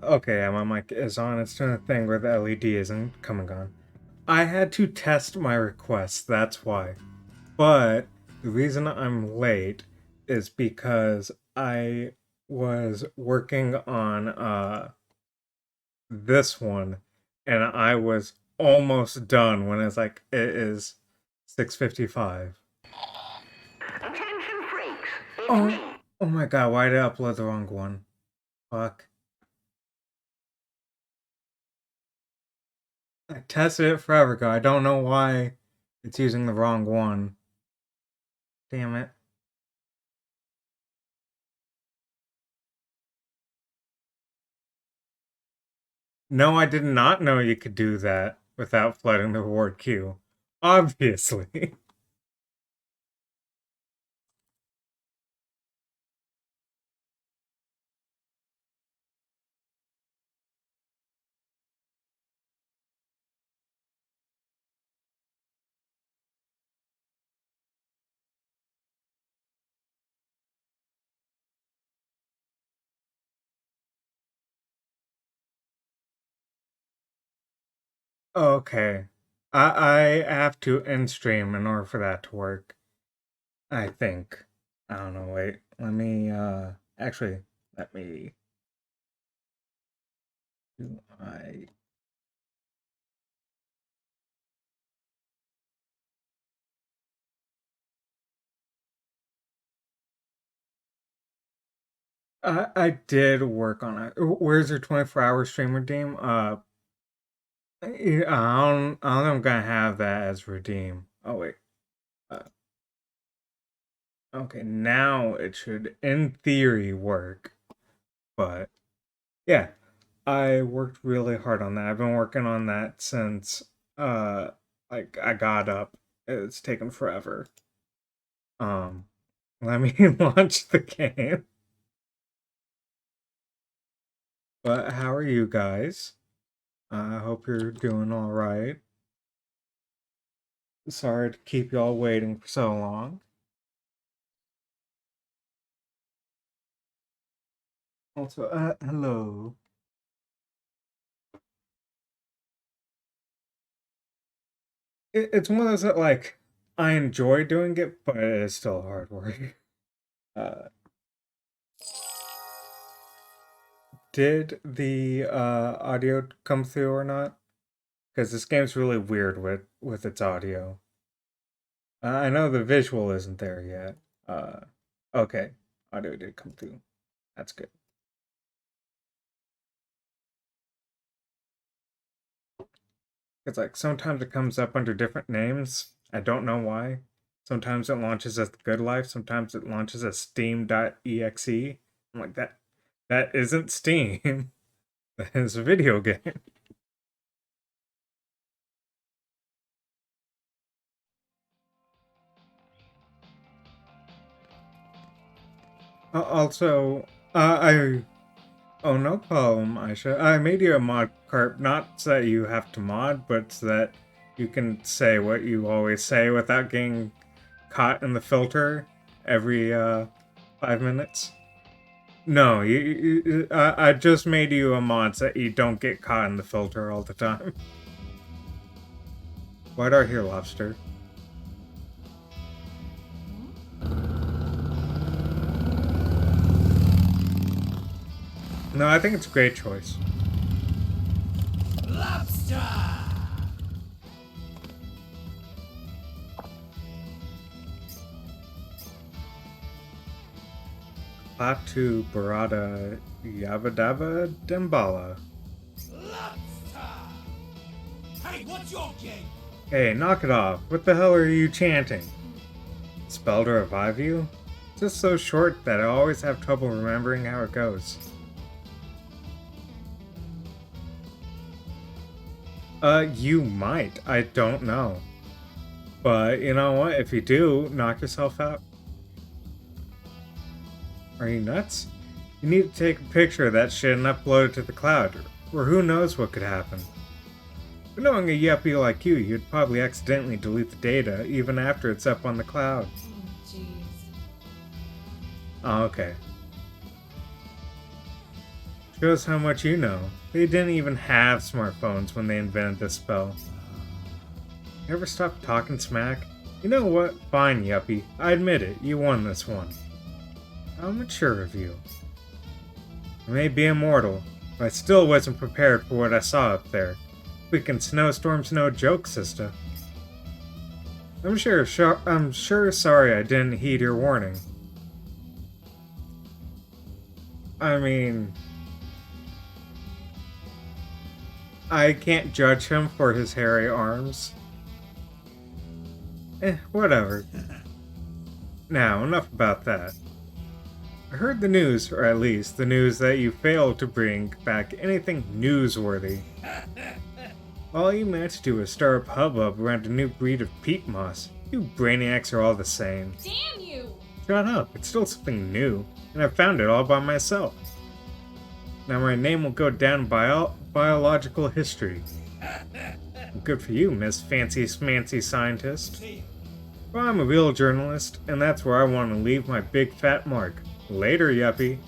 Okay, yeah, my mic is on. It's doing a thing where the LED isn't coming on. I had to test my request, that's why. But the reason I'm late is because I was working on this one and I was almost done when it's like it is 6:55. Attention freaks, it's Oh, me. oh my god, why did I upload the wrong one? Fuck. I tested it forever ago. I don't know why it's using the wrong one. Damn it. No, I did not know you could do that without flooding the reward queue. Obviously. Okay. I have to end stream in order for that to work. I think. I don't know, wait. Let me actually let me do I did work on it. Where's your 24-hour stream redeem? Yeah, I don't think I'm gonna have that as redeem. Oh wait. Uh, okay, now it should, in theory, work. But yeah, I worked really hard on that. I've been working on that since like I got up. It's taken forever. Um, let me launch the game. But how are you guys? I hope you're doing all right. Sorry to keep y'all waiting for so long. Also, hello. It's one of those that like I enjoy doing it, but it is still hard work. Uh, did the audio come through or not? Because this game's really weird with its audio. I know the visual isn't there yet. Okay, audio did come through. That's good. It's like sometimes it comes up under different names. I don't know why. Sometimes it launches as The Good Life. Sometimes it launches as Steam.exe. I'm like that. That isn't Steam. That is a video game. Also, I oh, no problem, Aisha. I made you a mod cart, not so that you have to mod, but so that you can say what you always say without getting caught in the filter every 5 minutes. No, I just made you a mod so that you don't get caught in the filter all the time. Why'd I hear lobster? No, I think it's a great choice. Lobster! Patu Barada Yavadava Dembala. Lobster! Hey, what's your game? Hey, knock it off. What the hell are you chanting? Spell to revive you? It's just so short that I always have trouble remembering how it goes. You might. I don't know. But you know what? If you do, knock yourself out. Are you nuts? You need to take a picture of that shit and upload it to the cloud, or who knows what could happen. But knowing a yuppie like you, you'd probably accidentally delete the data even after it's up on the cloud. Jeez. Oh, okay. Shows how much you know. They didn't even have smartphones when they invented this spell. You ever stop talking smack? You know what? Fine, yuppie. I admit it, you won this one. How mature of you. I may be immortal, but I still wasn't prepared for what I saw up there. Weekend snowstorm's no joke, sister. I'm sure sorry I didn't heed your warning. I mean, I can't judge him for his hairy arms. Whatever. Now, enough about that. I heard the news, or at least the news that you failed to bring back anything newsworthy. All you managed to do was stir up hubbub around a new breed of peat moss. You brainiacs are all the same. Damn you! Shut up, it's still something new, and I found it all by myself. Now my name will go down in biological history. Good for you, Miss Fancy Smancy Scientist. Well, I'm a real journalist, and that's where I want to leave my big fat mark. Later, yuppie.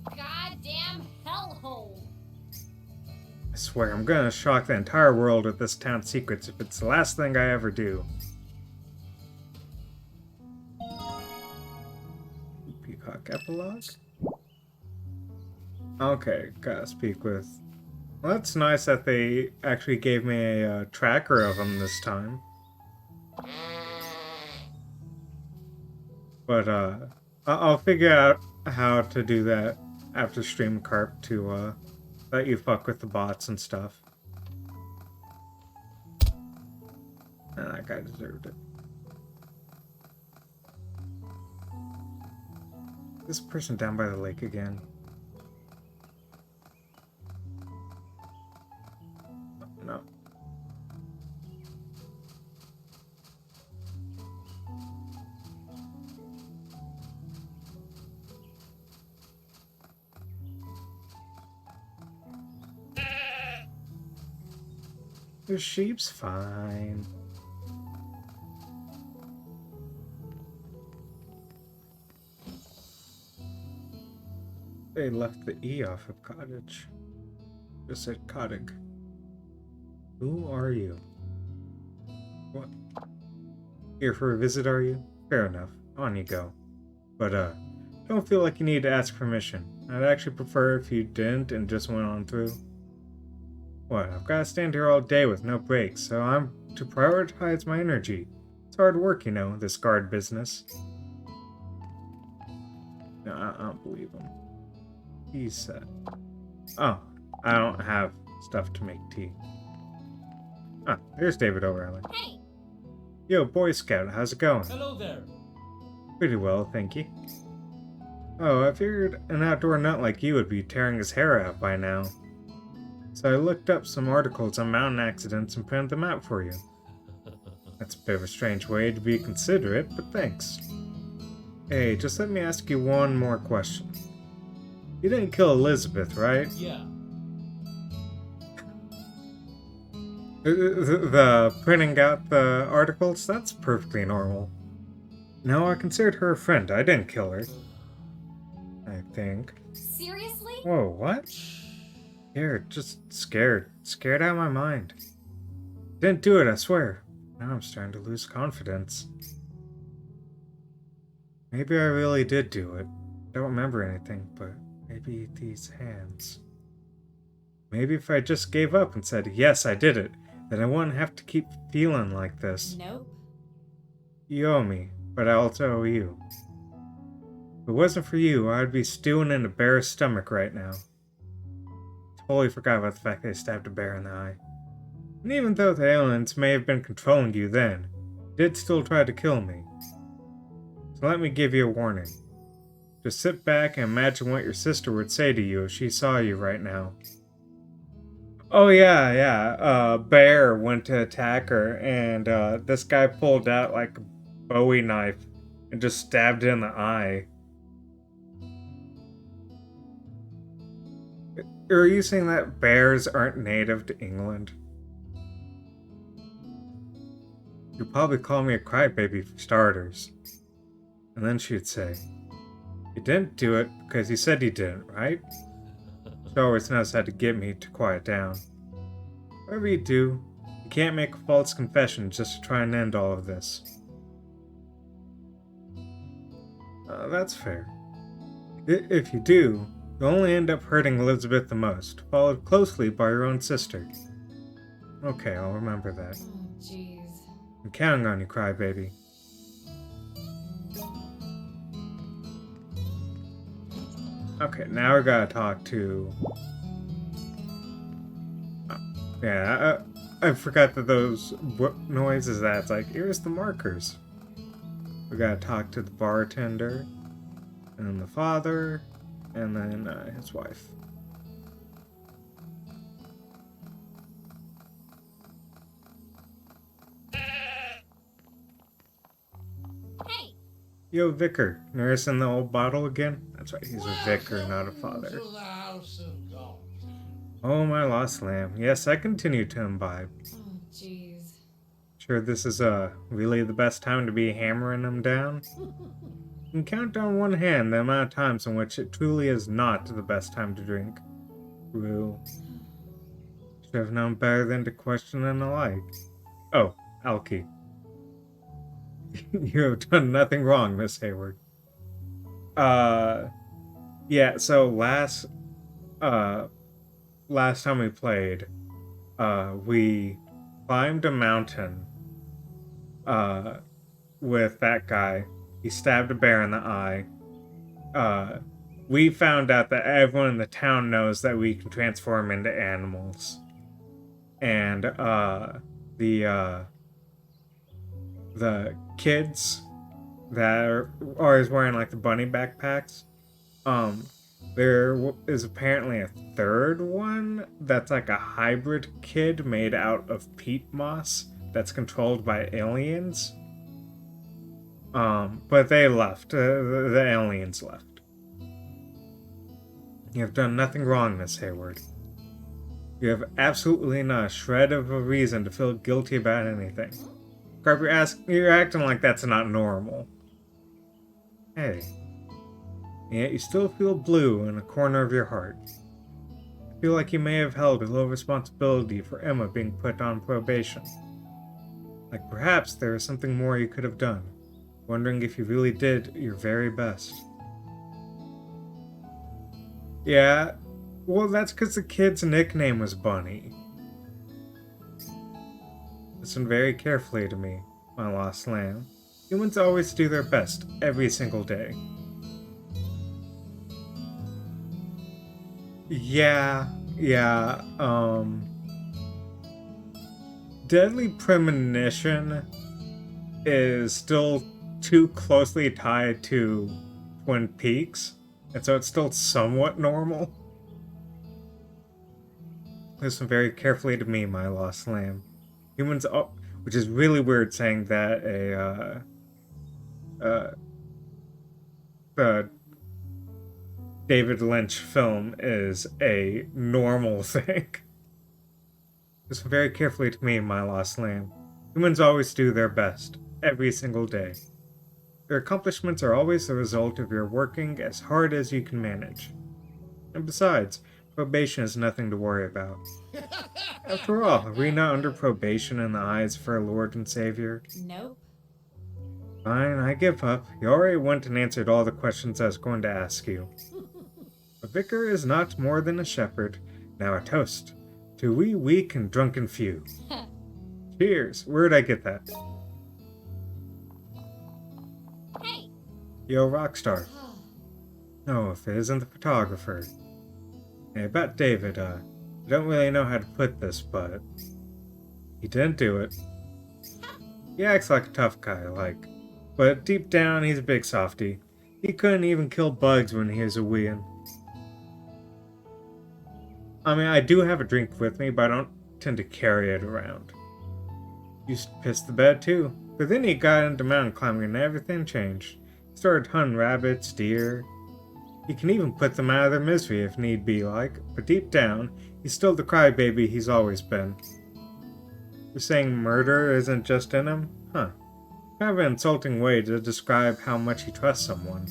Goddamn hellhole! I swear, I'm gonna shock the entire world with this town's secrets if it's the last thing I ever do. Peacock epilogue? Okay, gotta speak with... Well, that's nice that they actually gave me a tracker of them this time. But, I'll figure out how to do that after stream, Carp, to, let you fuck with the bots and stuff. And that guy deserved it. This person down by the lake again. No. The sheep's fine. They left the E off of cottage. Just said cottage. Who are you? What? Here for a visit, are you? Fair enough. On you go. But, don't feel like you need to ask permission. I'd actually prefer if you didn't and just went on through. What? I've got to stand here all day with no breaks, so I'm to prioritize my energy. It's hard work, you know, this guard business. No, I don't believe him. He said. Oh, I don't have stuff to make tea. Ah, there's David O'Reilly. Hey! Yo, Boy Scout, how's it going? Hello there. Pretty well, thank you. Oh, I figured an outdoor nut like you would be tearing his hair out by now. So I looked up some articles on mountain accidents and printed them out for you. That's a bit of a strange way to be considerate, but thanks. Hey, just let me ask you one more question. You didn't kill Elizabeth, right? Yeah. The printing out the articles? That's perfectly normal. No, I considered her a friend. I didn't kill her. I think. Seriously? Whoa, what? Scared, just scared. Scared out of my mind. Didn't do it, I swear. Now I'm starting to lose confidence. Maybe I really did do it. Don't remember anything, but maybe these hands. Maybe if I just gave up and said, yes, I did it, then I wouldn't have to keep feeling like this. Nope. You owe me, but I also owe you. If it wasn't for you, I'd be stewing in a bear's stomach right now. Totally forgot about the fact they stabbed a bear in the eye. And even though the aliens may have been controlling you then, they did still try to kill me. So let me give you a warning. Just sit back and imagine what your sister would say to you if she saw you right now. Oh yeah, bear went to attack her, and this guy pulled out like a Bowie knife and just stabbed it in the eye. Are you saying that bears aren't native to England? You'd probably call me a crybaby for starters. And then she'd say, "You didn't do it because you said you didn't, right?" She always knows how to get me to quiet down. Whatever you do, you can't make a false confession just to try and end all of this. That's fair. If you do, you'll only end up hurting Elizabeth the most, followed closely by your own sister. Okay, I'll remember that. Oh, jeez. I'm counting on you, crybaby. Okay, now we gotta talk to... yeah, I forgot that those noises that's like, here's the markers. We gotta talk to the bartender, and the father, and then his wife. Hey! Yo, vicar, nursing the old bottle again? That's right, he's a vicar, not a father. To the house of God. Oh, my lost lamb. Yes, I continue to imbibe. Oh, jeez. Sure, this is really the best time to be hammering them down? You can count on one hand the amount of times in which it truly is not the best time to drink. True. Should have known better than to question and the like. Oh, Alki. You have done nothing wrong, Miss Hayward. Yeah, so last time we played, we climbed a mountain, with that guy. He stabbed a bear in the eye. We found out that everyone in the town knows that we can transform into animals. And, the kids that are always wearing, like, the bunny backpacks, there is apparently a third one that's like a hybrid kid made out of peat moss that's controlled by aliens. But they left. The aliens left. You have done nothing wrong, Miss Hayward. You have absolutely not a shred of a reason to feel guilty about anything. Carp, you're acting like that's not normal. Hey. And yet you still feel blue in a corner of your heart. I feel like you may have held a low responsibility for Emma being put on probation. Like perhaps there is something more you could have done. Wondering if you really did your very best. Yeah, well that's because the kid's nickname was Bunny. Listen very carefully to me, my lost lamb. Humans always do their best, every single day. Yeah, Deadly Premonition is still too closely tied to Twin Peaks, and so it's still somewhat normal. Listen very carefully to me, my lost lamb. Humans, which is really weird saying that the David Lynch film is a normal thing. Listen very carefully to me, my lost lamb. Humans always do their best, every single day. Your accomplishments are always the result of your working as hard as you can manage. And besides, probation is nothing to worry about. After all, are we not under probation in the eyes of our Lord and Savior? Nope. Fine, I give up. You already went and answered all the questions I was going to ask you. A vicar is not more than a shepherd. Now a toast. To we weak and drunken few. Cheers. Where'd I get that? Hey! Yo, Rockstar. No, if it isn't the photographer. Hey, about David, I don't really know how to put this, but he didn't do it. He acts like a tough guy, but deep down he's a big softy. He couldn't even kill bugs when he was a weein'. I mean, I do have a drink with me, but I don't tend to carry it around. Used to piss the bed too, but then he got into mountain climbing and everything changed. He started hunting rabbits, deer. He can even put them out of their misery if need be, but deep down, he's still the crybaby he's always been. You're saying murder isn't just in him? Huh. Kind of an insulting way to describe how much he trusts someone.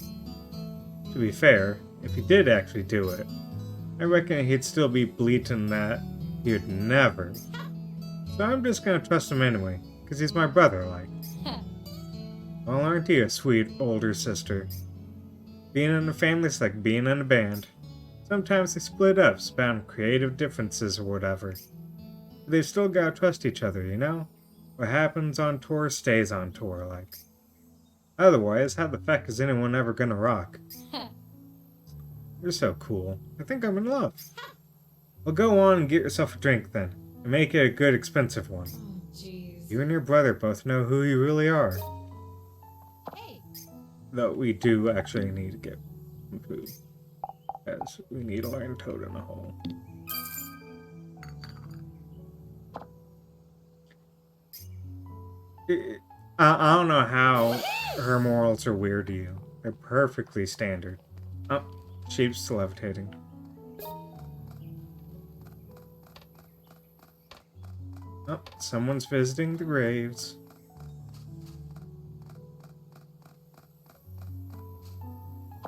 To be fair, if he did actually do it, I reckon he'd still be bleating that he would never. So I'm just gonna trust him anyway, 'cause he's my brother, like. Well, aren't you a sweet older sister? Being in a family's like being in a band. Sometimes they split up, span creative differences or whatever. But they've still gotta trust each other, you know? What happens on tour stays on tour, like. Otherwise, how the feck is anyone ever gonna rock? You're so cool. I think I'm in love. Well, go on and get yourself a drink then, and make it a good, expensive one. Oh, jeez. You and your brother both know who you really are. Hey. Though we do actually need to get some food, as we need a iron toad in the hole. I don't know how her morals are weird to you. They're perfectly standard. Oh, sheep's levitating. Oh, someone's visiting the graves.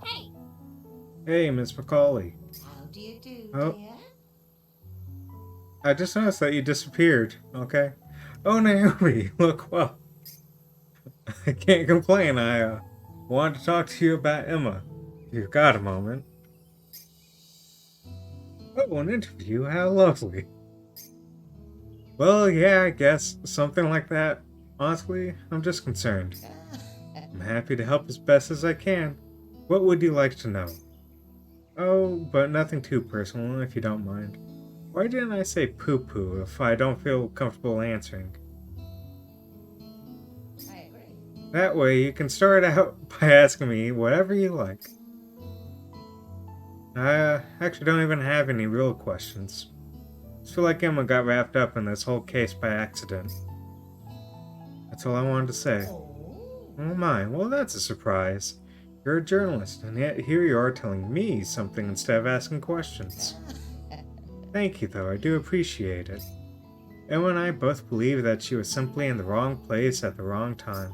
Hey. Hey, Miss Macaulay. How do you do, Oh. dear? I just noticed that you disappeared, okay? Oh, Naomi, look, well, I can't complain. I wanted to talk to you about Emma. You've got a moment. Oh, an interview, how lovely. Well, yeah, I guess, something like that. Honestly, I'm just concerned. I'm happy to help as best as I can. What would you like to know? Oh, but nothing too personal, if you don't mind. Why didn't I say poo-poo if I don't feel comfortable answering? I agree. That way, you can start out by asking me whatever you like. I actually don't even have any real questions. I just feel like Emma got wrapped up in this whole case by accident. That's all I wanted to say. Oh my, well that's a surprise. You're a journalist, and yet here you are telling me something instead of asking questions. Thank you though, I do appreciate it. Emma and I both believe that she was simply in the wrong place at the wrong time.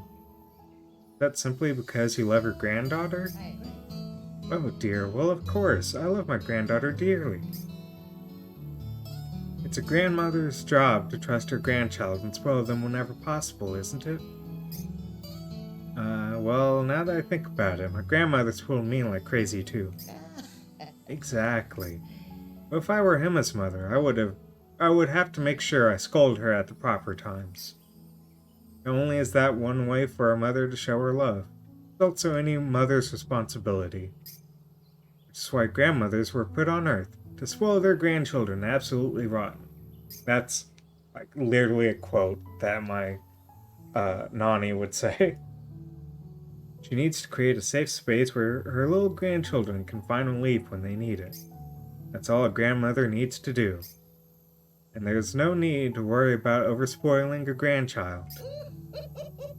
That's simply because you love your granddaughter? I agree. Oh dear, well of course, I love my granddaughter dearly. It's a grandmother's job to trust her grandchild and spoil them whenever possible, isn't it? Well, now that I think about it, my grandmother spoiled me like crazy too. Exactly. But if I were Emma's mother, I would have to make sure I scold her at the proper times. Not only is that one way for a mother to show her love, it's also any mother's responsibility. Which is why grandmothers were put on earth, to spoil their grandchildren absolutely rotten. That's like literally a quote that my Nani would say. She needs to create a safe space where her little grandchildren can find relief when they need it. That's all a grandmother needs to do. And there's no need to worry about overspoiling a grandchild.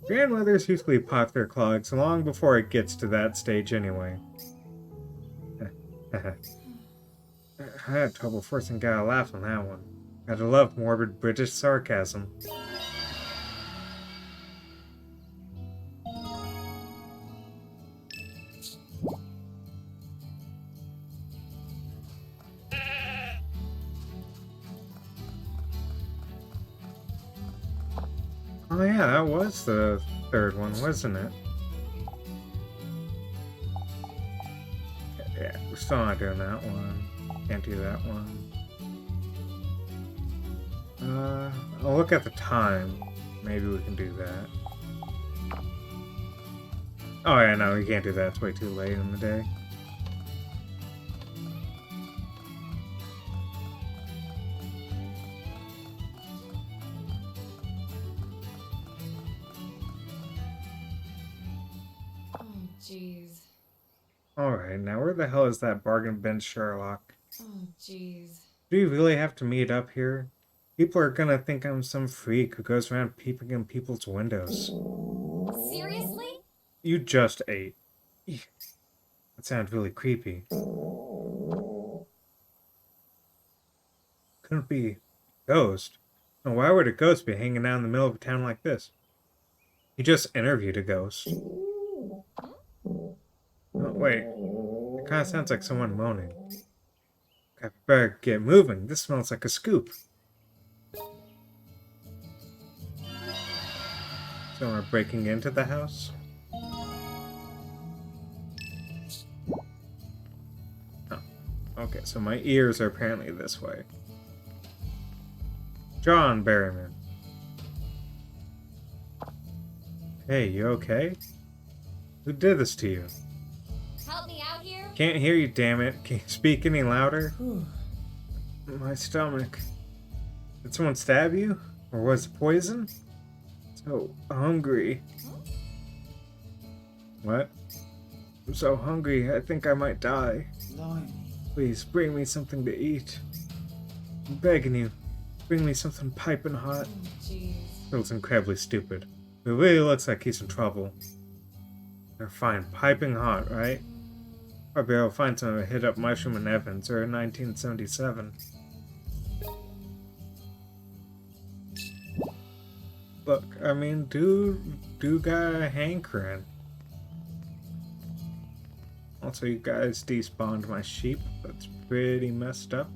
Grandmothers usually pop their clogs long before it gets to that stage anyway. I had trouble forcing Guy to laugh on that one. Gotta love morbid British sarcasm. Oh yeah, that was the third one, wasn't it? Yeah, we're still not doing that one. Can't do that one. I'll look at the time. Maybe we can do that. Oh yeah, no, we can't do that. It's way too late in the day. Oh, jeez. Alright, now where the hell is that bargain bin Sherlock? Oh, jeez. Do we really have to meet up here? People are gonna think I'm some freak who goes around peeping in people's windows. Seriously? You just ate. Eek. That sounded really creepy. Couldn't be a ghost. Now, why would a ghost be hanging out in the middle of a town like this? He just interviewed a ghost. Oh, wait. It kind of sounds like someone moaning. I better get moving. This smells like a scoop. Someone breaking into the house? Oh, okay, so my ears are apparently this way. John Berryman. Hey, you okay? Who did this to you? Help me out here? Can't hear you, damn it. Can you speak any louder? My stomach. Did someone stab you? Or was it poison? So hungry. What? I'm so hungry, I think I might die. Blimey. Please, bring me something to eat. I'm begging you. Bring me something piping hot. Oh, jeez. Feels incredibly stupid. It really looks like he's in trouble. They're fine. Piping hot, right? Probably I'll find some to hit up Mushroom and Evans or 1977. Look, I mean, do got a hankering. Also, you guys despawned my sheep. That's pretty messed up.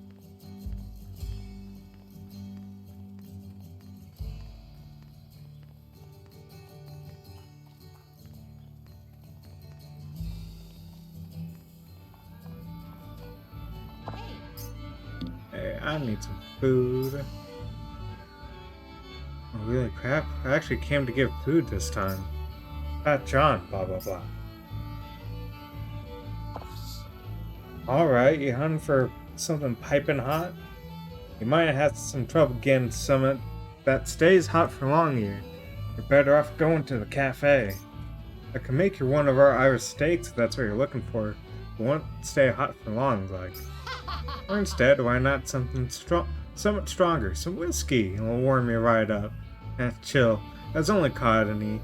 Hey, I need some food. Oh, really crap? I actually came to give food this time. John, blah blah blah. Alright, you hunting for something piping hot? You might have had some trouble getting some that stays hot for long here. You're better off going to the cafe. I can make you one of our Irish steaks if that's what you're looking for. You want to stay hot for long, like. Or instead, why not something somewhat stronger? Some whiskey, and will warm you right up. Chill. That's only cotton-y.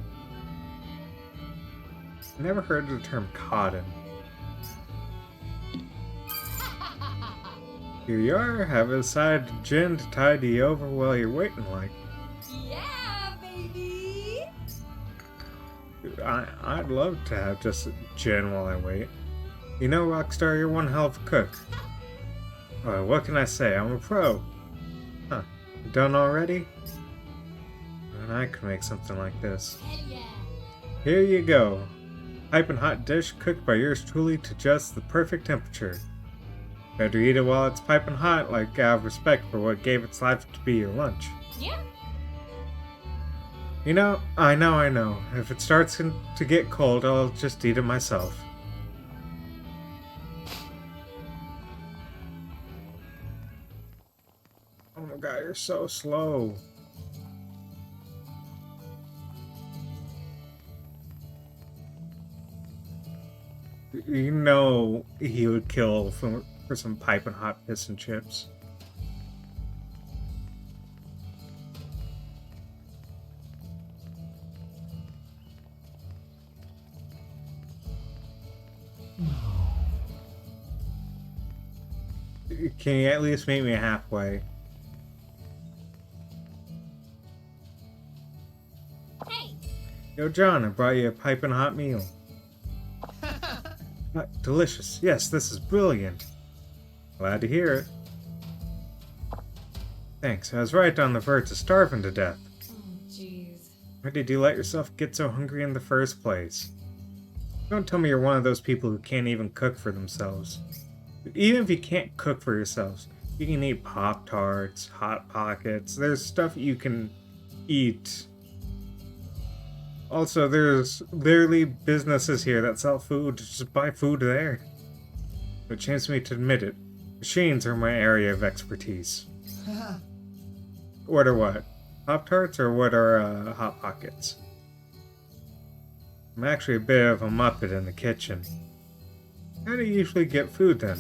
Never heard of the term cotton. Here you are, have a side of gin to tide you over while you're waiting, like. Yeah, baby! I'd love to have just gin while I wait. You know, Rockstar, you're one hell of a cook. What can I say? I'm a pro. Huh. Done already? And I could make something like this. Hell yeah! Here you go. Piping hot dish cooked by yours truly to just the perfect temperature. Better eat it while it's piping hot, like out of respect for what gave its life to be your lunch. Yeah? You know. If it starts to get cold, I'll just eat it myself. Oh my god, you're so slow. You know he would kill for some piping hot piss and chips. Can you at least meet me halfway? Hey! Yo, John, I brought you a piping hot meal. Delicious. Yes, this is brilliant. Glad to hear it. Thanks. I was right on the verge of starving to death. Oh, jeez. Why did you let yourself get so hungry in the first place? Don't tell me you're one of those people who can't even cook for themselves. Even if you can't cook for yourselves, you can eat Pop-Tarts, Hot Pockets. There's stuff you can eat. Also, there's literally businesses here that sell food. Just buy food there. It shames me to admit it. Machines are my area of expertise. What are what? Pop-Tarts or what are Hot Pockets? I'm actually a bit of a muppet in the kitchen. How do you usually get food then?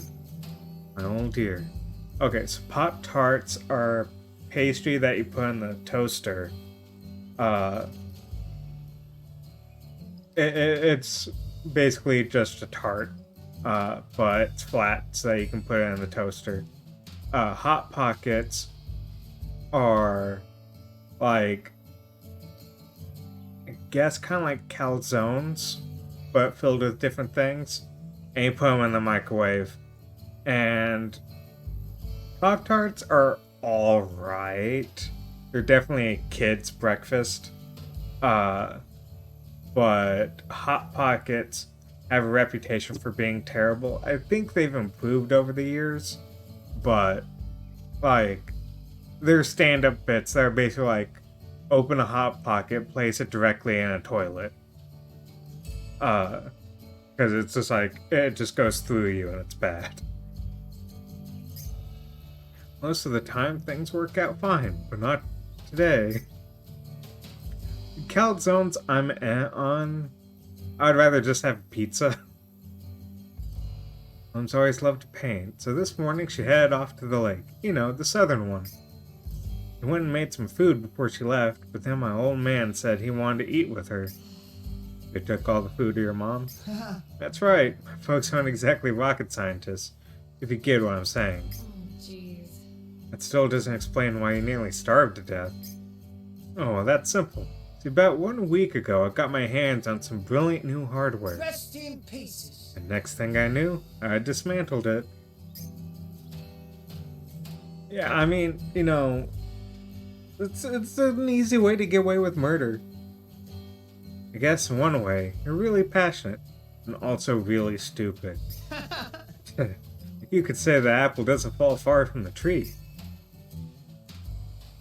Oh dear. Okay, so Pop-Tarts are pastry that you put in the toaster. It's basically just a tart, but it's flat so that you can put it in the toaster. Hot Pockets are like guess kind of like calzones, but filled with different things. And you put them in the microwave. And Pop-Tarts are alright. They're definitely a kid's breakfast. But Hot Pockets have a reputation for being terrible. I think they've improved over the years, but like their stand-up bits that are basically like open a Hot Pocket, place it directly in a toilet. Because it's just like it just goes through you and it's bad. Most of the time things work out fine, but not today. Calzones I'm on. I'd rather just have pizza. Mom's always loved to paint, so this morning she headed off to the lake. You know, the southern one. She went and made some food before she left, but then my old man said he wanted to eat with her. They took all the food to your mom? That's right. My folks aren't exactly rocket scientists, if you get what I'm saying. Oh, jeez. That still doesn't explain why you nearly starved to death. Oh, well, that's simple. See, about 1 week ago, I got my hands on some brilliant new hardware. Rest in pieces. And next thing I knew, I dismantled it. Yeah, I mean, you know, it's an easy way to get away with murder. I guess in one way, you're really passionate, and also really stupid. You could say the apple doesn't fall far from the tree.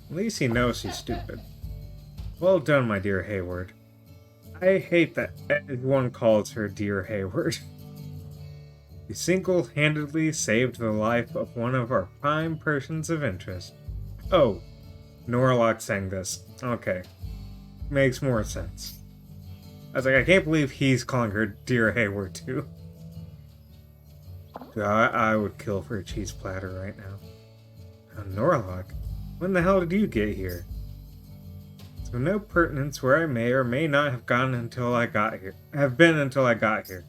At least he knows he's stupid. Well done, my dear Hayward. I hate that everyone calls her Dear Hayward. You single-handedly saved the life of one of our prime persons of interest. Oh, Norlock sang this. Okay. Makes more sense. I was like, I can't believe he's calling her Dear Hayward too. Dude, I would kill for a cheese platter right now. Norlock, when the hell did you get here? So no pertinence where I may or may not have gone until I got here. Until I got here.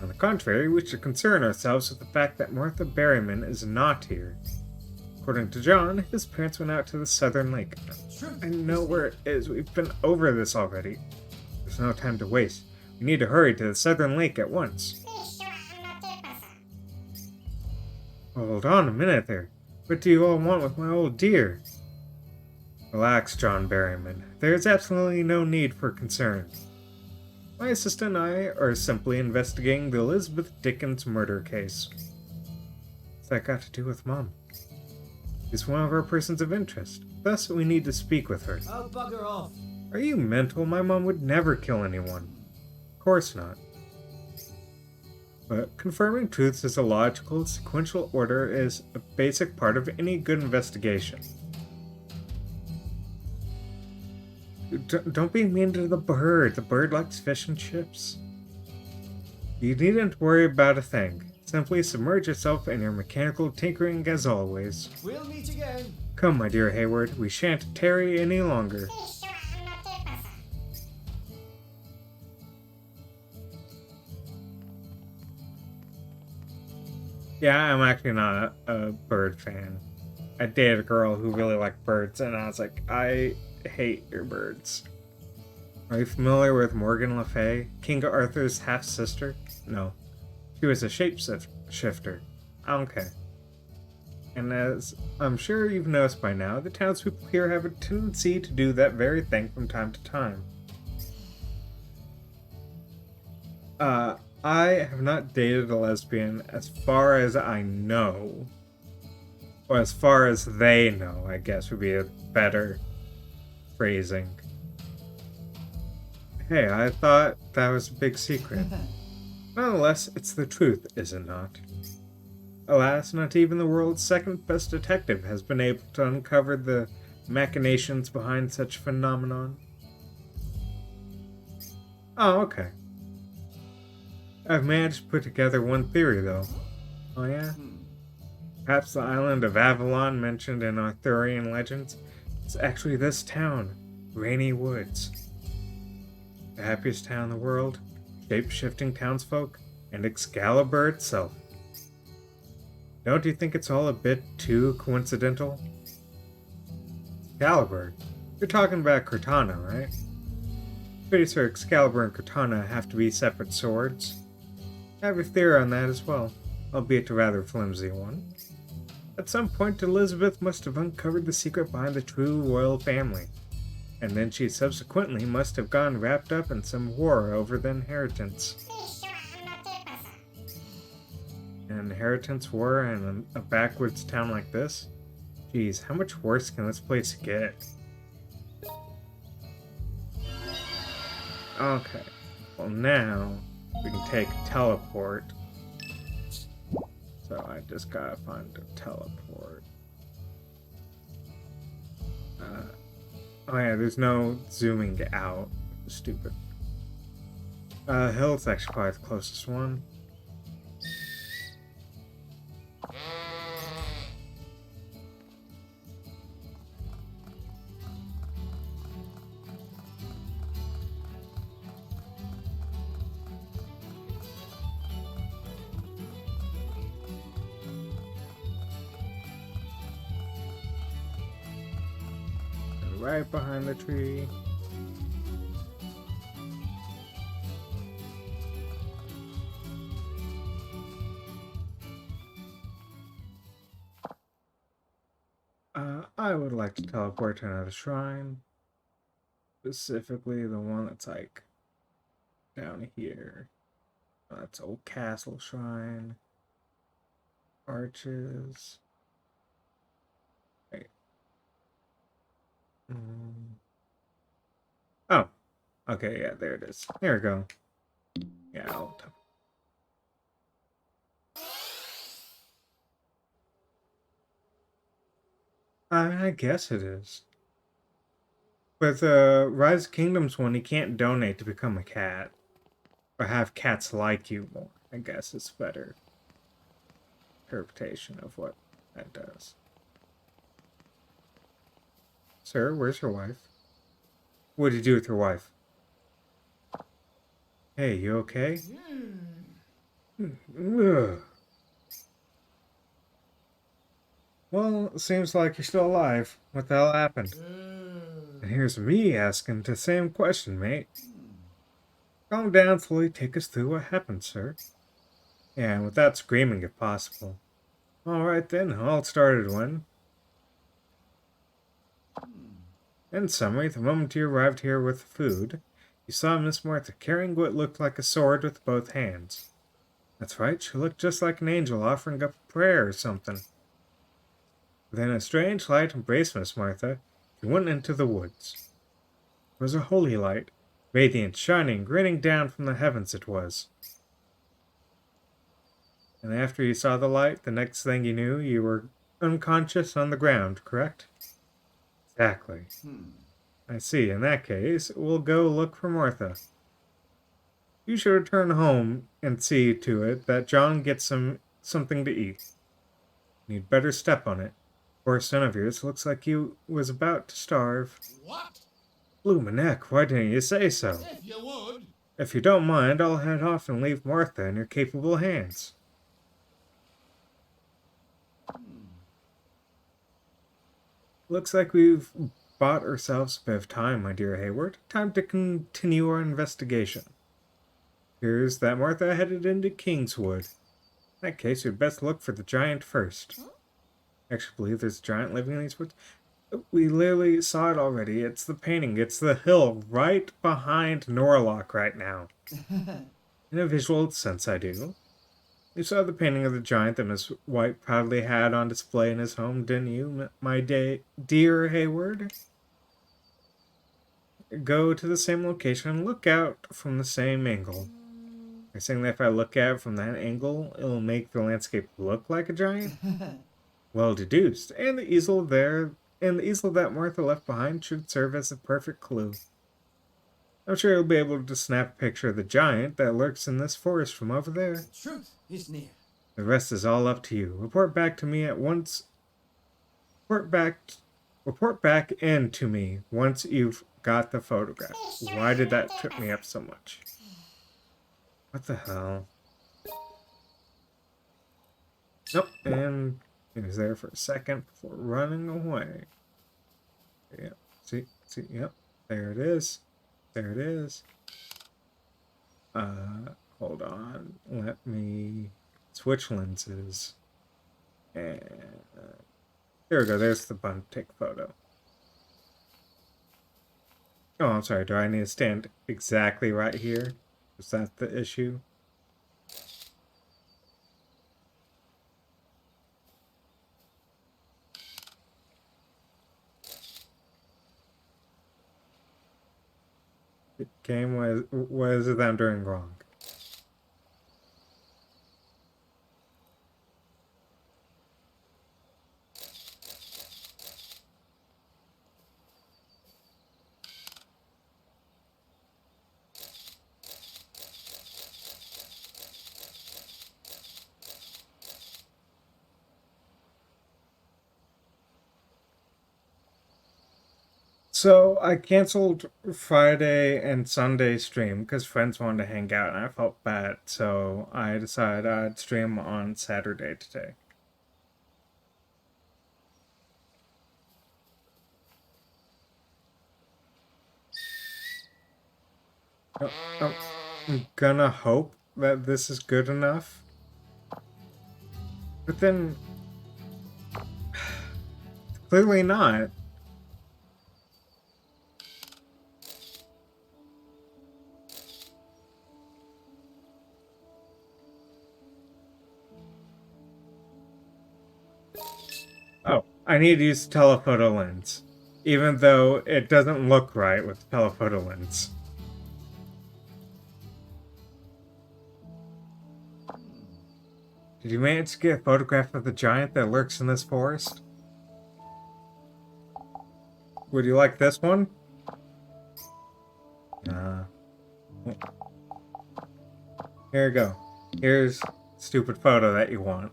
On the contrary, we should concern ourselves with the fact that Martha Berryman is not here. According to John, his parents went out to the Southern Lake. I know where it is. We've been over this already. There's no time to waste. We need to hurry to the Southern Lake at once. Hold on a minute there. What do you all want with my old dear? Relax, John Berryman. There is absolutely no need for concern. My assistant and I are simply investigating the Elizabeth Dickens murder case. What's that got to do with Mom? She's one of our persons of interest. Thus, we need to speak with her. Oh, bugger off. Are you mental? My mom would never kill anyone. Of course not. But confirming truths is a logical, sequential order is a basic part of any good investigation. Don't be mean to the bird. The bird likes fish and chips. You needn't worry about a thing. Simply submerge yourself in your mechanical tinkering as always. We'll meet again. Come, my dear Hayward, we shan't tarry any longer. Yeah, I'm actually not a bird fan. I dated a girl who really liked birds, and I was like, I hate your birds. Are you familiar with Morgan Le Fay, King Arthur's half-sister? No. She was a shapeshifter. Okay. And as I'm sure you've noticed by now, the townspeople here have a tendency to do that very thing from time to time. I have not dated a lesbian as far as I know. Or as far as they know, I guess would be a better phrasing. Hey, I thought that was a big secret. Nonetheless, it's the truth, is it not? Alas, not even the world's second best detective has been able to uncover the machinations behind such a phenomenon. Oh, okay. I've managed to put together one theory, though. Oh yeah? Perhaps the island of Avalon mentioned in Arthurian legends is actually this town, Rainy Woods. The happiest town in the world, shape-shifting townsfolk, and Excalibur itself. Don't you think it's all a bit too Pretty sure Excalibur and Curtana have to be separate swords. I have a theory on that as well, albeit a rather flimsy one. At some point, Elizabeth must have uncovered the secret behind the true royal family, and then she subsequently must have gone wrapped up in some war over the inheritance. An inheritance war in a backwoods town like this? Geez, how much worse can this place get? Okay, well now we can take teleport. So I just gotta find a teleport. Oh yeah, there's no zooming out. Stupid. Hill's actually probably the closest one. Right behind the tree. I would like to teleport to another shrine. Specifically the one that's like down here. That's Old Castle Shrine. Arches. Wait. Oh. Okay, yeah, there it is. There we go. Yeah, I guess it is. With Rise of Kingdoms one, you can't donate to become a cat. Or have cats like you more, I guess is better interpretation of what that does. Sir, where's your wife? What did you do with your wife? Hey, you okay? Ugh. Well, it seems like you're still alive. What the hell happened? And here's me asking the same question, mate. Calm down, slowly take us through what happened, sir. Yeah, and without screaming if possible. Alright then, all started when... In summary, the moment you arrived here with food, you saw Miss Martha carrying what looked like a sword with both hands. That's right, she looked just like an angel offering up a prayer or something. Then a strange light embraced Miss Martha. She went into the woods. It was a holy light, radiant, shining, raining down from the heavens it was. And after you saw the light, the next thing you knew, you were unconscious on the ground, correct? Exactly. I see. In that case, we'll go look for Martha. You should return home and see to it that John gets something to eat. You'd better step on it. Poor son of yours looks like he was about to starve. What? Bloomin' heck, why didn't you say so? If you would. If you don't mind, I'll head off and leave Martha in your capable hands. Looks like we've bought ourselves a bit of time, my dear Hayward. Time to continue our investigation. Here's that Martha headed into Kingswood. In that case, we'd best look for the giant first. I actually believe there's a giant living in these woods. We literally saw it already. It's the painting. It's the hill right behind Norlock right now. In a visual sense, I do. You saw the painting of the giant that Miss White proudly had on display in his home, didn't you, my dear Hayward? Go to the same location and look out from the same angle. You're saying that if I look at it from that angle, it'll make the landscape look like a giant? Well deduced. And the easel that Martha left behind should serve as a perfect clue. I'm sure you'll be able to snap a picture of the giant that lurks in this forest from over there. Truth is near. The rest is all up to you. Report back to me at once. Report back in to me once you've got the photograph. Why did that trip me up so much? What the hell? Nope, and he was there for a second before running away. Yep, see, yep, there it is. There it is. Hold on. Let me switch lenses. And there we go. There's the button to take photo. Oh, I'm sorry. Do I need to stand exactly right here? Is that the issue? Game, what is it that I'm doing wrong? So I canceled Friday and Sunday stream because friends wanted to hang out and I felt bad, so I decided I'd stream on Saturday today. I'm gonna hope that this is good enough. But then, clearly not. Oh, I need to use telephoto lens. Even though it doesn't look right with telephoto lens. Did you manage to get a photograph of the giant that lurks in this forest? Would you like this one? Nah. Here you go. Here's a stupid photo that you want.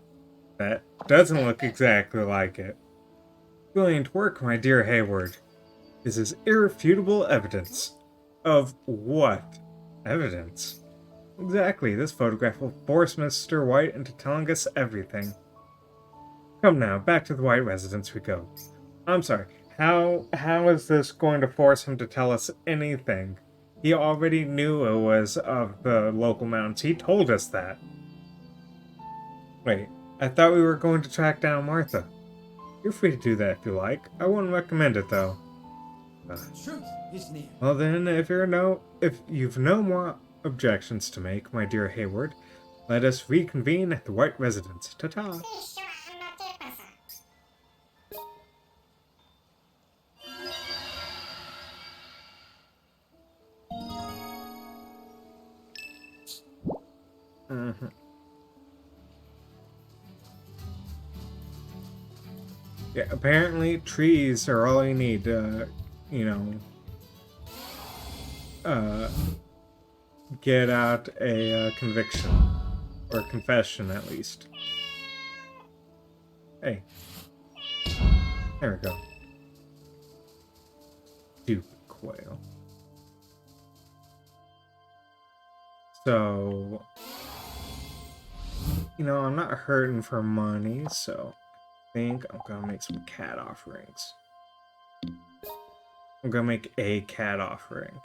That doesn't look exactly like it. Brilliant work, my dear Hayward. This is irrefutable evidence. Of what? Evidence? Exactly, this photograph will force Mr. White into telling us everything. Come now, back to the White residence we go. I'm sorry, how is this going to force him to tell us anything? He already knew it was of the local mountains. He told us that. Wait, I thought we were going to track down Martha. You're free to do that if you like. I wouldn't recommend it though. Truth is near. Well then, if you've no more objections to make, my dear Hayward, let us reconvene at the White residence. Ta-ta. Mm-hmm. Yeah, apparently trees are all you need to, get out a conviction. Or confession, at least. Hey. There we go. Stupid quail. So... I'm not hurting for money, so... I think I'm gonna make some cat offerings. I'm gonna make a cat offering.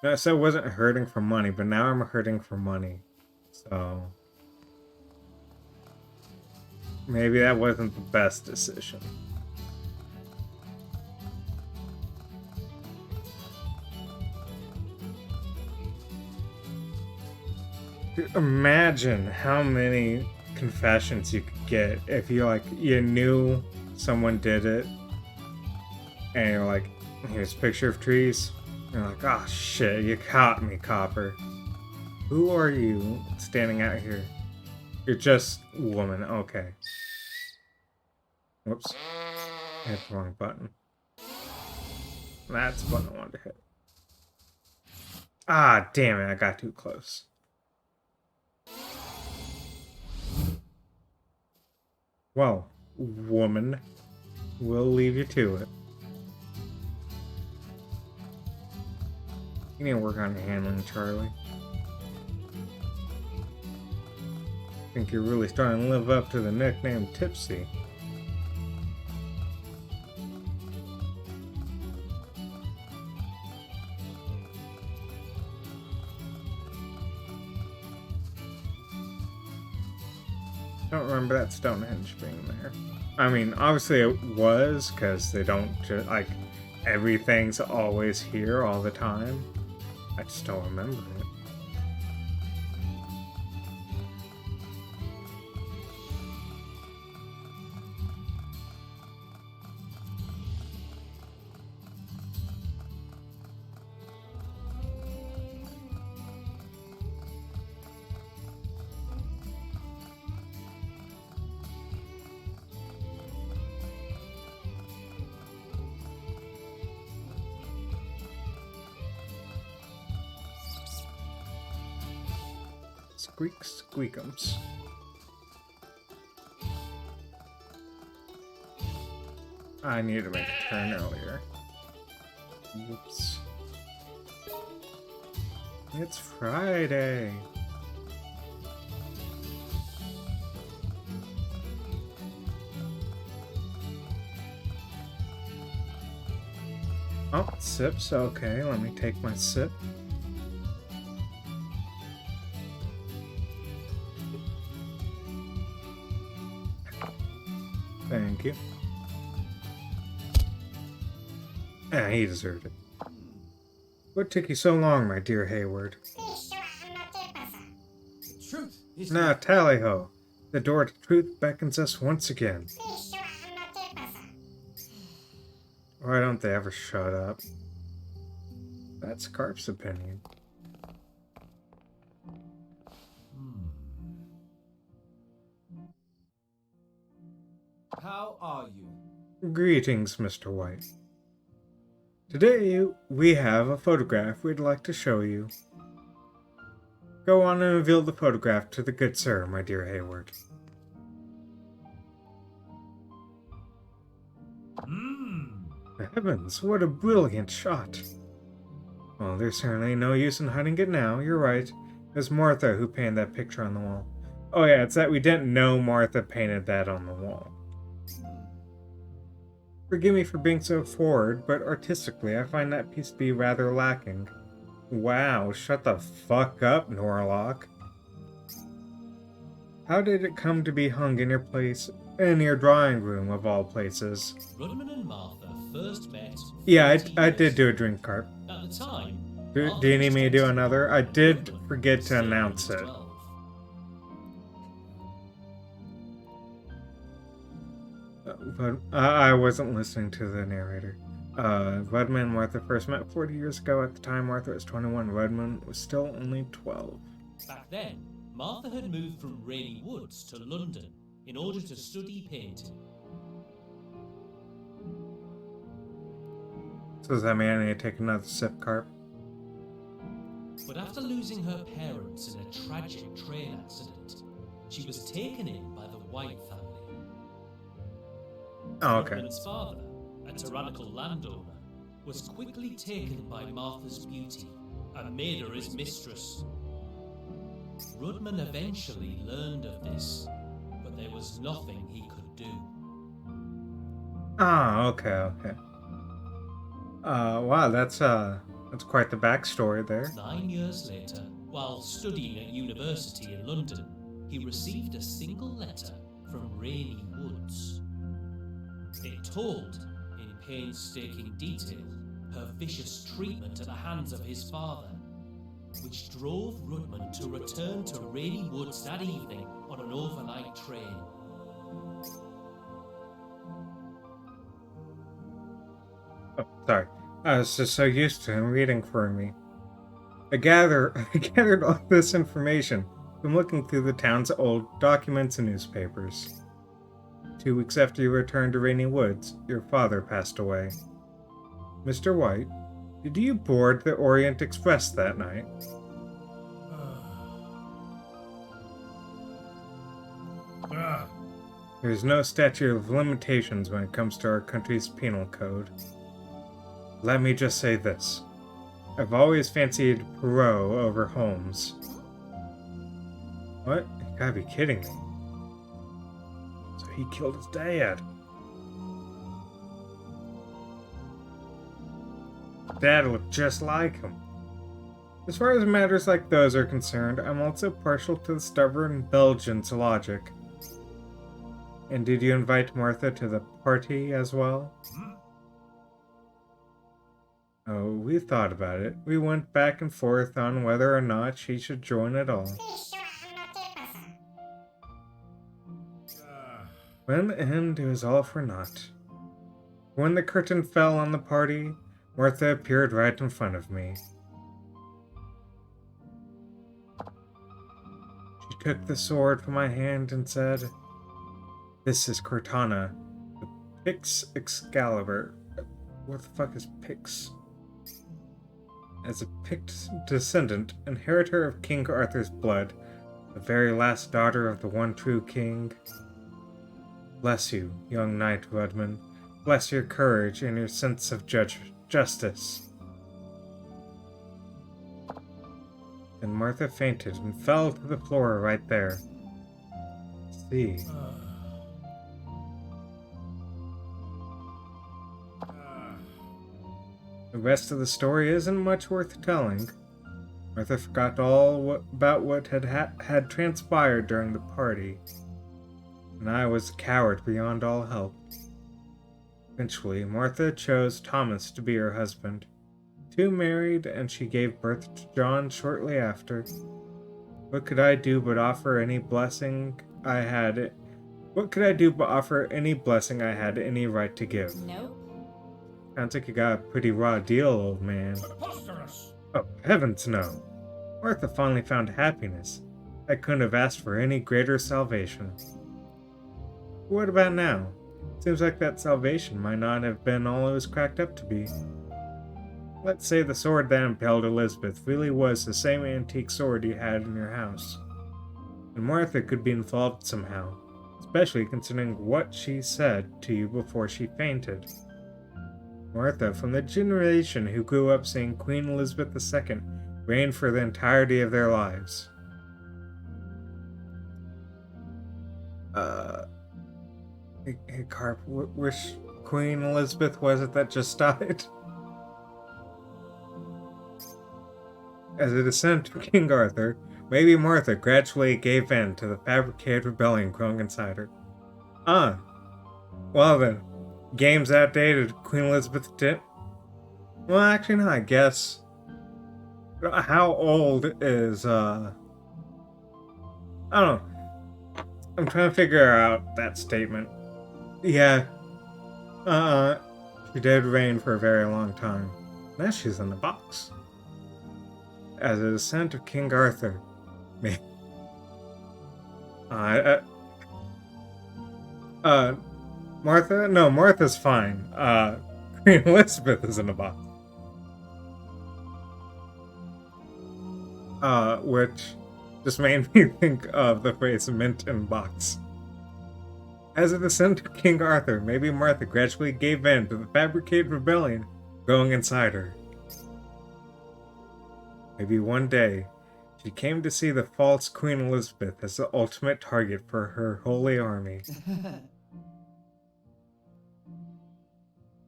No, so I wasn't hurting for money, but now I'm hurting for money. So... maybe that wasn't the best decision. Imagine how many confessions you could get if you knew someone did it and you're like, here's a picture of trees. And you're like, oh shit, you caught me, copper. Who are you standing out here? You're just a woman, okay. Whoops. I hit the wrong button. That's the button I wanted to hit. Ah, damn it, I got too close. Well, woman, we'll leave you to it. You need to work on your handling, Charlie. think you're really starting to live up to the nickname Tipsy. I don't remember that Stonehenge being there. I mean, obviously it was, because they don't just, like, everything's always here all the time. I just don't remember it. Squeak squeakums. I need to make a turn earlier. Oops. It's Friday. Oh, sips. Okay, let me take my sip. Thank you. He deserved it. What took you so long, my dear Hayward? Truth is Now, tally-ho! The door to truth beckons us once again. Why don't they ever shut up? That's Carp's opinion. How are you? Greetings, Mr. White. Today, we have a photograph we'd like to show you. Go on and reveal the photograph to the good sir, my dear Hayward. Heavens, what a brilliant shot! Well, there's certainly no use in hiding it now, you're right. It was Martha who painted that picture on the wall. Oh yeah, it's that we didn't know Martha painted that on the wall. Forgive me for being so forward, but artistically I find that piece to be rather lacking. Wow, shut the fuck up, Norlock. How did it come to be hung in your drawing room of all places? Rudman and Martha first met. Yeah, 40 I did years do a ago. drink carp. At the time, Do Martha you need was me to do 20, another? I did Rudman forget was to announce still it. 12. But I wasn't listening to the narrator. Rudman and Martha first met 40 years ago. At the time, Martha was 21. Rudman was still only 12. Back then, Martha had moved from Rainy Woods to London in order to study painting. So does that mean I need to take another sip, carp? But after losing her parents in a tragic train accident, she was taken in by the White family. Oh, okay. Rudman's father, a tyrannical landowner, was quickly taken by Martha's beauty and made her his mistress. Rudman eventually learned of this, but there was nothing he could do. Ah, okay. Wow, that's quite the backstory there. 9 years later, while studying at university in London, he received a single letter from Rainy Woods. It told, in painstaking detail, her vicious treatment at the hands of his father, which drove Rudman to return to Rainy Woods that evening on an overnight train. Oh, sorry. I was just so used to him reading for me. I gathered all this information from looking through the town's old documents and newspapers. 2 weeks after you returned to Rainy Woods, your father passed away. Mr. White, did you board the Orient Express that night? There's no statute of limitations when it comes to our country's penal code. Let me just say this. I've always fancied Perot over Holmes. What? Gotta be kidding me. So he killed his dad. Dad looked just like him. As far as matters like those are concerned, I'm also partial to the stubborn Belgian's logic. And did you invite Martha to the party as well? Oh, we thought about it. We went back and forth on whether or not she should join at all. But in the end, it was all for naught. When the curtain fell on the party, Martha appeared right in front of me. She took the sword from my hand and said, "This is Curtana, the Pix Excalibur." What the fuck is Pix? As a Pict descendant, inheritor of King Arthur's blood, the very last daughter of the one true king. Bless you, young knight Rudman. Bless your courage and your sense of justice. Then Martha fainted and fell to the floor right there. See. The rest of the story isn't much worth telling. Martha forgot all about what had transpired during the party, and I was a coward beyond all help. Eventually, Martha chose Thomas to be her husband. Two married, and she gave birth to John shortly after. What could I do but offer any blessing I had? What could I do but offer any blessing I had any right to give? Nope. Sounds like you got a pretty raw deal, old man. Preposterous! Oh, heavens no. Martha finally found happiness. I couldn't have asked for any greater salvation. What about now? Seems like that salvation might not have been all it was cracked up to be. Let's say the sword that impaled Elizabeth really was the same antique sword you had in your house. And Martha could be involved somehow, especially considering what she said to you before she fainted. Martha, from the generation who grew up seeing Queen Elizabeth II reign for the entirety of their lives. Hey Carp, which Queen Elizabeth was it that just died? As a descendant of King Arthur, maybe Martha gradually gave in to the fabricated rebellion growing inside her. Well then, game's outdated, Queen Elizabeth did. Well, actually, no, I guess. How old is, I don't know. I'm trying to figure out that statement. Yeah. She did reign for a very long time. Now she's in the box. As a descendant of King Arthur. Me. Martha? No, Martha's fine. Queen Elizabeth is in the box. Which just made me think of the phrase mint in box. As a descendant of King Arthur, maybe Martha gradually gave in to the fabricated rebellion growing inside her. Maybe one day, she came to see the false Queen Elizabeth as the ultimate target for her holy army.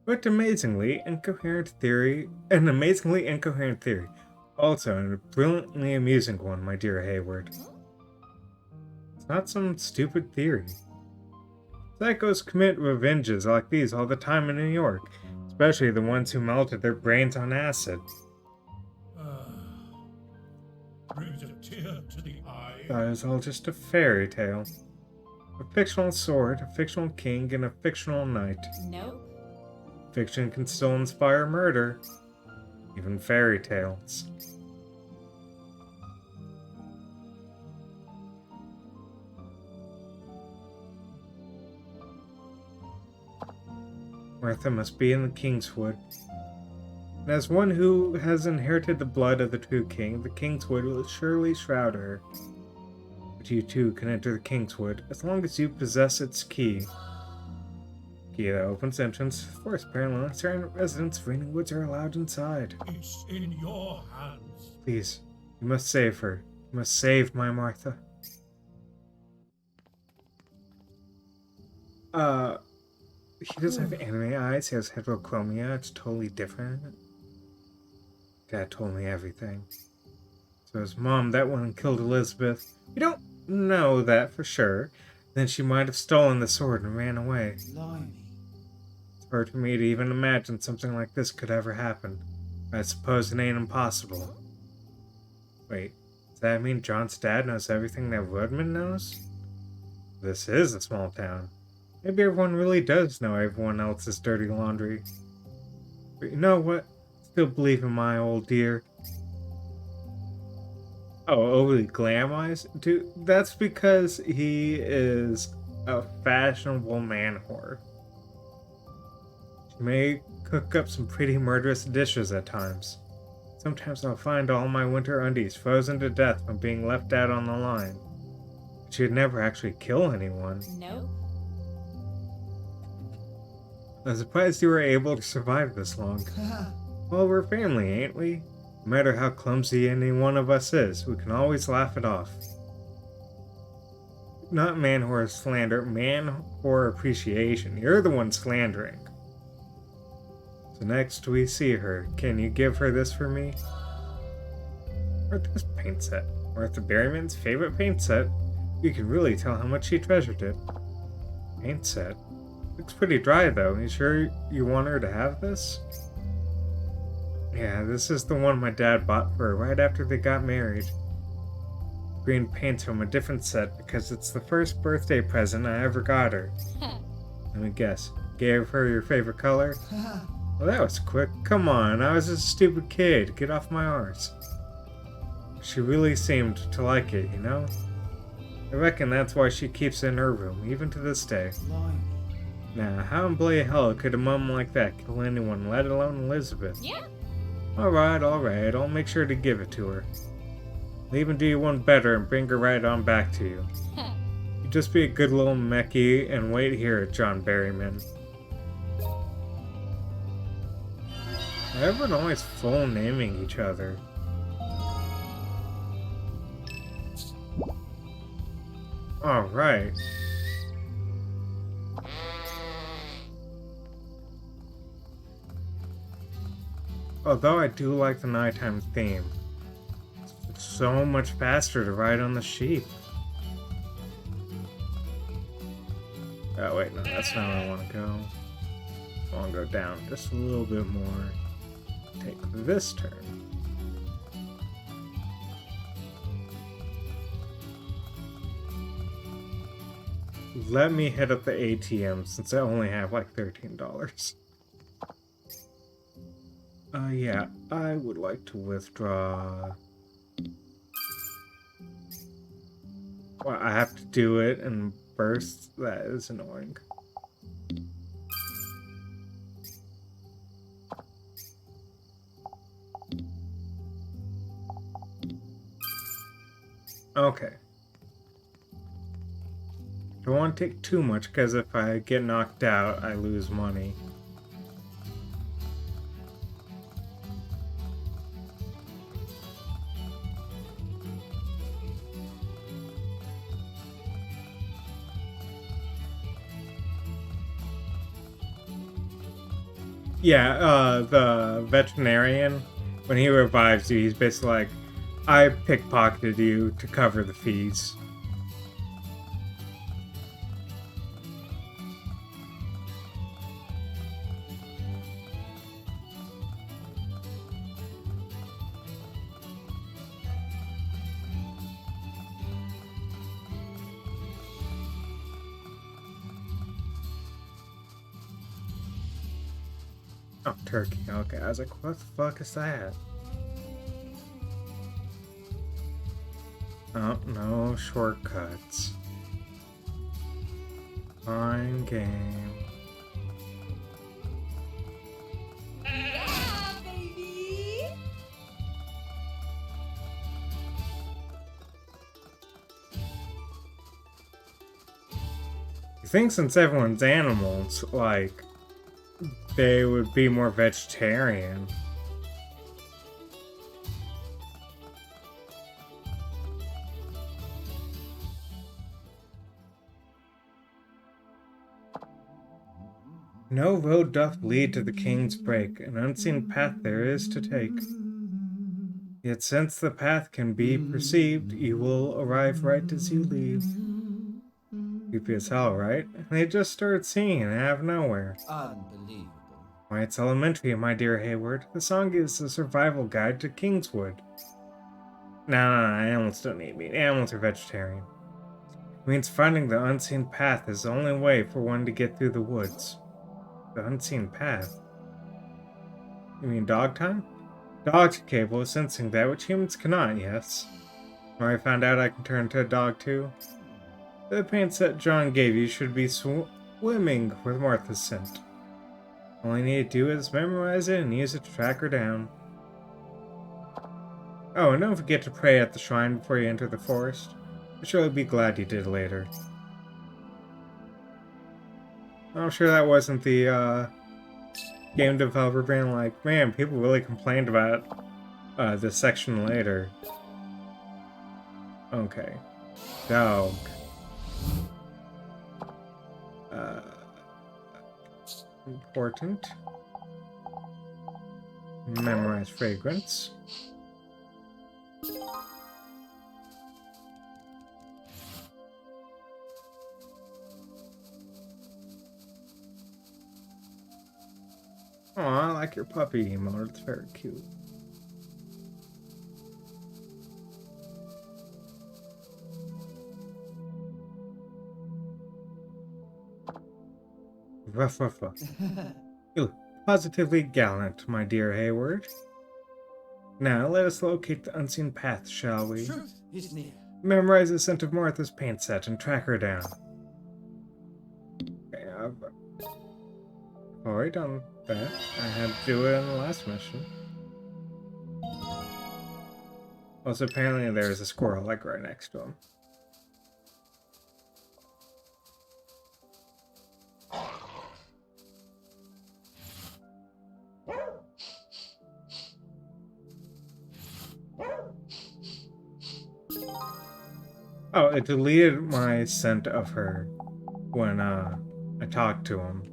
But an amazingly incoherent theory. Also, and a brilliantly amusing one, my dear Hayward. It's not some stupid theory. Psychos commit revenges like these all the time in New York, especially the ones who melted their brains on acid. Brings a tear to the eye. That is all just a fairy tale. A fictional sword, a fictional king, and a fictional knight. Nope. Fiction can still inspire murder. Even fairy tales. Martha must be in the Kingswood. And as one who has inherited the blood of the true king, the Kingswood will surely shroud her. But you too can enter the Kingswood, as long as you possess its key. Key that opens entrance. For apparently, certain residents of Rainy Woods are allowed inside. It's in your hands. Please, you must save her. You must save my Martha. Uh, he doesn't have anime eyes. He has heterochromia. It's totally different. Dad told me everything. So his mom, that one killed Elizabeth. We don't know that for sure. Then she might have stolen the sword and ran away. Blimey. It's hard for me to even imagine something like this could ever happen. I suppose it ain't impossible. Wait, does that mean John's dad knows everything that Woodman knows? This is a small town. Maybe everyone really does know everyone else's dirty laundry. But you know what? Still believe in my old dear. Oh, overly glamorized? Dude, that's because he is a fashionable man whore. She may cook up some pretty murderous dishes at times. Sometimes I'll find all my winter undies frozen to death from being left out on the line. But she'd never actually kill anyone. Nope. I'm surprised you were able to survive this long. Well, we're family, ain't we? No matter how clumsy any one of us is, we can always laugh it off. Not man whore slander, man whore appreciation. You're the one slandering. So next we see her, can you give her this for me? Martha's paint set. Martha Berryman's favorite paint set. You can really tell how much she treasured it. Paint set. Looks pretty dry though. You sure you want her to have this? Yeah, this is the one my dad bought for her right after they got married. Green paint's from a different set because it's the first birthday present I ever got her. Let me guess. Gave her your favorite color? Well, that was quick. Come on, I was just a stupid kid. Get off my arse. She really seemed to like it, you know? I reckon that's why she keeps it in her room, even to this day. Blimey. Now, how in bloody hell could a mum like that kill anyone, let alone Elizabeth? Yeah. Alright, I'll make sure to give it to her. I'll even do you one better and bring her right on back to you. You just be a good little Mecky and wait here, John Berryman. Everyone always full naming each other. Alright. Although I do like the nighttime theme. It's so much faster to ride on the sheep. Oh wait, no, that's not where I want to go. I want to go down just a little bit more. Take this turn. Let me hit up the ATM since I only have like $13. Yeah, I would like to withdraw. Well, I have to do it in bursts. That is annoying. Okay. Don't want to take too much because if I get knocked out, I lose money. Yeah, the veterinarian, when he revives you, he's basically like, I pickpocketed you to cover the fees. Oh, turkey. Okay, I was like, what the fuck is that? Oh, no shortcuts. Fine game. Yeah, baby. You think since everyone's animals, like, they would be more vegetarian. No road doth lead to the king's brake, an unseen path there is to take. Yet since the path can be perceived, you will arrive right as you leave. Creepy as hell, right? And they just started singing out of nowhere. Unbelievable. Why, it's elementary, my dear Hayward. The song is the survival guide to Kingswood. No, animals don't eat meat. Animals are vegetarian. It means finding the unseen path is the only way for one to get through the woods. The unseen path? You mean dog time? Dogs are capable of sensing that which humans cannot, yes. When I found out I can turn into a dog too. The paint set John gave you should be swimming with Martha's scent. All you need to do is memorize it and use it to track her down. Oh, and don't forget to pray at the shrine before you enter the forest. I'm sure you'll be glad you did later. I'm sure that wasn't the game developer being like, man, people really complained about this section later. Okay. Dog. Important. Memorize fragrance. Oh, I like your puppy emote. It's very cute. Ruff, ruff, ruff. You look positively gallant, my dear Hayward. Now, let us locate the unseen path, shall we? Truth is near. Memorize the scent of Martha's paint set and track her down. Okay, I've already done that. I had to do it in the last mission. Also, apparently there's a squirrel, like, right next to him. Oh, it deleted my scent of her when I talked to him.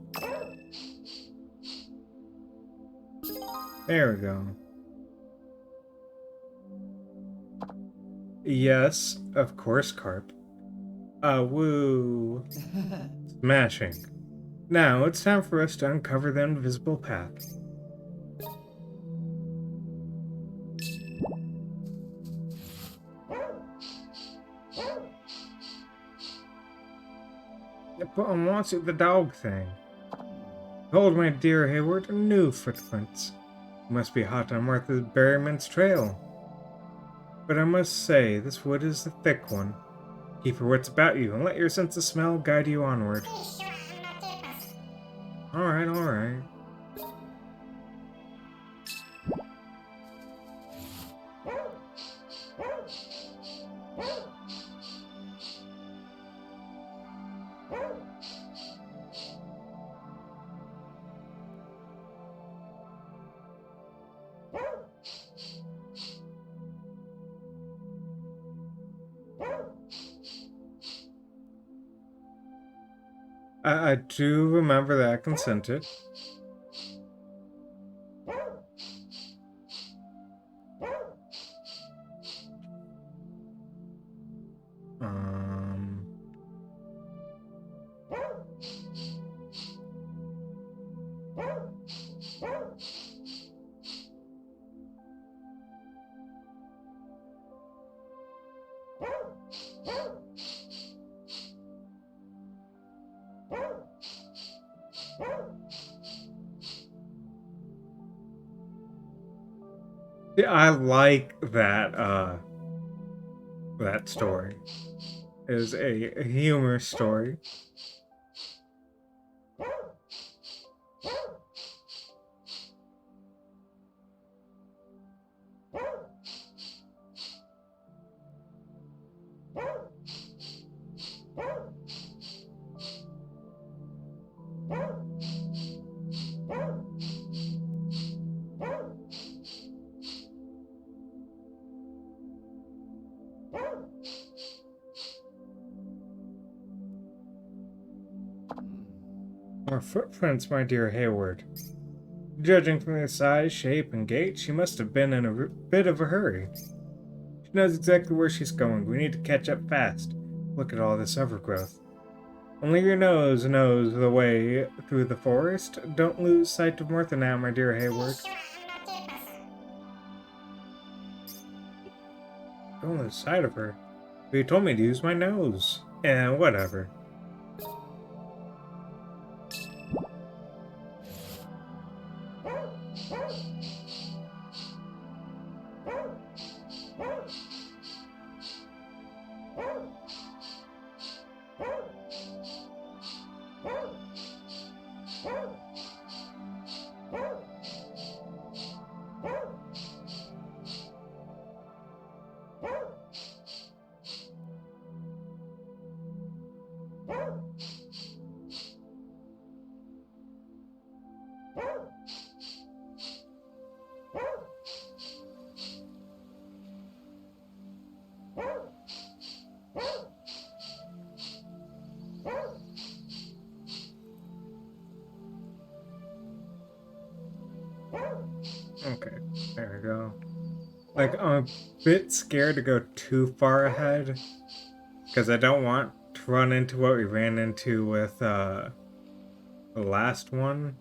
There we go. Yes, of course, Carp. Woo. Smashing. Now, it's time for us to uncover the invisible path. Put on wants it the dog thing. Behold, my dear Hayward, new footprints. Must be hot on Martha Berryman's trail. But I must say, this wood is a thick one. Keep your wits about you, and let your sense of smell guide you onward. Alright, alright. I do remember that I consented. Yeah, I like that that story. It is a humorous story. More footprints, my dear Hayward. Judging from their size, shape, and gait, she must have been in a bit of a hurry. She knows exactly where she's going. We need to catch up fast. Look at all this overgrowth. Only your nose knows the way through the forest. Don't lose sight of Martha now, my dear Hayward. Don't lose sight of her. But you told me to use my nose. Whatever. Okay, there we go. Like, I'm a bit scared to go too far ahead, because I don't want to run into what we ran into with the last one.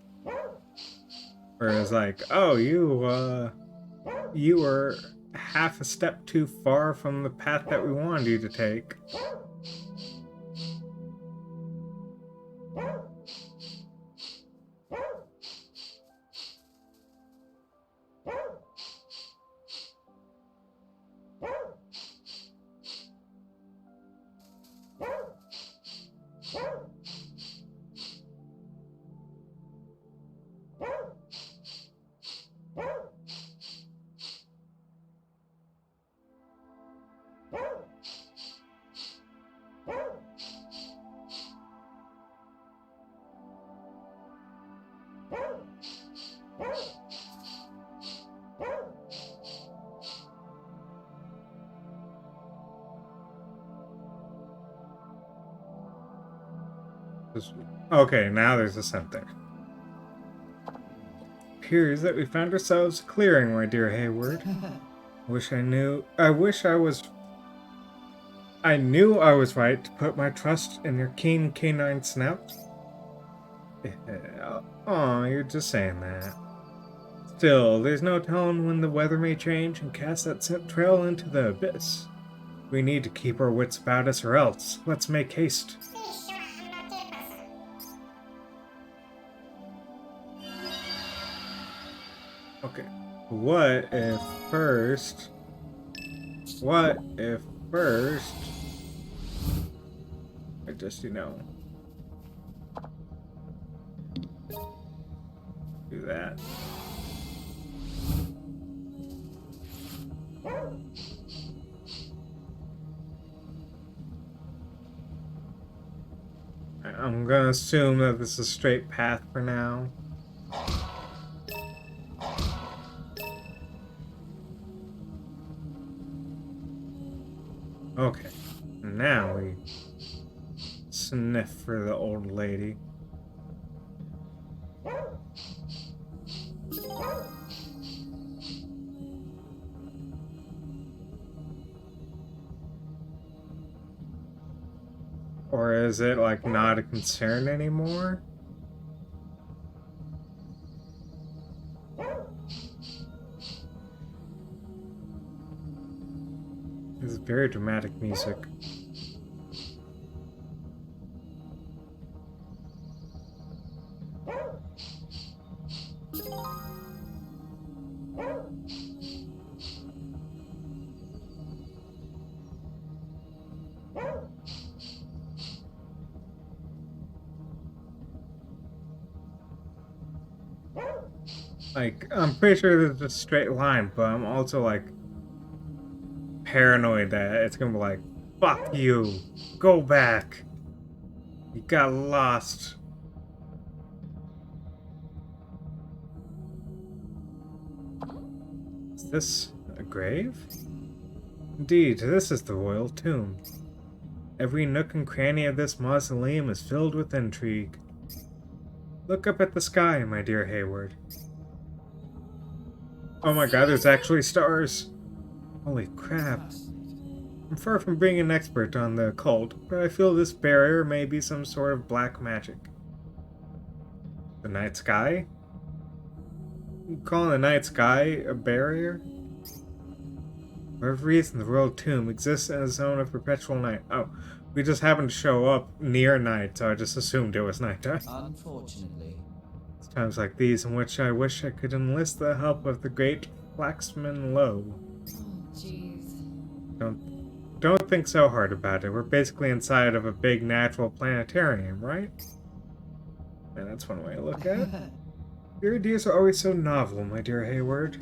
Where it's like, oh, you were half a step too far from the path that we wanted you to take. Okay, now there's a scent there. Appears that we found ourselves a clearing, my dear Hayward. I knew I was right to put my trust in your keen canine snout. Aw, you're just saying that. Still, there's no telling when the weather may change and cast that scent trail into the abyss. We need to keep our wits about us or else. Let's make haste. Okay, what if first... I just, do that. I'm gonna assume that this is a straight path for now. Okay, now we sniff for the old lady. Or is it, like, not a concern anymore? This is very dramatic music. Like, I'm pretty sure there's a straight line, but I'm also, like, paranoid that it's gonna be like, fuck you, go back. You got lost. Is this a grave? Indeed, this is the royal tomb. Every nook and cranny of this mausoleum is filled with intrigue. Look up at the sky, my dear Hayward. Oh my god, there's actually stars. Holy crap. I'm far from being an expert on the occult, but I feel this barrier may be some sort of black magic. The night sky? You calling the night sky a barrier? For whatever reason, the royal tomb exists in a zone of perpetual night. Oh, we just happened to show up near night, so I just assumed it was nighttime. Unfortunately. It's times like these in which I wish I could enlist the help of the great Flaxman Lowe. Oh, jeez. Don't think so hard about it. We're basically inside of a big natural planetarium, right? And that's one way to look at it. Your ideas are always so novel, my dear Hayward.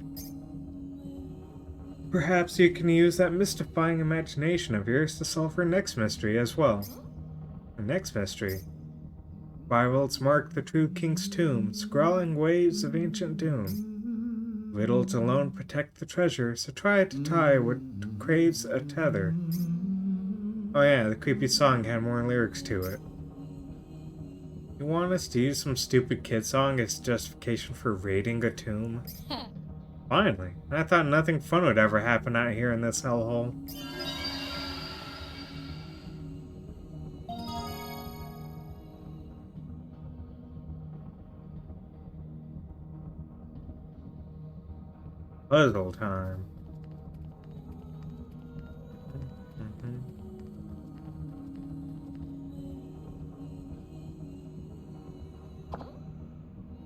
Perhaps you can use that mystifying imagination of yours to solve our next mystery as well. The next mystery? Bibles mark the true king's tomb, scrawling waves of ancient doom. Riddles alone protect the treasure, so try to tie what craves a tether. Oh yeah, the creepy song had more lyrics to it. You want us to use some stupid kid song as justification for raiding a tomb? Finally. I thought nothing fun would ever happen out here in this hellhole. Puzzle time.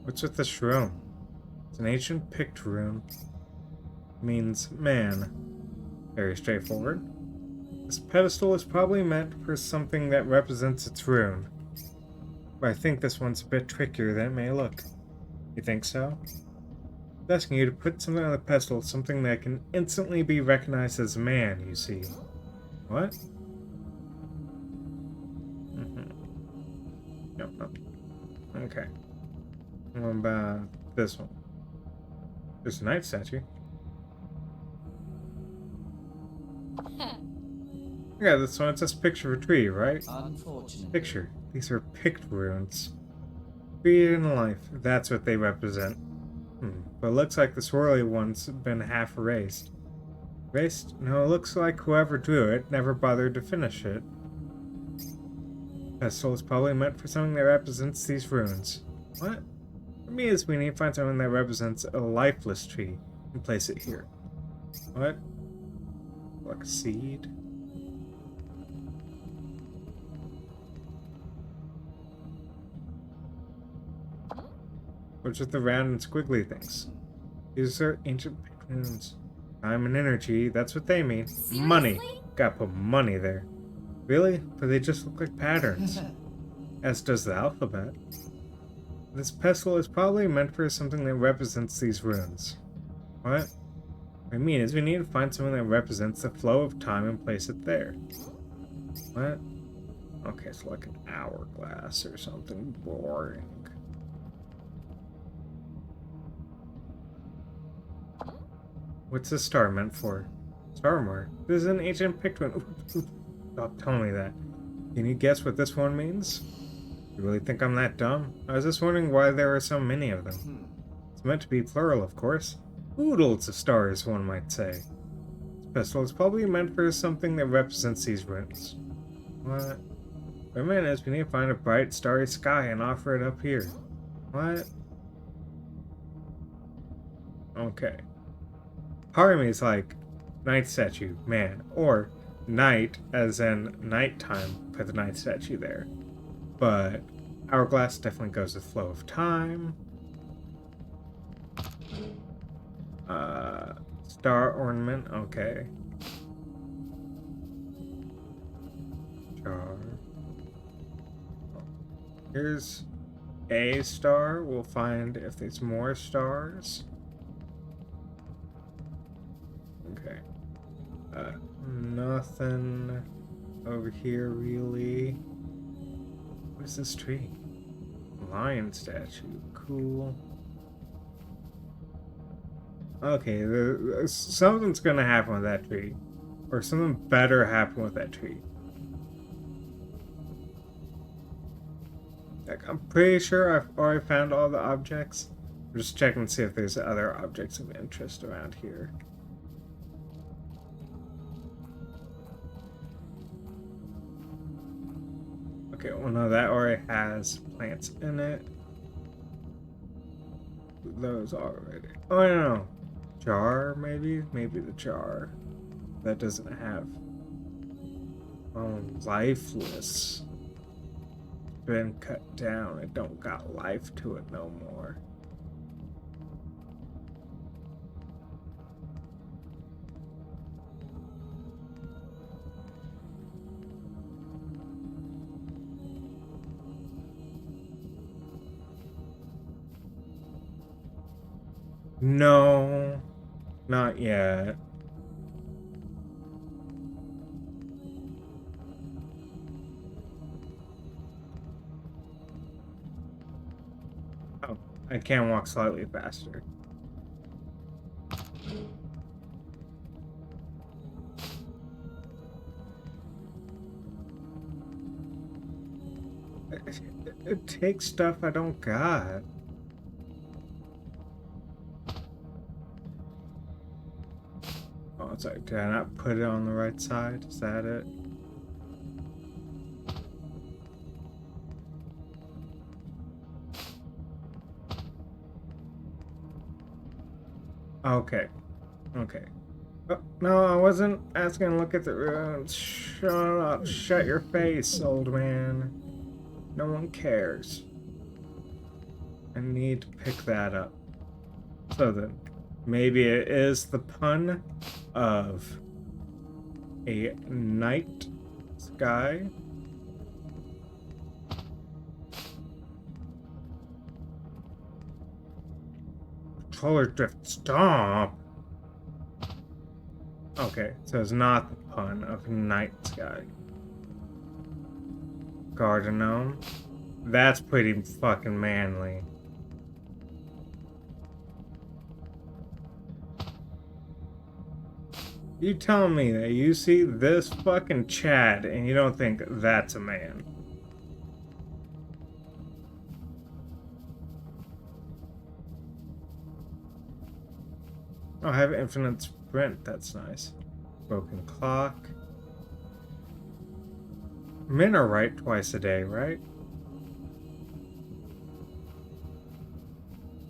What's with this rune? It's an ancient Pict rune. Means man. Very straightforward. This pedestal is probably meant for something that represents its rune. But I think this one's a bit trickier than it may look. You think so? I'm asking you to put something on the pedestal, something that can instantly be recognized as man, you see. What? No. Okay. What about this one? There's a knight statue. Yeah, this one, it says picture of a tree, right? Unfortunately. Picture. These are Pict runes. Created in life, that's what they represent. But it looks like the swirly one's been half erased. Erased? No, it looks like whoever drew it never bothered to finish it. Pestle is probably meant for something that represents these runes. What? For me, is we need to find something that represents a lifeless tree and place it here. What? Like a seed? What's with the round and squiggly things? These are ancient runes. Time and energy, that's what they mean. Seriously? Money. Gotta put money there. Really? But they just look like patterns. As does the alphabet. This pestle is probably meant for something that represents these runes. What? What I mean is we need to find something that represents the flow of time and place it there. What? Okay, so like an hourglass or something boring. What's this star meant for? Star mark. This is an ancient Pict rune. Stop telling me that. Can you guess what this one means? You really think I'm that dumb? I was just wondering why there are so many of them. It's meant to be plural, of course. Oodles of stars, one might say. This pestle is probably meant for something that represents these runes. What? What I meant is we need to find a bright, starry sky and offer it up here. What? Okay. Part of me is like, night statue, man. Or night, as in nighttime, put the night statue there. But hourglass definitely goes with flow of time. Star ornament, okay. Star. Here's a star. We'll find if there's more stars. Okay. Nothing over here really. What is this tree? Lion statue. Cool. Okay, something's gonna happen with that tree. Or something better happen with that tree. Like, I'm pretty sure I've already found all the objects. I'm just checking to see if there's other objects of interest around here. Okay, well no, that already has plants in it. Those already. Oh no. Jar, maybe? Maybe the jar. That doesn't have. Oh, lifeless. Been cut down. It don't got life to it no more. No, not yet. Oh, I can walk slightly faster. It takes stuff I don't got. Oh, it's like, did I not put it on the right side? Is that it? Okay. Okay. Oh, no, I wasn't asking to look at the ruins. Shut up. Shut your face, old man. No one cares. I need to pick that up. So then, maybe it is the pun of a night sky. Controller drift, stop! Okay, so it's not the pun of night sky. Garden gnome? That's pretty fucking manly. You telling me that you see this fucking Chad and you don't think that's a man? Oh, I have infinite sprint. That's nice. Broken clock. Men are right twice a day, right?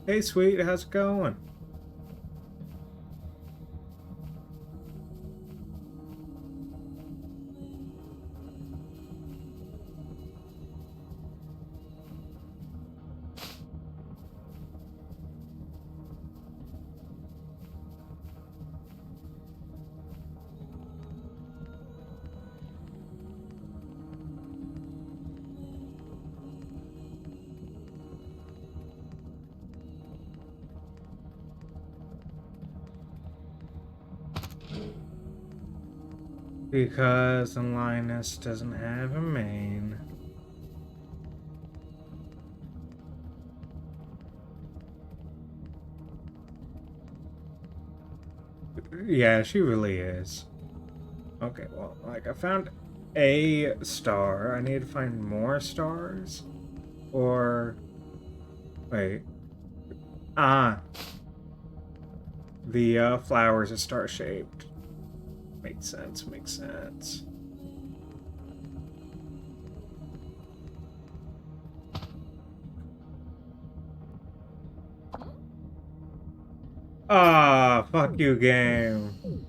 Hey, sweet, how's it going? Because Linus doesn't have a main. Yeah, she really is. Okay, well, like, I found a star. I need to find more stars? Or... Wait. Ah. The flowers are star-shaped. Makes sense, makes sense. Ah, fuck you, game.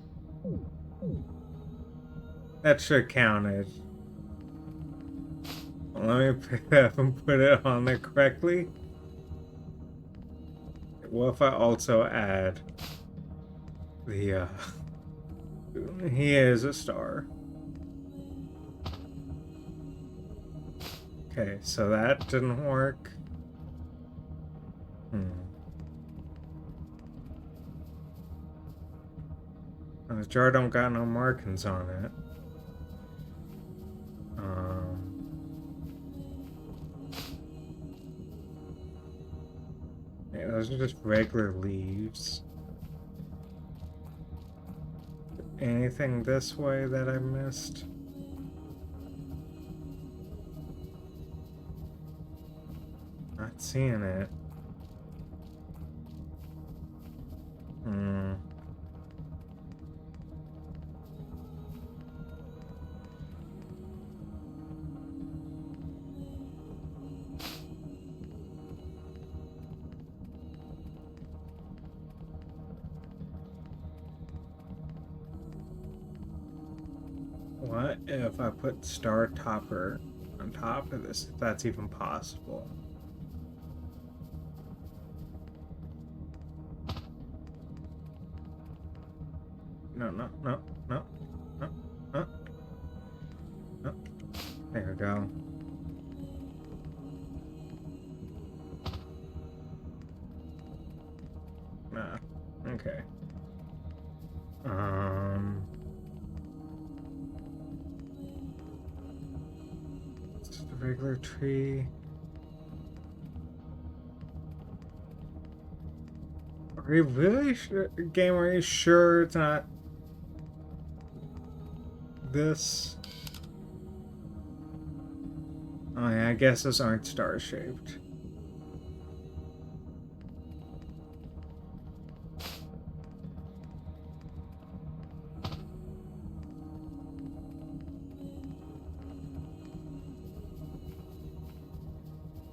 That should counted. Let me pick it up and put it on there correctly. What if I also add the, he is a star. Okay, so that didn't work. The jar don't got no markings on it. Yeah, those are just regular leaves. Anything this way that I missed? seeing it. Hmm. What if I put Star Topper on top of this, if that's even possible? No, no, no, no, no, no, no. There we go. Nah. Okay. Just a regular tree. Are you really sure, game? Are you sure it's not this? Oh yeah, I guess those aren't star-shaped.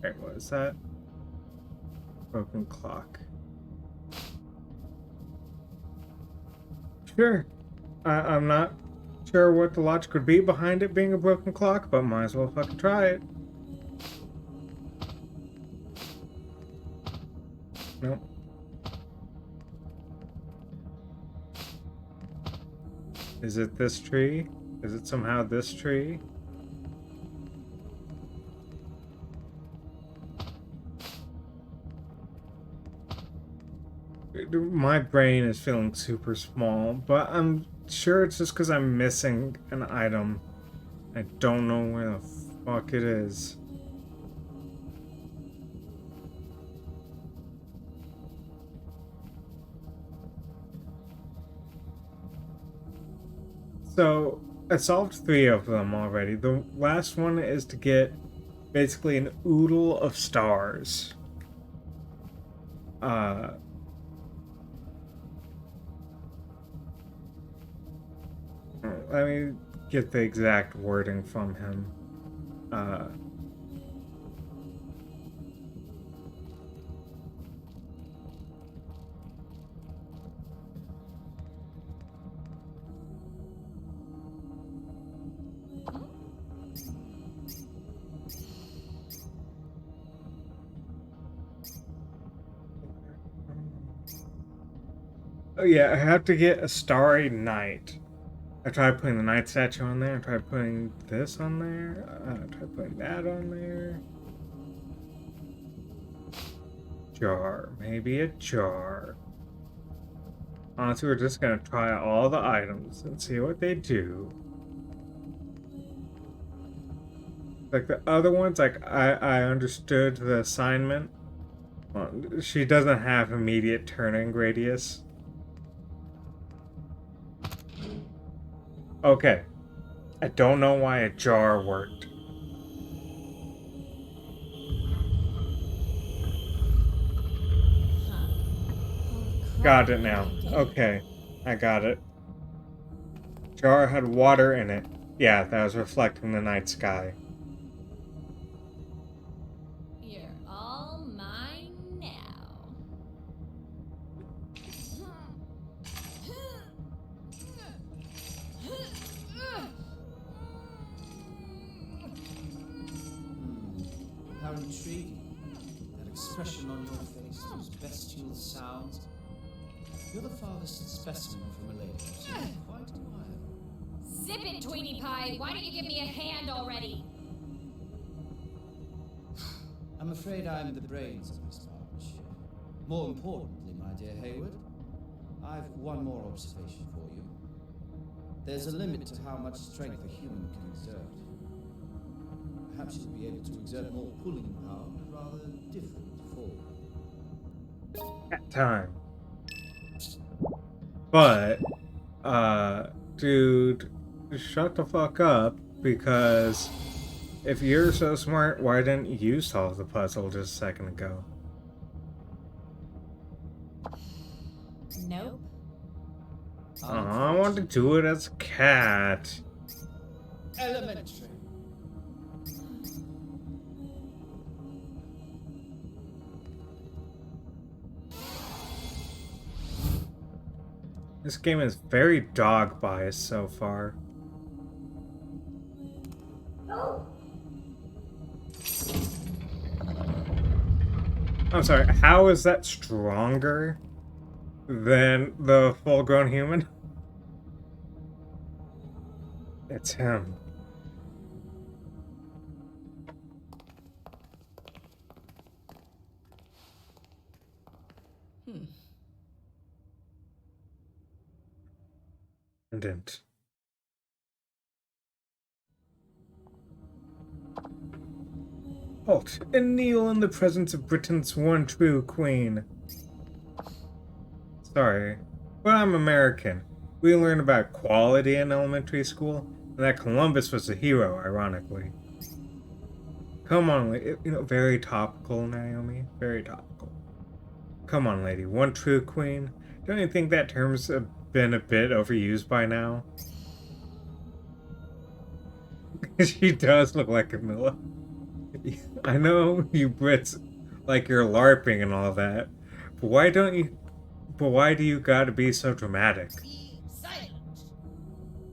Wait, what is that? Broken clock. Sure. I'm not sure what the logic would be behind it being a broken clock, but might as well fucking try it. Nope. Is it this tree? Is it somehow this tree? My brain is feeling super small, but I'm sure it's just because I'm missing an item. I don't know where the fuck it is. So, I solved 3 of them already. The last one is to get basically an oodle of stars. Let me get the exact wording from him. Oh yeah, I have to get a starry night. I tried putting the night statue on there. I tried putting this on there. I tried putting that on there. Jar. Maybe a jar. Honestly, we're just gonna try all the items and see what they do. Like the other ones, like I understood the assignment. Well, she doesn't have immediate turning radius. Okay. I don't know why a jar worked. Got it now. Okay. I got it. Jar had water in it. Yeah, that was reflecting the night sky. You're all mine now. How intriguing. That expression on your face, those bestial sounds. You're the farthest specimen from a lady I've seen in quite a while. Zip it, Tweety Pie. Why don't you give me a hand already? I'm afraid I'm the brains of this partnership. More importantly, my dear Hayward, I've one more observation for you. There's a limit to how much strength a human can exert. Perhaps you'll be able to exert more pulling power in a rather different form. At time. But, dude, shut the fuck up because If you're so smart, why didn't you solve the puzzle just a second ago? Nope. I want to do it as a cat. Elementary. This game is very dog biased so far. I'm sorry, how is that stronger than the full-grown human? It's him. Didn't. Halt and kneel in the presence of Britain's one true queen. Sorry, but I'm American. We learn about equality in elementary school, and that Columbus was a hero, ironically. Come on, very topical, Naomi. Very topical. Come on, lady. One true queen. Don't you think that term's been a bit overused by now? She does look like Camilla. I know you Brits like you're LARPing and all that, but why don't you? But why do you gotta be so dramatic? Be silent.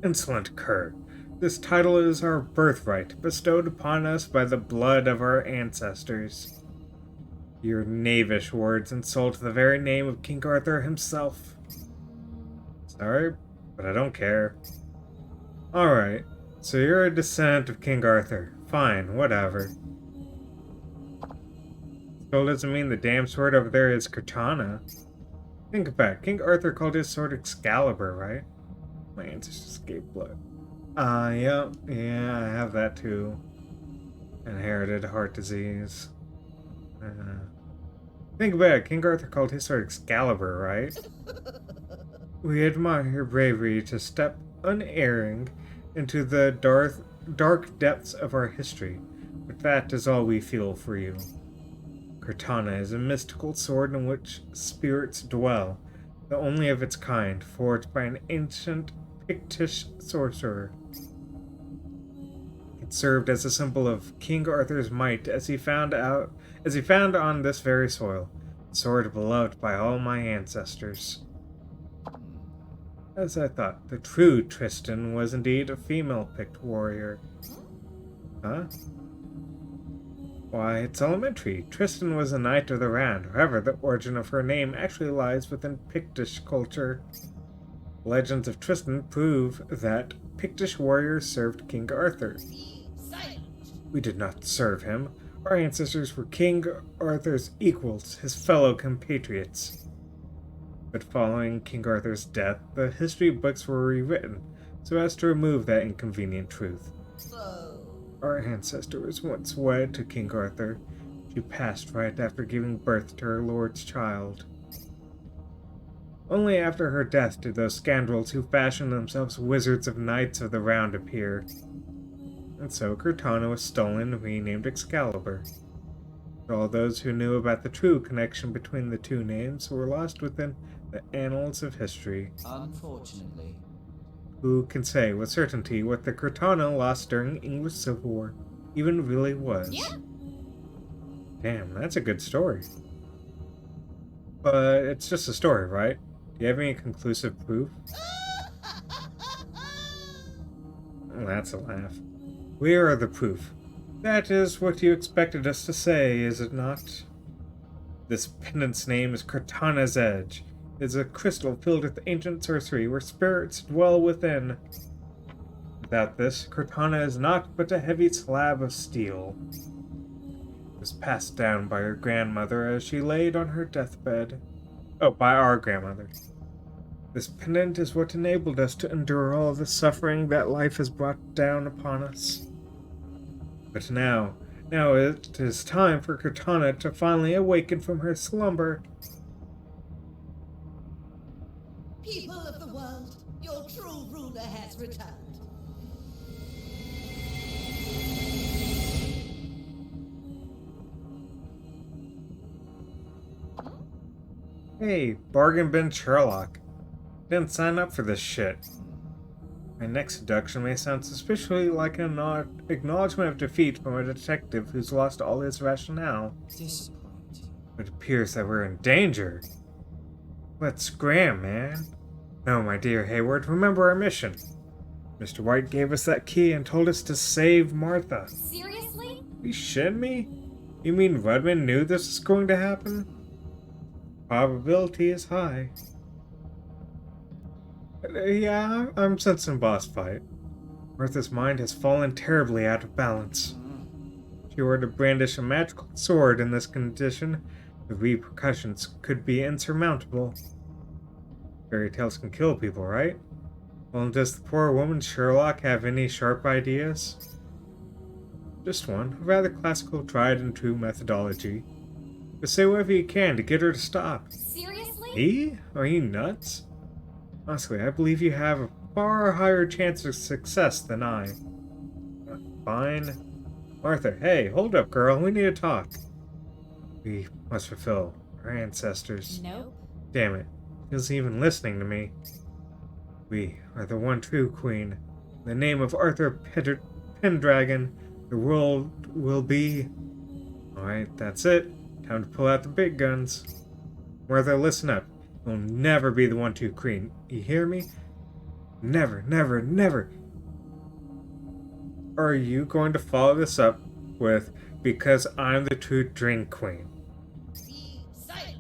Insolent cur. This title is our birthright, bestowed upon us by the blood of our ancestors. Your knavish words insult the very name of King Arthur himself. Sorry, but I don't care. Alright, so you're a descendant of King Arthur. Fine, whatever. Still doesn't mean the damn sword over there is Curtana. Think about it, King Arthur called his sword Excalibur, right? My ancestors gave blood. Yeah, I have that too. Inherited heart disease. Think about it, King Arthur called his sword Excalibur, right? We admire your bravery to step unerring into the dark depths of our history, but that is all we feel for you. Curtana is a mystical sword in which spirits dwell, the only of its kind, forged by an ancient Pictish sorcerer. It served as a symbol of King Arthur's might as he found on this very soil, a sword beloved by all my ancestors. As I thought, the true Tristan was indeed a female Pict warrior. Huh? Why, it's elementary. Tristan was a knight of the round. However, the origin of her name actually lies within Pictish culture. Legends of Tristan prove that Pictish warriors served King Arthur. Be silent. We did not serve him. Our ancestors were King Arthur's equals, his fellow compatriots. But following King Arthur's death, the history books were rewritten so as to remove that inconvenient truth. So, Our ancestor was once wed to King Arthur. She passed right after giving birth to her lord's child. Only after her death did those scoundrels who fashioned themselves wizards of knights of the round appear. And so Curtana was stolen and renamed Excalibur. But all those who knew about the true connection between the two names were lost within the annals of history. Unfortunately. Who can say with certainty what the Curtana lost during English Civil War even really was? Yeah. Damn, that's a good story. But it's just a story, right? Do you have any conclusive proof? That's a laugh. We are the proof. That is what you expected us to say, is it not? This pendant's name is Curtana's Edge. It is a crystal filled with ancient sorcery where spirits dwell within. Without this, Curtana is naught but a heavy slab of steel. It was passed down by her grandmother as she laid on her deathbed. Oh, by our grandmother. This pendant is what enabled us to endure all the suffering that life has brought down upon us. But now it is time for Curtana to finally awaken from her slumber. people of the world, your true ruler has returned. Hey, bargain bin Sherlock. Didn't sign up for this shit. My next deduction may sound suspiciously like an acknowledgement of defeat from a detective who's lost all his rationale. Disappointing. It appears that we're in danger. Let's scram, man. No, my dear Hayward, remember our mission. Mr. White gave us that key and told us to save Martha. Seriously? You shitting me? You mean Rudman knew this was going to happen? Probability is high. Yeah, I'm sensing boss fight. Martha's mind has fallen terribly out of balance. If she were to brandish a magical sword in this condition, the repercussions could be insurmountable. Fairy tales can kill people, right? Well, does the poor woman Sherlock have any sharp ideas? Just one, a rather classical tried and true methodology. But say whatever you can to get her to stop. Seriously? Me? Are you nuts? Honestly, I believe you have a far higher chance of success than I. Fine. Martha, hey, hold up, girl. We need to talk. We must fulfill our ancestors. Nope. Damn it. He isn't even listening to me. We are the one true queen. In the name of Arthur Pendragon, the world will be... Alright, that's it. Time to pull out the big guns. Martha, listen up. You'll never be the one true queen. You hear me? Never, never, never. Are you going to follow this up with, because I'm the true drink queen? Be silent.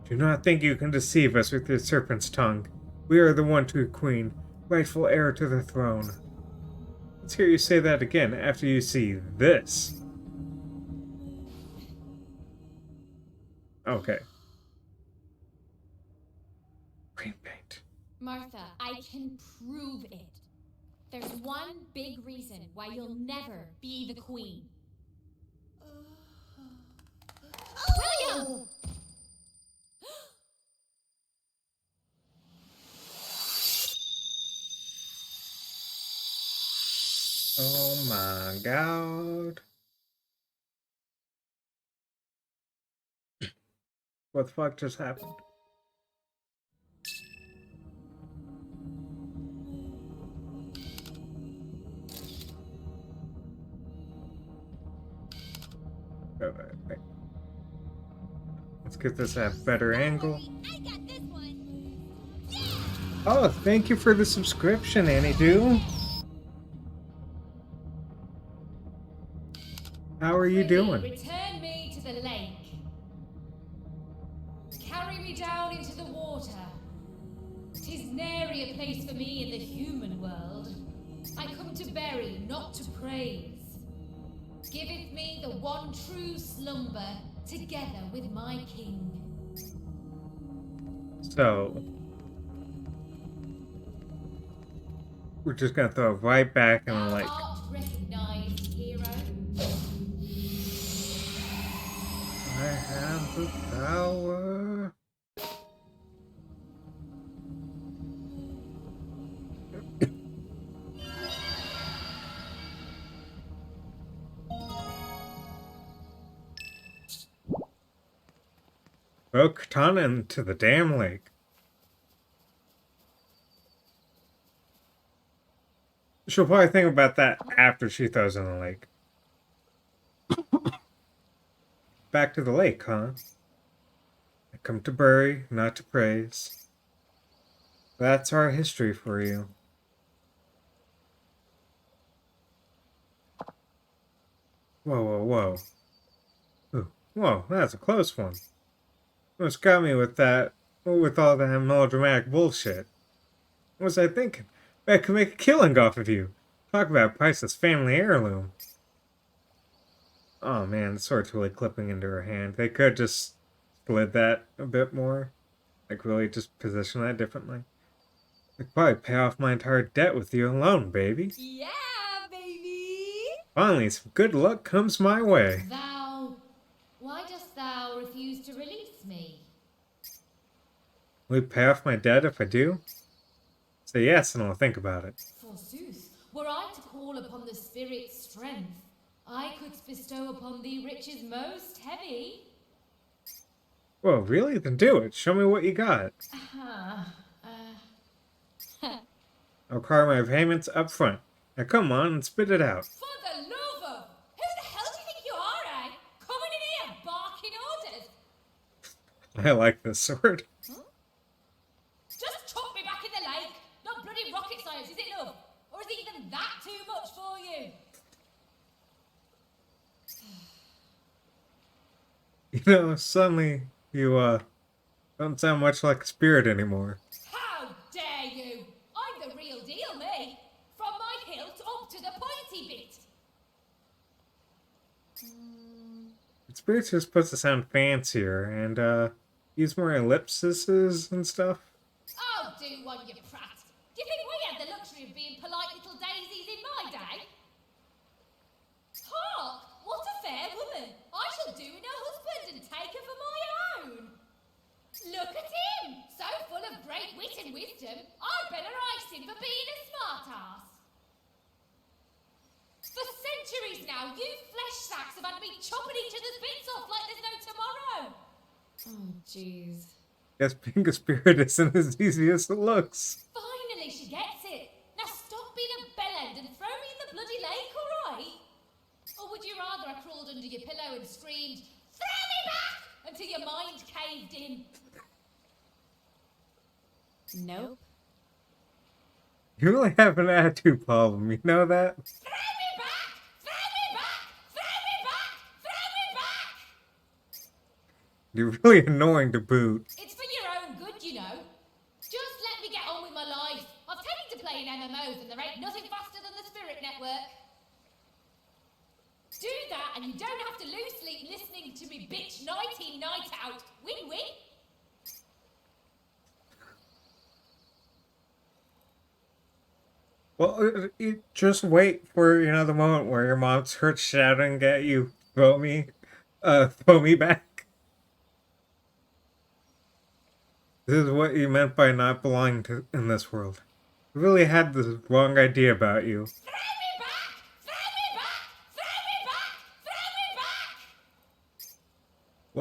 Do not think you can deceive us with your serpent's tongue. We are the one true queen, rightful heir to the throne. Let's hear you say that again after you see this. Okay. Green paint. Martha, I can prove it. There's one big reason why you'll never be the queen. William! Oh my god. What the fuck just happened? Wait. Let's get this at a better angle. I got this one. Oh, thank you for the subscription, Annie Doo. How are you doing? Return me to the lake. Carry me down into the water. 'Tis nary a place for me in the human world. I come to bury, not to praise. Giveth me the one true slumber, together with my king. So, we're just gonna throw it right back in the Thou lake. art recognized, hero. I have the power. Throw Curtana into the damn lake. She'll probably think about that after she throws in the lake. Back to the lake, huh? I come to bury, not to praise. That's our history for you. Whoa, whoa, whoa. Ooh, whoa, that's a close one. What's got me with that, with all that melodramatic bullshit? What was I thinking? I could make a killing off of you. Talk about priceless family heirloom. Oh man, the sword's really clipping into her hand. They could just slid that a bit more. Like really just position that differently. I could probably pay off my entire debt with you alone, baby. Yeah, baby! Finally, some good luck comes my way. Why dost thou refuse to release me? Will you pay off my debt if I do? Say yes and I'll think about it. Forsooth, were I to call upon the spirit's strength, I could bestow upon thee riches most heavy. Well, really? Then do it. Show me what you got. I'll card my payments up front. Now come on and spit it out. For the love of... Who the hell do you think you are, eh? Coming in here barking orders? I like this sword. Just chuck me back in the lake. Not bloody rocket science, is it, love? Or is it even that too much for you? You know, suddenly you don't sound much like a spirit anymore. How dare you? I'm the real deal, me. From my hilt up to the pointy bit. Spirits are supposed to sound fancier and use more ellipses and stuff. Oh, do one, you prat. Do you think we had the luxury of being polite little daisies in my day? Hark! What a fair woman! I shall do in her husband and take her for my own. Look at him! So full of great wit and wisdom, I'd better ice him for being a smart-ass. For centuries now, you flesh sacks have had me chopping each other's bits off like there's no tomorrow. Oh, jeez. Guess being a spirit isn't as easy as it looks. Finally, she gets it. Now stop being a bellend and throw me in the bloody lake, alright? Or would you rather I crawled under your pillow and screamed, "Throw me back!" until your mind caved in? Nope. You really have an attitude problem, you know that? Throw me back! Throw me back! Throw me back! Throw me back! You're really annoying to boot. It's for your own good, you know. Just let me get on with my life. I've taken to playing MMOs and there ain't nothing faster than the Spirit Network. Do that and you don't have to lose sleep listening to me bitch night in, night out. Win-win. Well, you just wait for, the moment where your mom starts shouting at you, throw me back. This is what you meant by not belonging in this world. You really had this wrong idea about you. Throw me back! Throw me back! Throw me back! Throw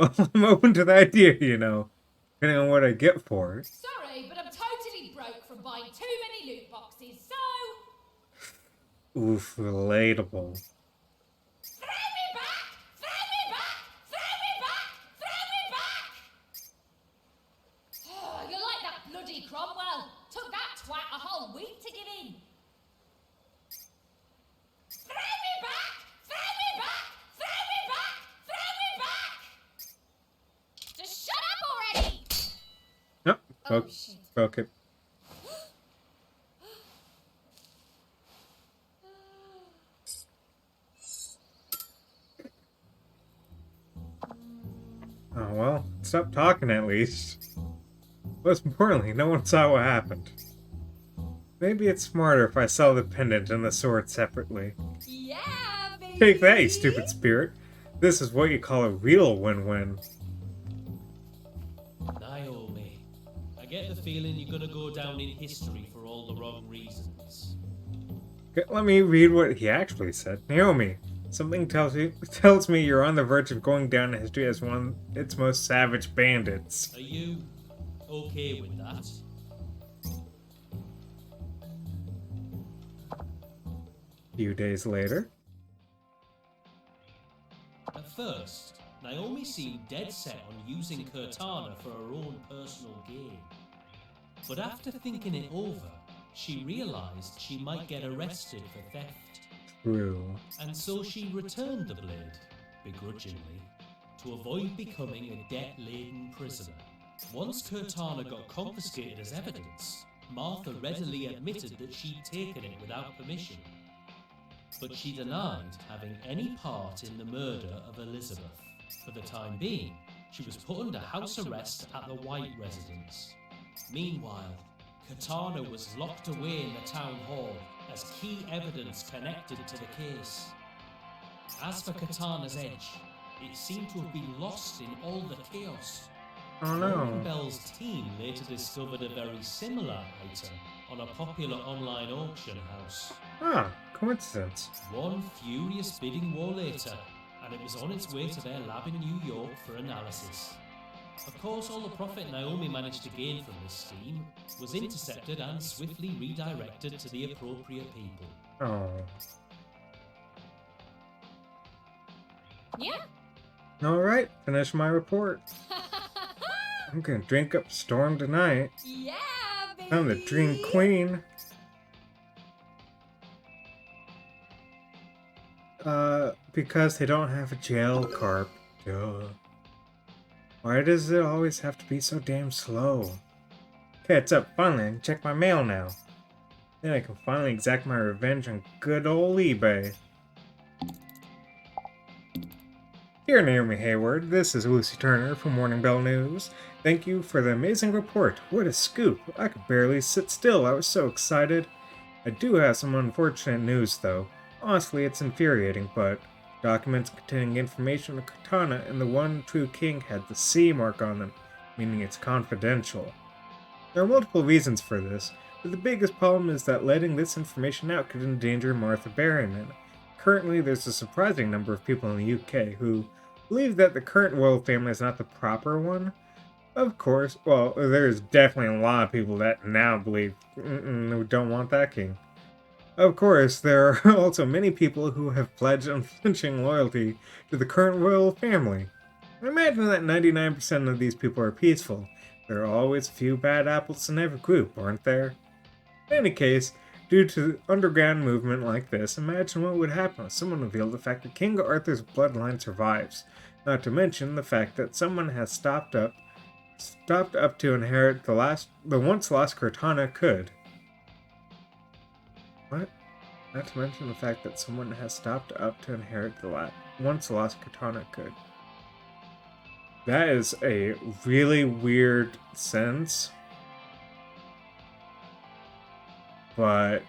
me back! Well, I'm open to the idea, depending on what I get for it. Sorry, but I'm totally broke from buying too many loot boxes, so... Oof, relatable. Throw me back! Throw me back! Throw me back! Throw me back! Oh, you're like that bloody Cromwell. Took that twat a whole week to give in. Throw me back! Throw me back! Throw me back! Throw me back! Just shut up already! Nope, Oh, shit. broke it. Oh well, stop talking at least. Most importantly, no one saw what happened. Maybe it's smarter if I sell the pendant and the sword separately. Yeah, baby! Take that, you stupid spirit. This is what you call a real win-win. Naomi, I get the feeling you're gonna go down in history for all the wrong reasons. Okay, let me read what he actually said. Naomi, something tells me you're on the verge of going down in history as one of its most savage bandits. Are you okay with that? A few days later. At first, Naomi seemed dead set on using Curtana for her own personal gain. But after thinking it over, she realised she might get arrested for theft. True. And so she returned the blade, begrudgingly, to avoid becoming a debt-laden prisoner. Once Curtana got confiscated as evidence, Martha readily admitted that she'd taken it without permission. But she denied having any part in the murder of Elizabeth. For the time being, she was put under house arrest at the White residence. Meanwhile, Curtana was locked away in the town hall as key evidence connected to the case. As for Curtana's edge, it seemed to have been lost in all the chaos. Oh Warren no. Bell's team later discovered a very similar item on a popular online auction house. Ah, coincidence. One furious bidding war later, and it was on its way to their lab in New York for analysis. Of course, all the profit Naomi managed to gain from this scheme was intercepted and swiftly redirected to the appropriate people. Oh. Yeah? Alright, finish my report. I'm gonna drink up a storm tonight. Yeah, baby! I'm the Dream Queen. Because they don't have a jail carp. Duh. Why does it always have to be so damn slow? Okay, it's up. Finally, I can check my mail now. Then I can finally exact my revenge on good old eBay. Dear Naomi Hayward, this is Lucy Turner from Morning Bell News. Thank you for the amazing report. What a scoop. I could barely sit still. I was so excited. I do have some unfortunate news, though. Honestly, it's infuriating, but documents containing information on Curtana and the one true king had the C mark on them, meaning it's confidential. There are multiple reasons for this, but the biggest problem is that letting this information out could endanger Martha Berryman. Currently, there's a surprising number of people in the UK who believe that the current royal family is not the proper one. Of course, well, there's definitely a lot of people that now believe who don't want that king. Of course, there are also many people who have pledged unflinching loyalty to the current royal family. I imagine that 99% of these people are peaceful. There are always a few bad apples in every group, aren't there? In any case, due to underground movement like this, imagine what would happen if someone revealed the fact that King Arthur's bloodline survives. Not to mention the fact that someone has stopped up to inherit the once lost Curtana could. What? Not to mention the fact that someone has stopped up to inherit the once lost Curtana could. That is a really weird sentence. But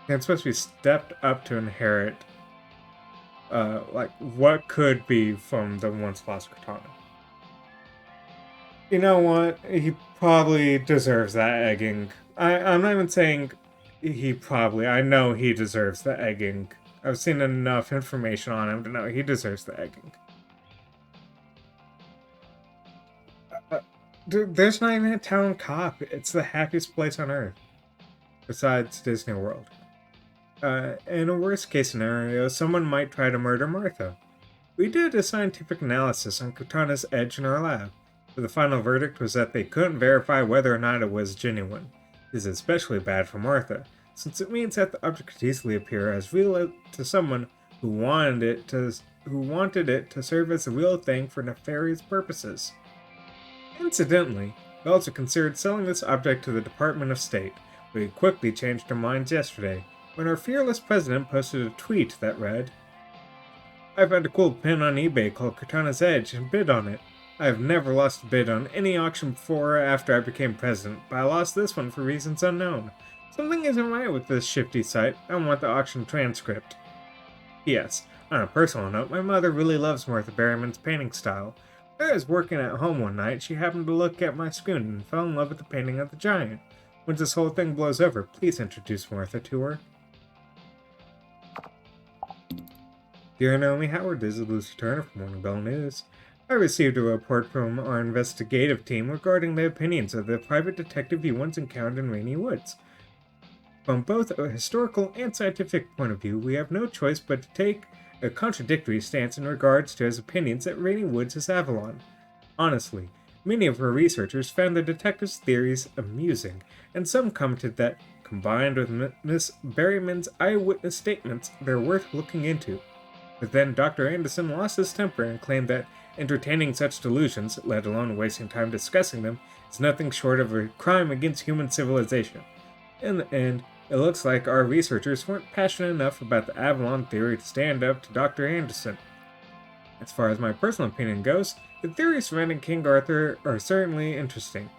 it's supposed to be stepped up to inherit like what could be from the once lost Curtana. You know what? He probably deserves that egging. I'm not even saying I know he deserves the egging. I've seen enough information on him to know he deserves the egging. Dude, there's not even a town cop. It's the happiest place on earth. Besides Disney World. In a worst case scenario, someone might try to murder Martha. We did a scientific analysis on Curtana's edge in our lab, but the final verdict was that they couldn't verify whether or not it was genuine. This is especially bad for Martha, since it means that the object could easily appear as real to someone who wanted it to serve as the real thing for nefarious purposes. Incidentally, we also considered selling this object to the Department of State, but we quickly changed our minds yesterday when our fearless president posted a tweet that read, "I found a cool pin on eBay called Curtana's Edge and bid on it. I have never lost a bid on any auction before or after I became president, but I lost this one for reasons unknown. Something isn't right with this shifty site. I want the auction transcript. P.S. On a personal note, my mother really loves Martha Berryman's painting style. When I was working at home one night, she happened to look at my screen and fell in love with the painting of the giant. Once this whole thing blows over, please introduce Martha to her." Dear Naomi Howard, this is Lucy Turner from Morning Bell News. I received a report from our investigative team regarding the opinions of the private detective you once encountered in Rainy Woods. From both a historical and scientific point of view, we have no choice but to take a contradictory stance in regards to his opinions that Rainy Woods is Avalon. Honestly, many of our researchers found the detective's theories amusing, and some commented that, combined with Miss Berryman's eyewitness statements, they're worth looking into. But then Dr. Anderson lost his temper and claimed that entertaining such delusions, let alone wasting time discussing them, is nothing short of a crime against human civilization. In the end, it looks like our researchers weren't passionate enough about the Avalon theory to stand up to Dr. Anderson. As far as my personal opinion goes, the theories surrounding King Arthur are certainly interesting,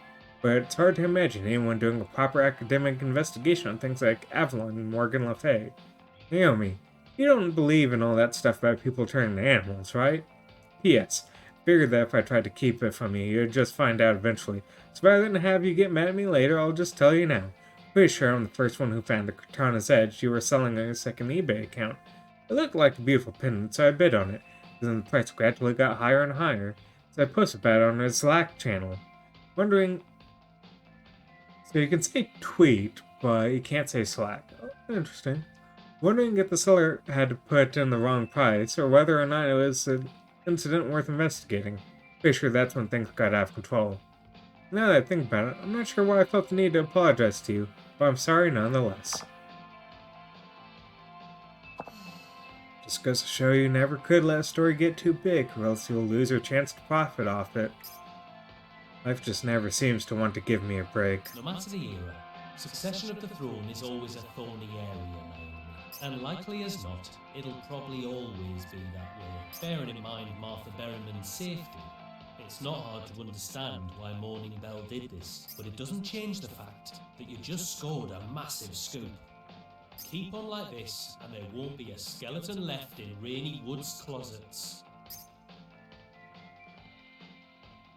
but it's hard to imagine anyone doing a proper academic investigation on things like Avalon and Morgan Le Fay. Naomi, you don't believe in all that stuff about people turning to animals, right? P.S. Figured that if I tried to keep it from you, you'd just find out eventually, so rather than have you get mad at me later, I'll just tell you now. Pretty sure I'm the first one who found the Curtana's Edge you were selling on a second eBay account. It looked like a beautiful pendant, so I bid on it. Then the price gradually got higher and higher. So I posted about it on his Slack channel. Wondering. So you can say tweet, but you can't say Slack. Oh, interesting. Wondering if the seller had to put in the wrong price, or whether or not it was an incident worth investigating. Pretty sure that's when things got out of control. Now that I think about it, I'm not sure why I felt the need to apologize to you, but I'm sorry nonetheless. Just goes to show you never could let a story get too big, or else you'll lose your chance to profit off it. Life just never seems to want to give me a break. No matter the era, succession of the throne is always a thorny area, Naomi. And likely as not, it'll probably always be that way. Bearing in mind Martha Berryman's safety, it's not hard to understand why Morning Bell did this, but it doesn't change the fact that you just scored a massive scoop. Keep on like this, and there won't be a skeleton left in Rainy Wood's closets.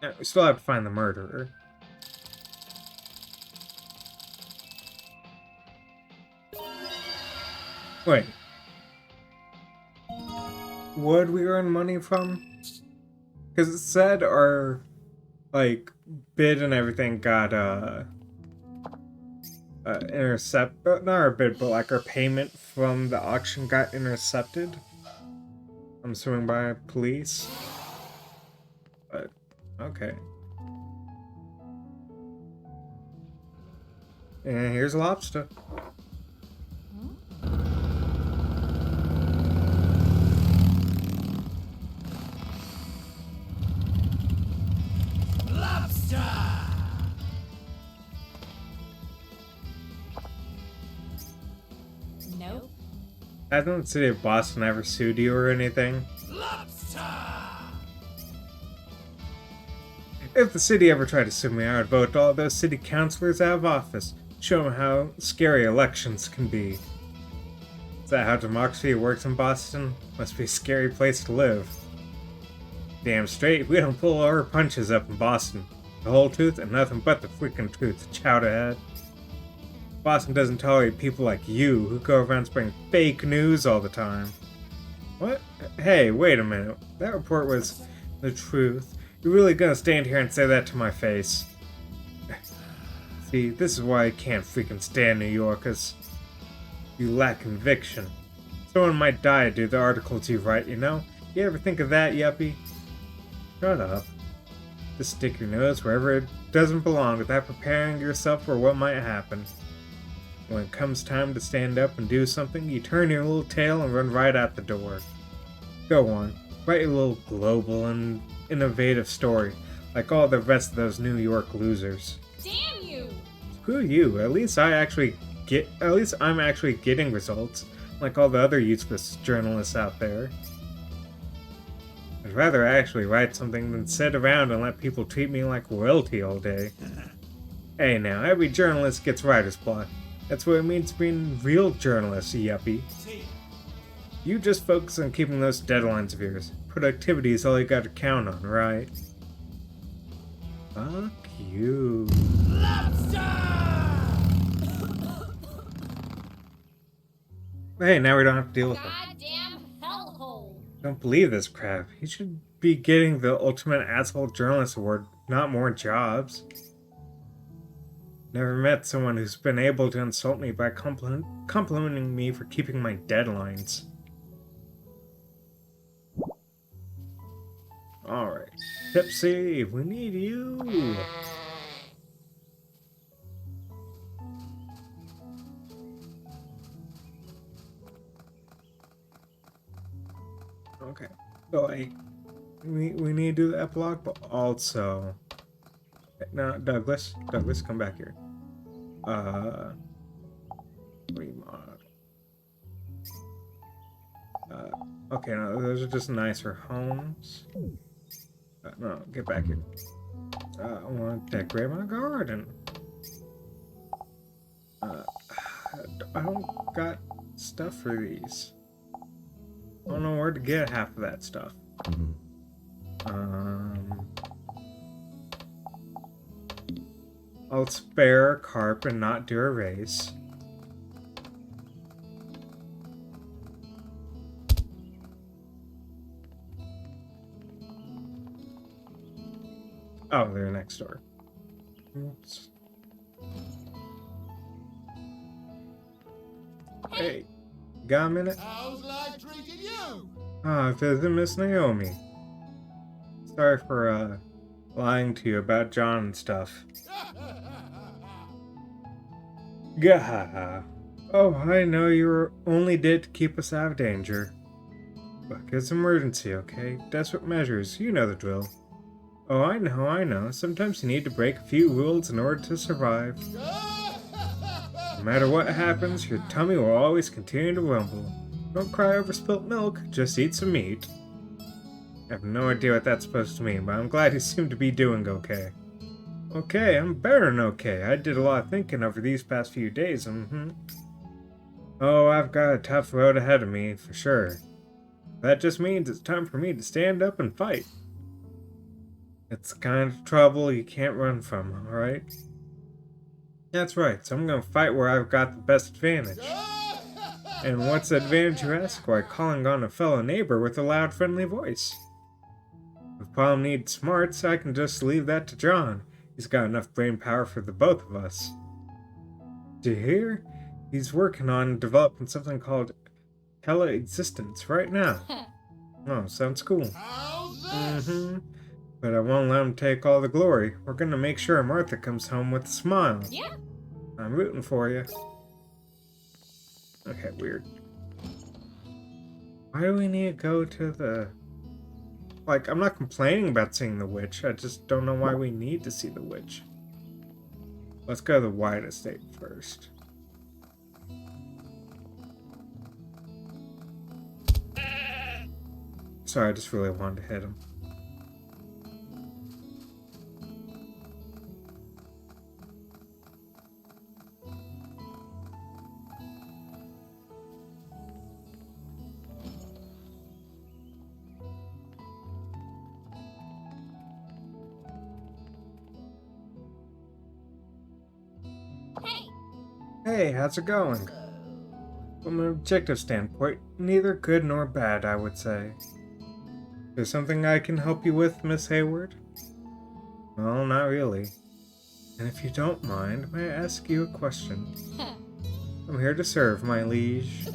Yeah, we still have to find the murderer. Wait. Would we earn money from? Because it said our, like, bid and everything got, not our bid, but like our payment from the auction got intercepted. I'm assuming by police. But, okay. And here's a lobster. Lobster! Nope. Hasn't the city of Boston ever sued you or anything? Lobster! If the city ever tried to sue me, I would vote all those city councilors out of office. Show them how scary elections can be. Is that how democracy works in Boston? Must be a scary place to live. Damn straight, we don't pull our punches up in Boston. The whole truth and nothing but the freaking truth, chowderhead. Boston doesn't tolerate people like you who go around spreading fake news all the time. What? Hey, wait a minute. That report was the truth. You're really gonna stand here and say that to my face? See, this is why I can't freaking stand New Yorkers. You lack conviction. Someone might die due to the articles you write, you know? You ever think of that, yuppie? Shut up. Just stick your nose wherever it doesn't belong without preparing yourself for what might happen. When it comes time to stand up and do something, you turn your little tail and run right out the door. Go on, write your little global and innovative story, like all the rest of those New York losers. Damn you! Screw you, at least I'm actually getting results, like all the other useless journalists out there. I'd rather actually write something than sit around and let people treat me like royalty all day. Hey now, every journalist gets writer's block. That's what it means being real journalists, yuppie. You just focus on keeping those deadlines of yours. Productivity is all you gotta count on, right? Fuck you. Hey, now we don't have to deal with them. Goddamn hellhole! Don't believe this crap. He should be getting the Ultimate Asshole Journalist Award, not more jobs. Never met someone who's been able to insult me by complimenting me for keeping my deadlines. Alright. Tipsy, we need you! Okay. So we need to do the epilogue, but also... No, Douglas, come back here. Remod. Okay, no, those are just nicer homes. No, get back here. I want to decorate my garden. I don't got stuff for these. I don't know where to get half of that stuff. I'll spare a carp and not do a race. Oh, they're next door. Oops. Hey, got a minute? How's life treating you? Ah, visit Miss Naomi. Sorry for, lying to you about John and stuff. Gah. Oh, I know you only did to keep us out of danger. Look, it's an emergency, okay? Desperate measures, you know the drill. Oh, I know. Sometimes you need to break a few rules in order to survive. No matter what happens, your tummy will always continue to rumble. Don't cry over spilt milk, just eat some meat. I have no idea what that's supposed to mean, but I'm glad you seem to be doing okay. Okay, I'm better than okay. I did a lot of thinking over these past few days, Oh, I've got a tough road ahead of me, for sure. That just means it's time for me to stand up and fight. It's the kind of trouble you can't run from, alright? That's right, so I'm gonna fight where I've got the best advantage. And what's the advantage, you ask? Why, calling on a fellow neighbor with a loud, friendly voice. If Palm needs smarts, I can just leave that to John. He's got enough brain power for the both of us. Do you hear? He's working on developing something called teleexistence right now. Oh, sounds cool. How's this? But I won't let him take all the glory. We're gonna make sure Martha comes home with a smile. Yeah. I'm rooting for you. Okay, weird. Why do we need to go to the... Like, I'm not complaining about seeing the witch. I just don't know why we need to see the witch. Let's go to the White Estate first. Sorry, I just really wanted to hit him. Hey. Hey, how's it going? From an objective standpoint, neither good nor bad, I would say. There's something I can help you with, Miss Hayward? Well, not really. And if you don't mind, may I ask you a question? I'm here to serve, my liege.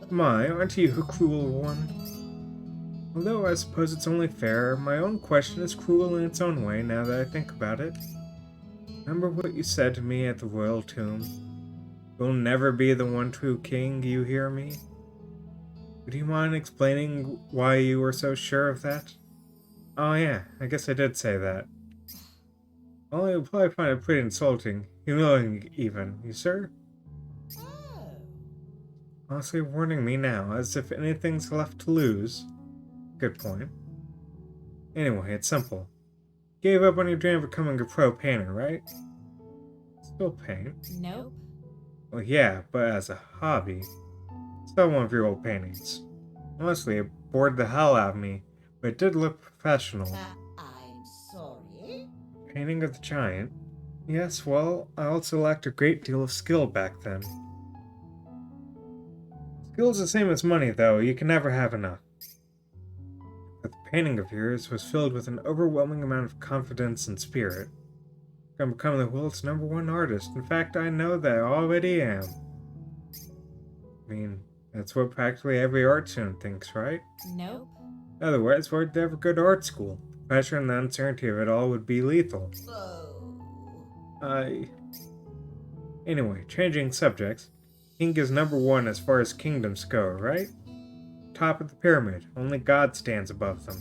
My, aren't you a cruel one? Although I suppose it's only fair, my own question is cruel in its own way now that I think about it. Remember what you said to me at the royal tomb? You'll never be the one true king, you hear me? Would you mind explaining why you were so sure of that? Oh yeah, I guess I did say that. Well, you'll probably find it pretty insulting, humiliating even, you sir? Oh. Honestly warning me now, as if anything's left to lose. Good point. Anyway, it's simple. You gave up on your dream of becoming a pro painter, right? Still paint. Nope. Well, yeah, but as a hobby. Still one of your old paintings. Honestly, it bored the hell out of me, but it did look professional. I'm sorry. Painting of the giant? Yes, well, I also lacked a great deal of skill back then. Skill's the same as money, though. You can never have enough. But the painting of yours was filled with an overwhelming amount of confidence and spirit. I'm becoming the world's #1 artist. In fact, I know that I already am. I mean, that's what practically every art student thinks, right? Nope. Otherwise, why'd they ever go to art school? The pressure and the uncertainty of it all would be lethal. Oh. Anyway, changing subjects. King is #1 as far as kingdoms go, right? Top of the pyramid. Only God stands above them.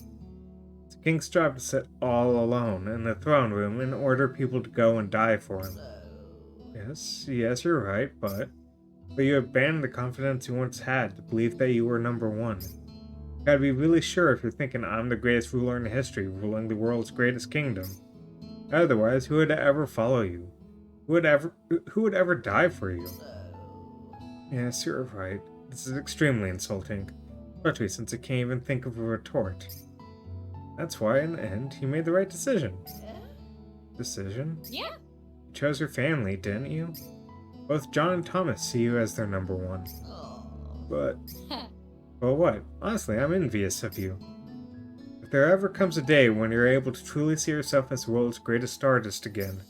It's a king's job to sit all alone in the throne room and order people to go and die for him. Yes, you're right, but you abandoned the confidence you once had, the belief that you were #1. You gotta be really sure if you're thinking I'm the greatest ruler in history, ruling the world's greatest kingdom. Otherwise, who would ever follow you? Who would ever die for you? Yes, you're right. This is extremely insulting, especially since I can't even think of a retort. That's why, in the end, you made the right decision. Decision? Yeah. You chose your family, didn't you? Both John and Thomas see you as their #1. But what? Honestly, I'm envious of you. The If there ever comes a day when you're able to truly see yourself as the world's greatest artist again,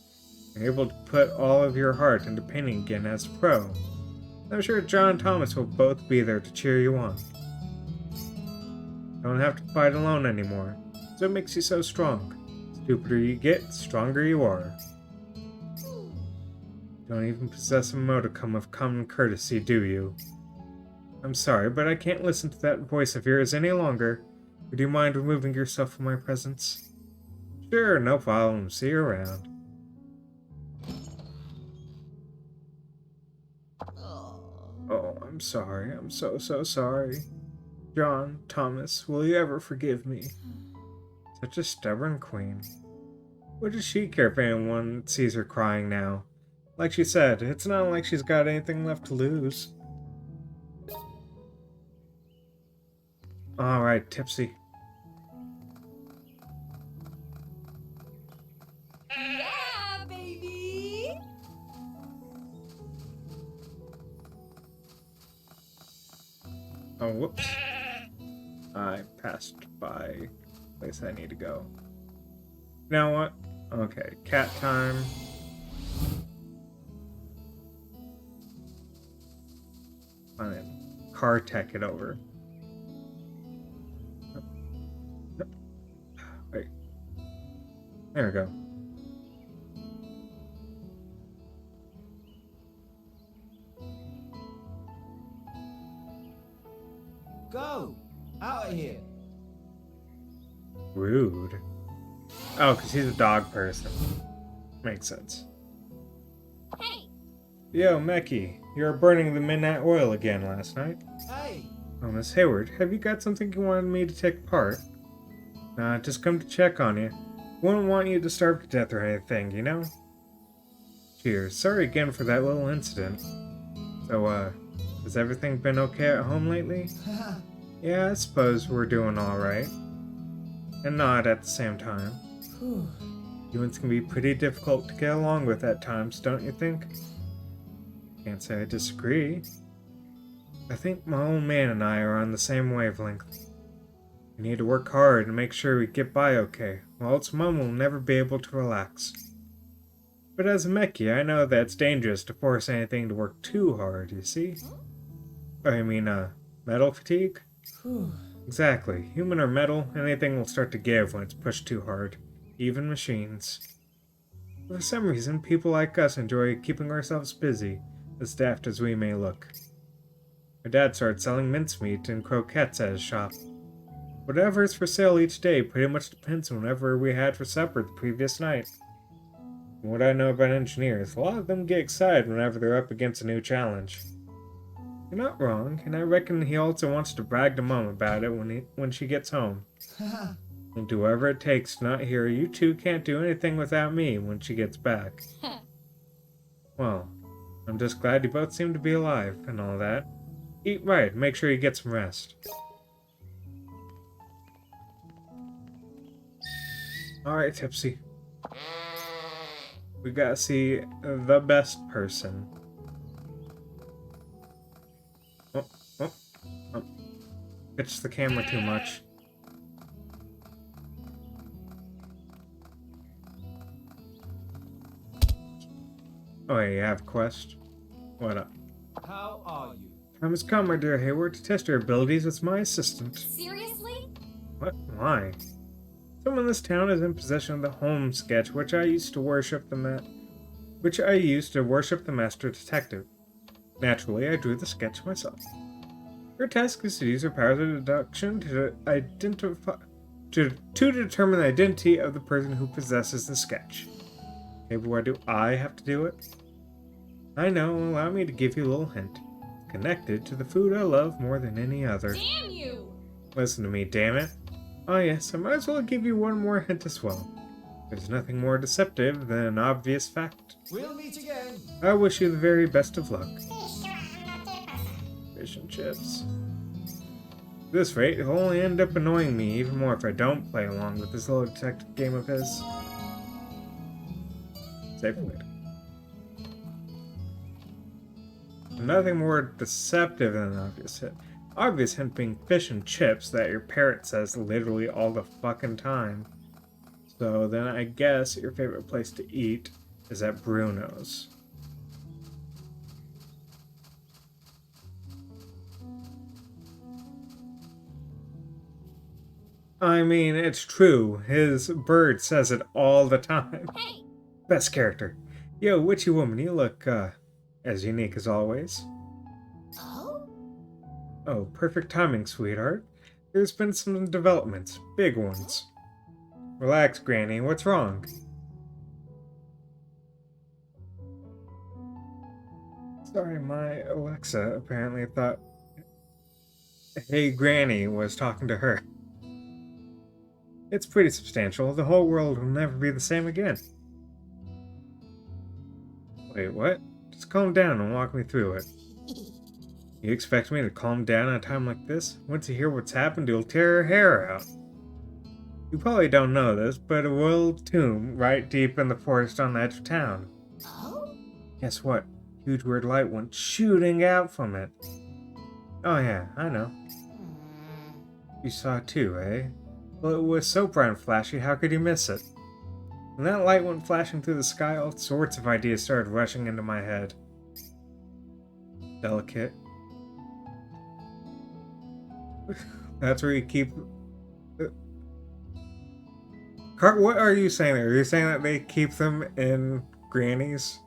and you're able to put all of your heart into painting again as a pro, I'm sure John and Thomas will both be there to cheer you on. Don't have to fight alone anymore. So it makes you so strong. Stupider you get, the stronger you are. Don't even possess a modicum of common courtesy, do you? I'm sorry, but I can't listen to that voice of yours any longer. Would you mind removing yourself from my presence? Sure, no problem. See you around. Oh, I'm sorry. I'm so sorry. John, Thomas, will you ever forgive me? Such a stubborn queen. What does she care if anyone sees her crying now? Like she said, it's not like she's got anything left to lose. Alright, Tipsy. Yeah, baby! Oh, whoops. I passed by the place I need to go. You know what? Okay, cat time. And then car tech it over. Wait. There we go. Go! Out of here! Rude. Oh, because he's a dog person. Makes sense. Hey! Yo, Meki, you were burning the midnight oil again last night. Hey! Oh, Miss Hayward, have you got something you wanted me to take apart? Nah, just come to check on you. Wouldn't want you to starve to death or anything, you know? Cheers. Sorry again for that little incident. So, has everything been okay at home lately? Yeah, I suppose we're doing alright. And not at the same time. Humans can be pretty difficult to get along with at times, don't you think? Can't say I disagree. I think my old man and I are on the same wavelength. We need to work hard and make sure we get by okay, or else Mum will never be able to relax. But as a Mechie, I know that it's dangerous to force anything to work too hard, you see? I mean, metal fatigue? Exactly. Human or metal, anything will start to give when it's pushed too hard. Even machines. For some reason, people like us enjoy keeping ourselves busy, as daft as we may look. My dad started selling mincemeat and croquettes at his shop. Whatever is for sale each day pretty much depends on whatever we had for supper the previous night. From what I know about engineers, a lot of them get excited whenever they're up against a new challenge. You're not wrong, and I reckon he also wants to brag to Mum about it when she gets home. And do whatever it takes to not hear you two can't do anything without me when she gets back. Well, I'm just glad you both seem to be alive and all that. Eat right, make sure you get some rest. Alright, Tipsy. We gotta see the best person. Oh. Pitch the camera too much. Oh, yeah, you have a quest? What up? How are you? Time has come, my dear Hayward, to test your abilities as my assistant. Seriously? What? Why? Someone in this town is in possession of the home sketch, which I used to worship the master detective. Naturally, I drew the sketch myself. Your task is to use your powers of deduction to determine the identity of the person who possesses the sketch. Okay, but why do I have to do it? I know, allow me to give you a little hint. It's connected to the food I love more than any other. Damn you! Listen to me, damn it. Oh yes, I might as well give you one more hint as well. There's nothing more deceptive than an obvious fact. We'll meet again. I wish you the very best of luck. Fish and chips. At this rate, he'll only end up annoying me even more if I don't play along with this little detective game of his. Safe word. Nothing more deceptive than an obvious hit. obvious hint being fish and chips that your parrot says literally all the fucking time. So then I guess your favorite place to eat is at Bruno's. I mean, it's true. His bird says it all the time. Hey! Best character. Yo, witchy woman, you look, as unique as always. Oh? Oh, perfect timing, sweetheart. There's been some developments. Big ones. Relax, Granny. What's wrong? Sorry, my Alexa apparently thought Hey Granny was talking to her. It's pretty substantial. The whole world will never be the same again. Wait, what? Just calm down and walk me through it. You expect me to calm down at a time like this? Once you hear what's happened, you'll tear your hair out. You probably don't know this, but a royal tomb right deep in the forest on the edge of town. Oh? Guess what? Huge weird light went shooting out from it. Oh yeah, I know. You saw it too, eh? Well, it was so bright and flashy, how could you miss it? When that light went flashing through the sky, all sorts of ideas started rushing into my head. Delicate. That's where you keep... Cart, what are you saying there? Are you saying that they keep them in grannies?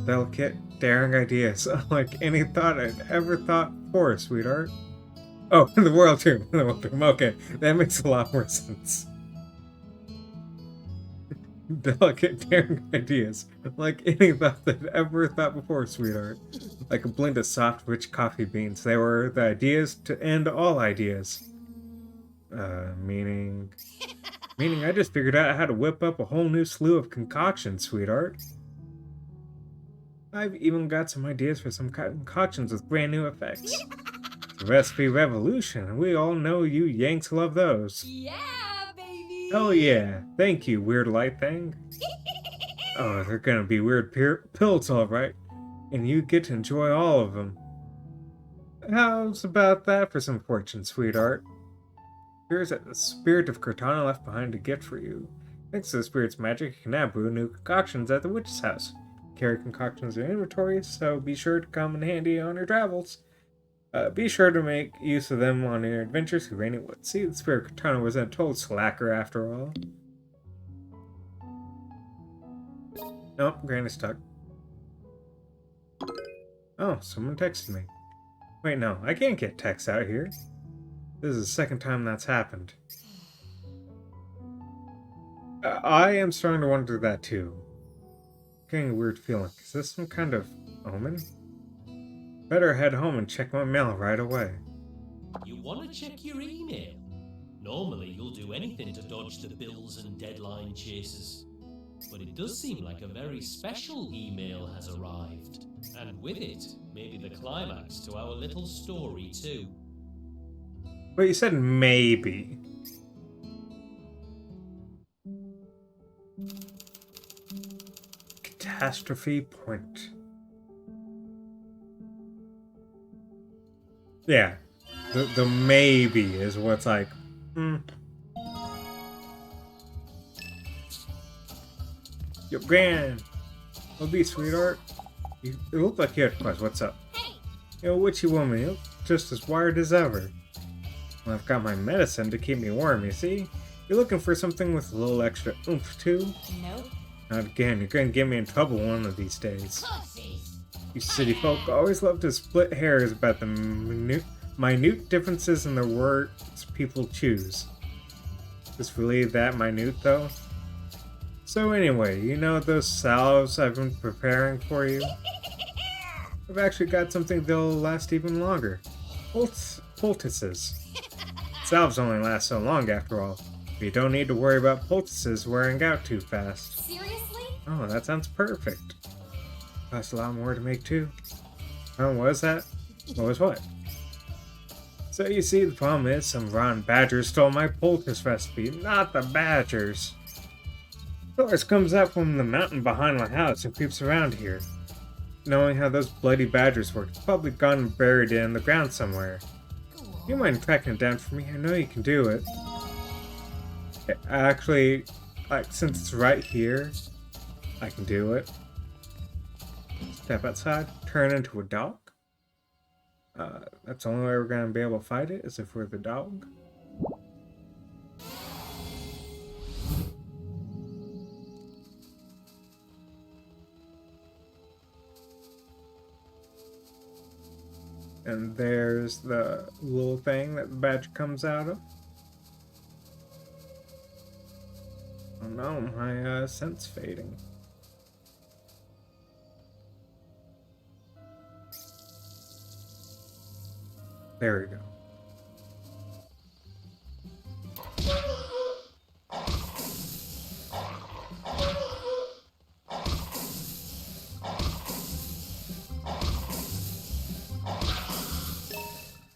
Delicate, daring ideas, unlike any thought I'd ever thought before, sweetheart. Oh, the Royal Tomb. The Royal Tomb. Okay, that makes a lot more sense. Delicate, daring ideas, like any thought I'd ever thought before, sweetheart. Like a blend of soft, rich coffee beans. They were the ideas to end all ideas. Meaning I just figured out how to whip up a whole new slew of concoctions, sweetheart. I've even got some ideas for some concoctions with brand new effects. The recipe revolution, and we all know you Yanks love those. Yeah, baby! Oh yeah, thank you, weird light thing. Oh, they're gonna be weird pills, alright. And you get to enjoy all of them. How's about that for some fortune, sweetheart? Here's a spirit of Curtana left behind a gift for you. Thanks to the spirit's magic, you can now brew new concoctions at the witch's house. Carry concoctions in inventory, so be sure to come in handy on your travels. Be sure to make use of them on your adventures through Rainy Woods. See, the spirit of Curtana was a total slacker after all. Nope, Granny's stuck. Oh, someone texted me. Wait, no, I can't get texts out here. This is the second time that's happened. I am starting to wonder that too. Getting a weird feeling. Is this some kind of omen? Better head home and check my mail right away. You want to check your email? Normally, you'll do anything to dodge the bills and deadline chases. But it does seem like a very special email has arrived. And with it, maybe the climax to our little story, too. But you said maybe. Catastrophe Point. Yeah. The maybe is what's like, Yo, Gran! Oh, be sweetheart. It looked like you had a question. What's up? Hey! Yo, witchy woman, you look just as wired as ever. Well, I've got my medicine to keep me warm, you see? You're looking for something with a little extra oomph, too? Nope. Not again, you're gonna get me in trouble one of these days. Pussies! You city folk always love to split hairs about the minute differences in the words people choose. Is really that minute, though? So anyway, you know those salves I've been preparing for you? I've actually got something that'll last even longer. Poultices. Salves only last so long after all. You don't need to worry about poultices wearing out too fast. Seriously? Oh, that sounds perfect. Costs a lot more to make too. Oh, what was that? What was what? So you see, the problem is some rotten badgers stole my poultice recipe, not the badgers. Forest comes out from the mountain behind my house and creeps around here. Knowing how those bloody badgers work, it's probably gone and buried in the ground somewhere. You mind tracking it down for me? I know you can do it. Actually, like, since it's right here, I can do it. Step outside, turn into a dog. That's the only way we're gonna be able to fight it, is if we're the dog. And there's the little thing that the badger comes out of. Oh no, my scent's fading. There we go.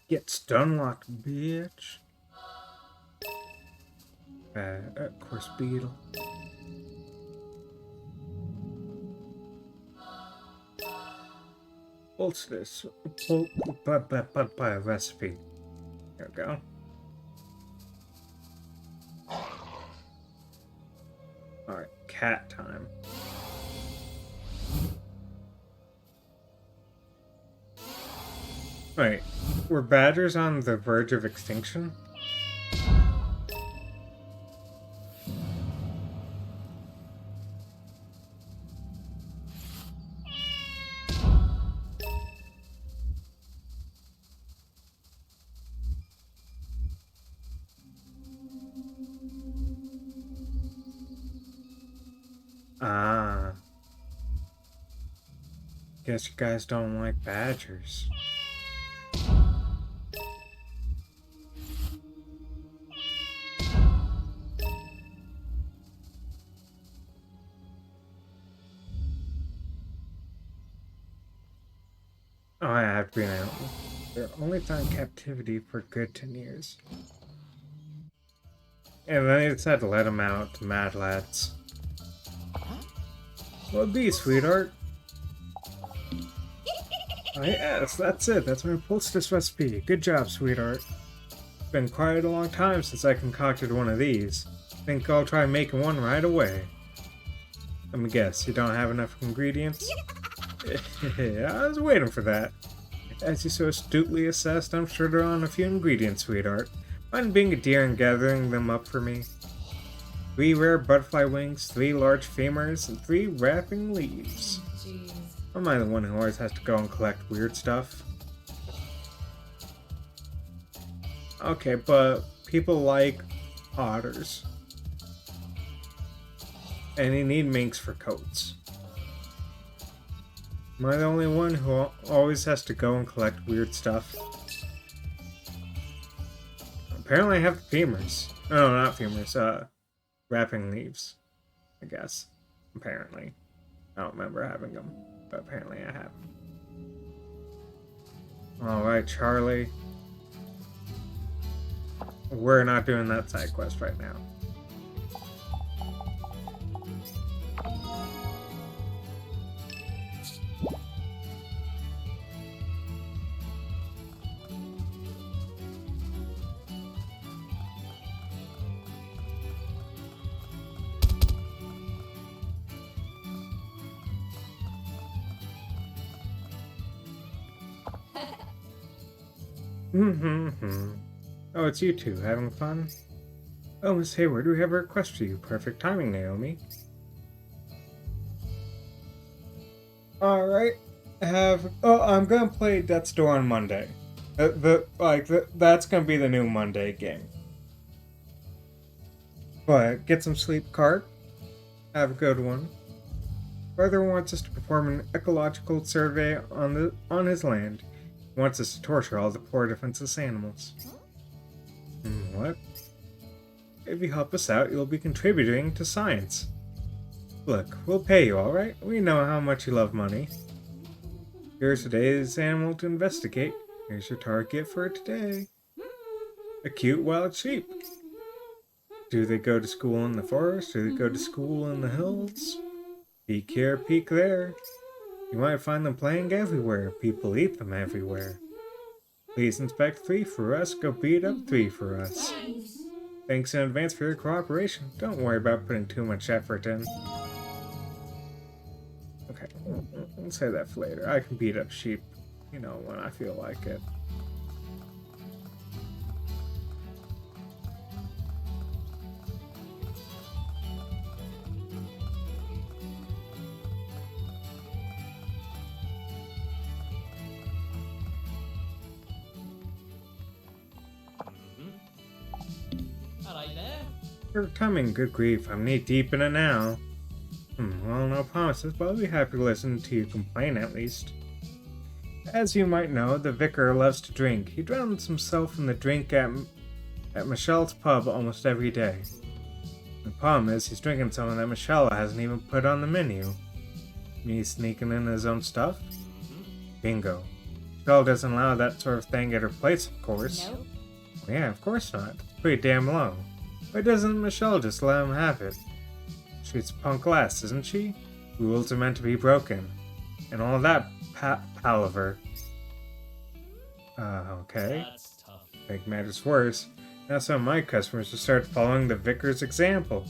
Get stun locked, bitch. Of course, beetle. What's this? By a recipe. There we go. Alright, cat time. Wait, were badgers on the verge of extinction? Ah. Guess you guys don't like badgers. Oh, I have been out. They're only found in captivity for a good 10 years. And then they decided to let them out to mad lads. What be, sweetheart? Oh, yes, that's it. That's my poultice recipe. Good job, sweetheart. It's been quite a long time since I concocted one of these. Think I'll try making one right away. Let me guess, you don't have enough ingredients? I was waiting for that. As you so astutely assessed, I'm sure there are on a few ingredients, sweetheart. Mind being a dear and gathering them up for me? 3 rare butterfly wings, 3 large femurs, and 3 wrapping leaves. Jeez. Am I the one who always has to go and collect weird stuff? Okay, but people like otters. And you need minks for coats. Am I the only one who always has to go and collect weird stuff? Apparently I have the femurs. No, not femurs, wrapping leaves. I guess. Apparently. I don't remember having them, but apparently I have. Alright, Charlie. We're not doing that side quest right now. Oh, it's you two, having fun? Oh, Miss Hayward, we have a request for you. Perfect timing, Naomi. Alright. I'm gonna play Death's Door on Monday. That's gonna be the new Monday game. But, get some sleep, Cart. Have a good one. Brother wants us to perform an ecological survey on his land. He wants us to torture all the poor defenseless animals. What? If you help us out, you'll be contributing to science. Look, we'll pay you, alright? We know how much you love money. Here's today's animal to investigate. Here's your target for today. A cute wild sheep. Do they go to school in the forest? Do they go to school in the hills? Peek here, peek there. You might find them playing everywhere. People eat them everywhere. Please inspect 3 for us. Go beat up 3 for us. Thanks in advance for your cooperation. Don't worry about putting too much effort in. Okay, I'll say that for later. I can beat up sheep, when I feel like it. Alright there. You're coming, good grief. I'm knee deep in it now. Well, no promises, but I'll be happy to listen to you complain at least. As you might know, the vicar loves to drink. He drowns himself in the drink at Michelle's pub almost every day. The problem is, he's drinking something that Michelle hasn't even put on the menu. Me sneaking in his own stuff? Bingo. Michelle doesn't allow that sort of thing at her place, of course. Nope. Yeah, of course not. It's pretty damn low. Why doesn't Michelle just let him have it? She's punk lass, isn't she? Rules are meant to be broken. And all that palaver. Okay. That's tough. Make matters worse, now some of my customers will start following the vicar's example.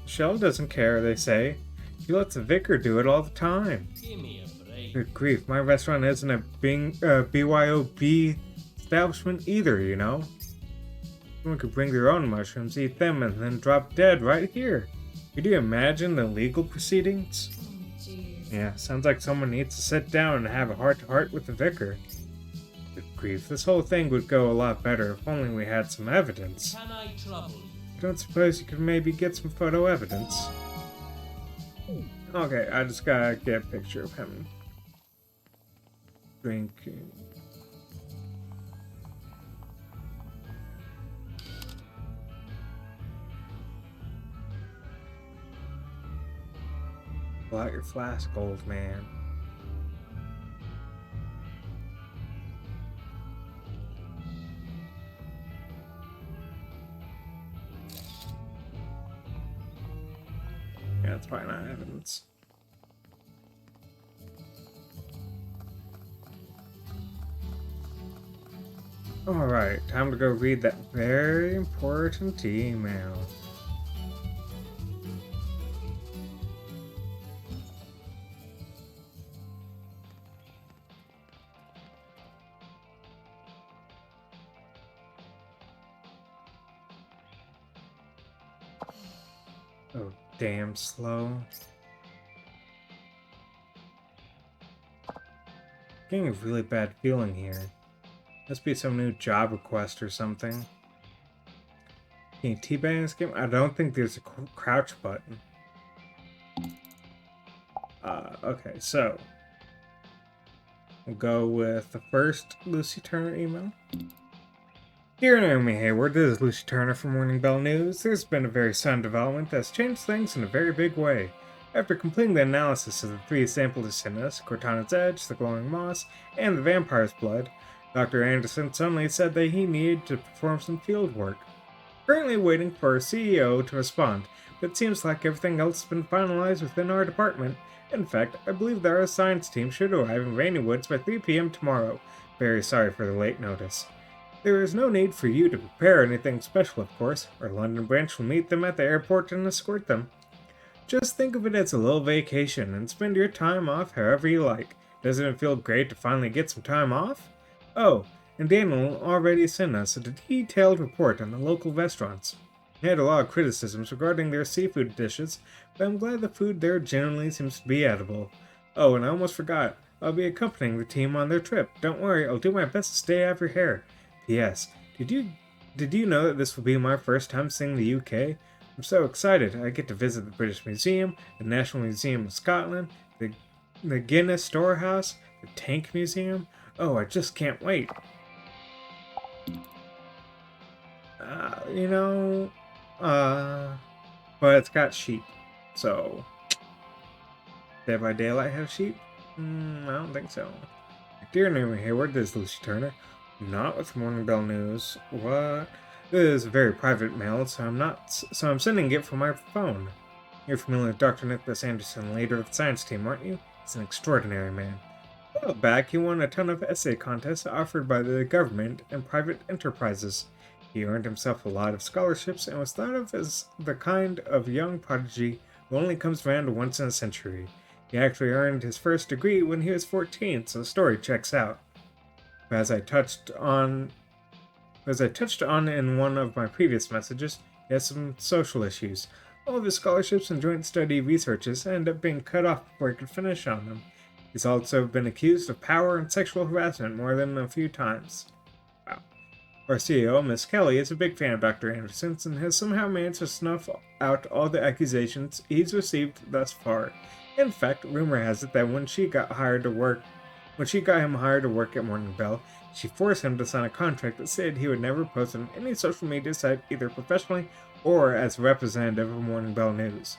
Michelle doesn't care, they say. She lets the vicar do it all the time. Give me a break. Good grief, my restaurant isn't a BYOB establishment either, Someone could bring their own mushrooms, eat them, and then drop dead right here. Could you imagine the legal proceedings? Jeez. Yeah, sounds like someone needs to sit down and have a heart-to-heart with the vicar. Good grief, this whole thing would go a lot better if only we had some evidence. Can I trouble you? I don't suppose you could maybe get some photo evidence? Okay, I just gotta get a picture of him drinking. Pull out your flask, old man. Yeah, that's probably not evidence. Alright, time to go read that very important email. Oh, damn slow. Getting a really bad feeling here. Must be some new job request or something. Can you teabag this game? I don't think there's a crouch button. Okay, so we'll go with the first Lucy Turner email. Dear Naomi Hayward, this is Lucy Turner from Morning Bell News. There's been a very sudden development that's changed things in a very big way. After completing the analysis of the 3 samples of sent us, Curtana's Edge, the Glowing Moss, and the Vampire's Blood, Dr. Anderson suddenly said that he needed to perform some field work. Currently waiting for our CEO to respond, but it seems like everything else has been finalized within our department. In fact, I believe that our science team should arrive in Rainy Woods by 3 p.m. tomorrow. Very sorry for the late notice. There is no need for you to prepare anything special, of course. Our London branch will meet them at the airport and escort them. Just think of it as a little vacation and spend your time off however you like. Doesn't it feel great to finally get some time off? Oh, and Daniel already sent us a detailed report on the local restaurants. He had a lot of criticisms regarding their seafood dishes, but I'm glad the food there generally seems to be edible. Oh, and I almost forgot. I'll be accompanying the team on their trip. Don't worry, I'll do my best to stay out of your hair. P.S. Did you know that this will be my first time seeing the UK? I'm so excited. I get to visit the British Museum, the National Museum of Scotland, the Guinness Storehouse, the Tank Museum. Oh, I just can't wait. But it's got sheep, so Dead by Daylight have sheep? I don't think so. Dear Naomi Hayward, this is Lucy Turner. Not with Morning Bell News. What? This is very private mail, so I'm sending it from my phone. You're familiar with Dr. Nicholas Anderson, leader of the science team, aren't you? He's an extraordinary man. A while back, he won a ton of essay contests offered by the government and private enterprises. He earned himself a lot of scholarships and was thought of as the kind of young prodigy who only comes around once in a century. He actually earned his first degree when he was 14, so the story checks out. But as I touched on in one of my previous messages, he has some social issues. All of his scholarships and joint study researches end up being cut off before he could finish on them. He's also been accused of power and sexual harassment more than a few times. Wow. Our CEO, Miss Kelly, is a big fan of Dr. Anderson and has somehow managed to snuff out all the accusations he's received thus far. In fact, rumor has it that when she got him hired to work at Morning Bell, she forced him to sign a contract that said he would never post on any social media site either professionally or as a representative of Morning Bell News.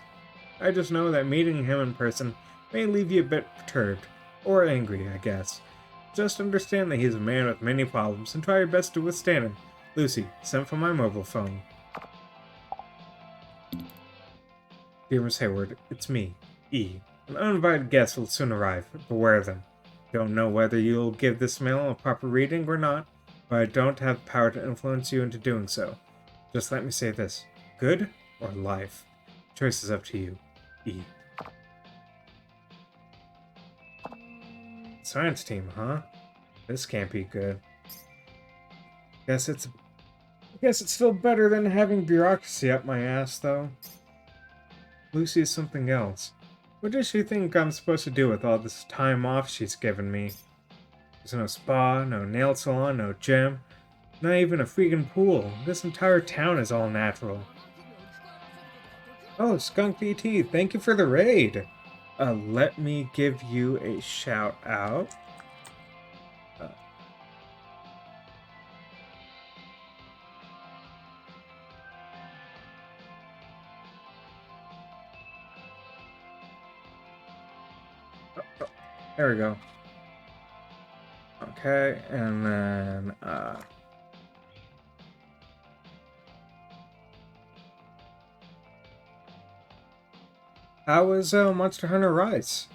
I just know that meeting him in person may leave you a bit perturbed, or angry, I guess. Just understand that he's a man with many problems and try your best to withstand him. Lucy, sent from my mobile phone. Dear Miss Hayward, it's me, E. An uninvited guest will soon arrive. Beware of them. Don't know whether you'll give this mail a proper reading or not, but I don't have the power to influence you into doing so. Just let me say this. Good or life? Choice is up to you. E. Science team, huh? This can't be good. Guess it's still better than having bureaucracy up my ass, though. Lucy is something else. What does she think I'm supposed to do with all this time off she's given me? There's no spa, no nail salon, no gym, not even a freaking pool. This entire town is all natural. Oh, Skunk VT, thank you for the raid. Let me give you a shout out. There we go. Okay, and then, how was, Monster Hunter Rise?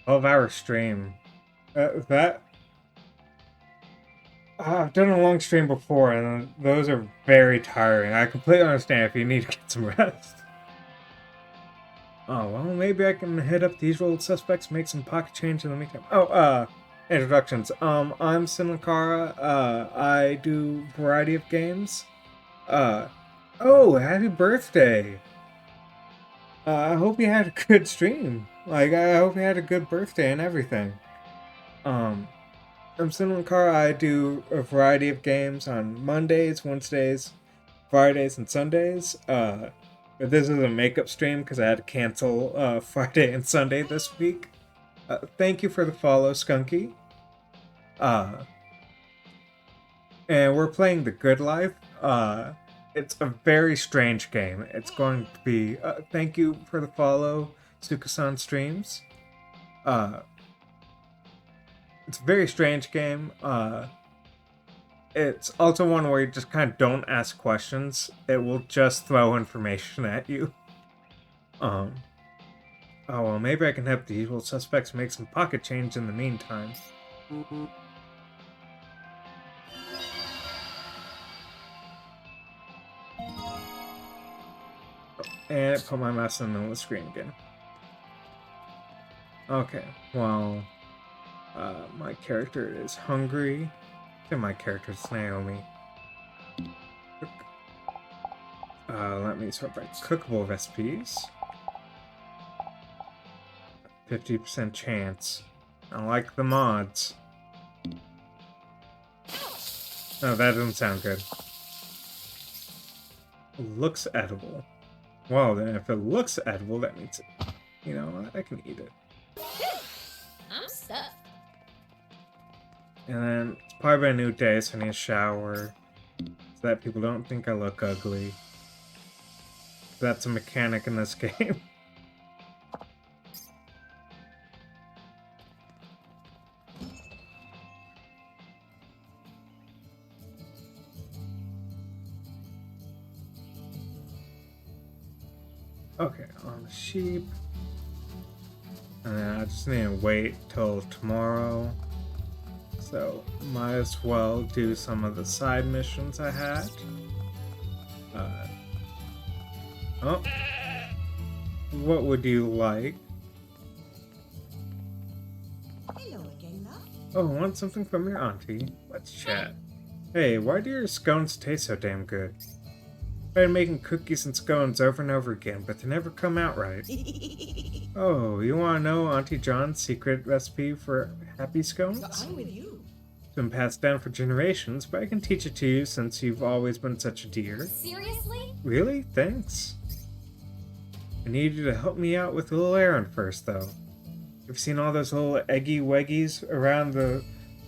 Hour stream. I've done a long stream before, and those are very tiring. I completely understand if you need to get some rest. Oh, well, maybe I can hit up the usual suspects, make some pocket change in the meantime. Oh, introductions. I'm Sinakara. I do variety of games. Oh, happy birthday! I hope you had a good stream. I hope you had a good birthday and everything. I'm Sinakara. I do a variety of games on Mondays, Wednesdays, Fridays, and Sundays. But this is a makeup stream because I had to cancel Friday and Sunday this week. Thank you for the follow, Skunky. And we're playing The Good Life. It's a very strange game. It's going to be... thank you for the follow, Sukasan Streams. It's a very strange game. It's also one where you just kind of don't ask questions. It will just throw information at you. Oh, well, maybe I can help the usual suspects make some pocket change in the meantime. And put my mouse in the middle of the screen again. Okay, well, my character is hungry. I think my character is Naomi. Let me sort by cookable recipes. 50% chance. I like the mods. No, that doesn't sound good. Looks edible. Well, then if it looks edible, that means, you know, I can eat it. And then it's probably a new day, so I need a shower. So that people don't think I look ugly. That's a mechanic in this game. Okay, on the sheep. And then I just need to wait till tomorrow. So, might as well do some of the side missions I had. Oh. What would you like? Hello again, love. Oh, want something from your auntie? Let's chat. Hey, why do your scones taste so damn good? I've been making cookies and scones over and over again, but they never come out right. Oh, you want to know Auntie John's secret recipe for happy scones? I'm with you. It's been passed down for generations, but I can teach it to you since you've always been such a dear. Seriously? Really? Thanks. I need you to help me out with a little errand first, though. You've seen all those little eggy weggies around the...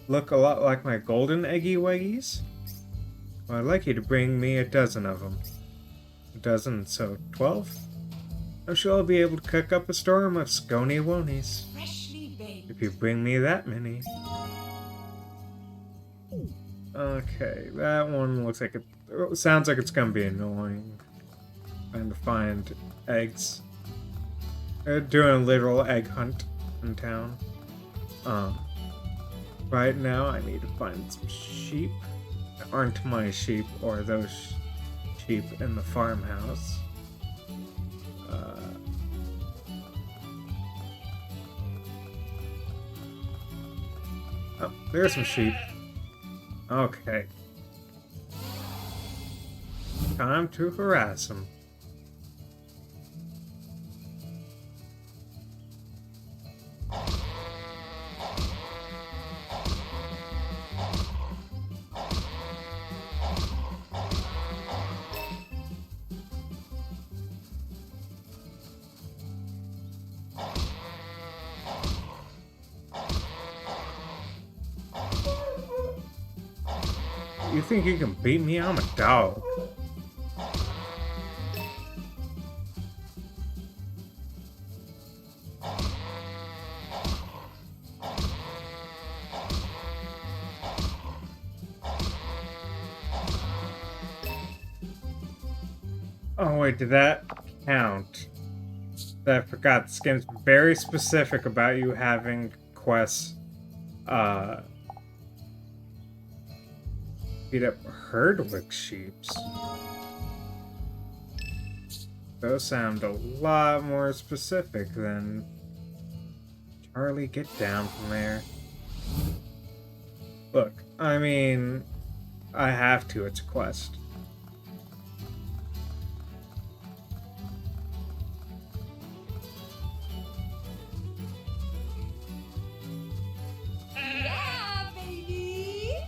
look a lot like my golden eggy weggies? Well, I'd like you to bring me a dozen of them. A dozen, so 12? I'm sure I'll be able to cook up a storm of scony wonies. Freshly baked. If you bring me that many. Okay, that one looks like it sounds like it's gonna be annoying. Trying to find eggs. They're doing a literal egg hunt in town. Right now I need to find some sheep. That aren't my sheep or those sheep in the farmhouse. Oh, there's some sheep. Okay. Time to harass him. You think you can beat me? I'm a dog. Oh wait, did that count? I forgot, this game's very specific about you having quests, beat up Herdwick sheeps. Those sound a lot more specific than Charlie, get down from there. Look, I mean, I have to, it's a quest. Yeah, baby.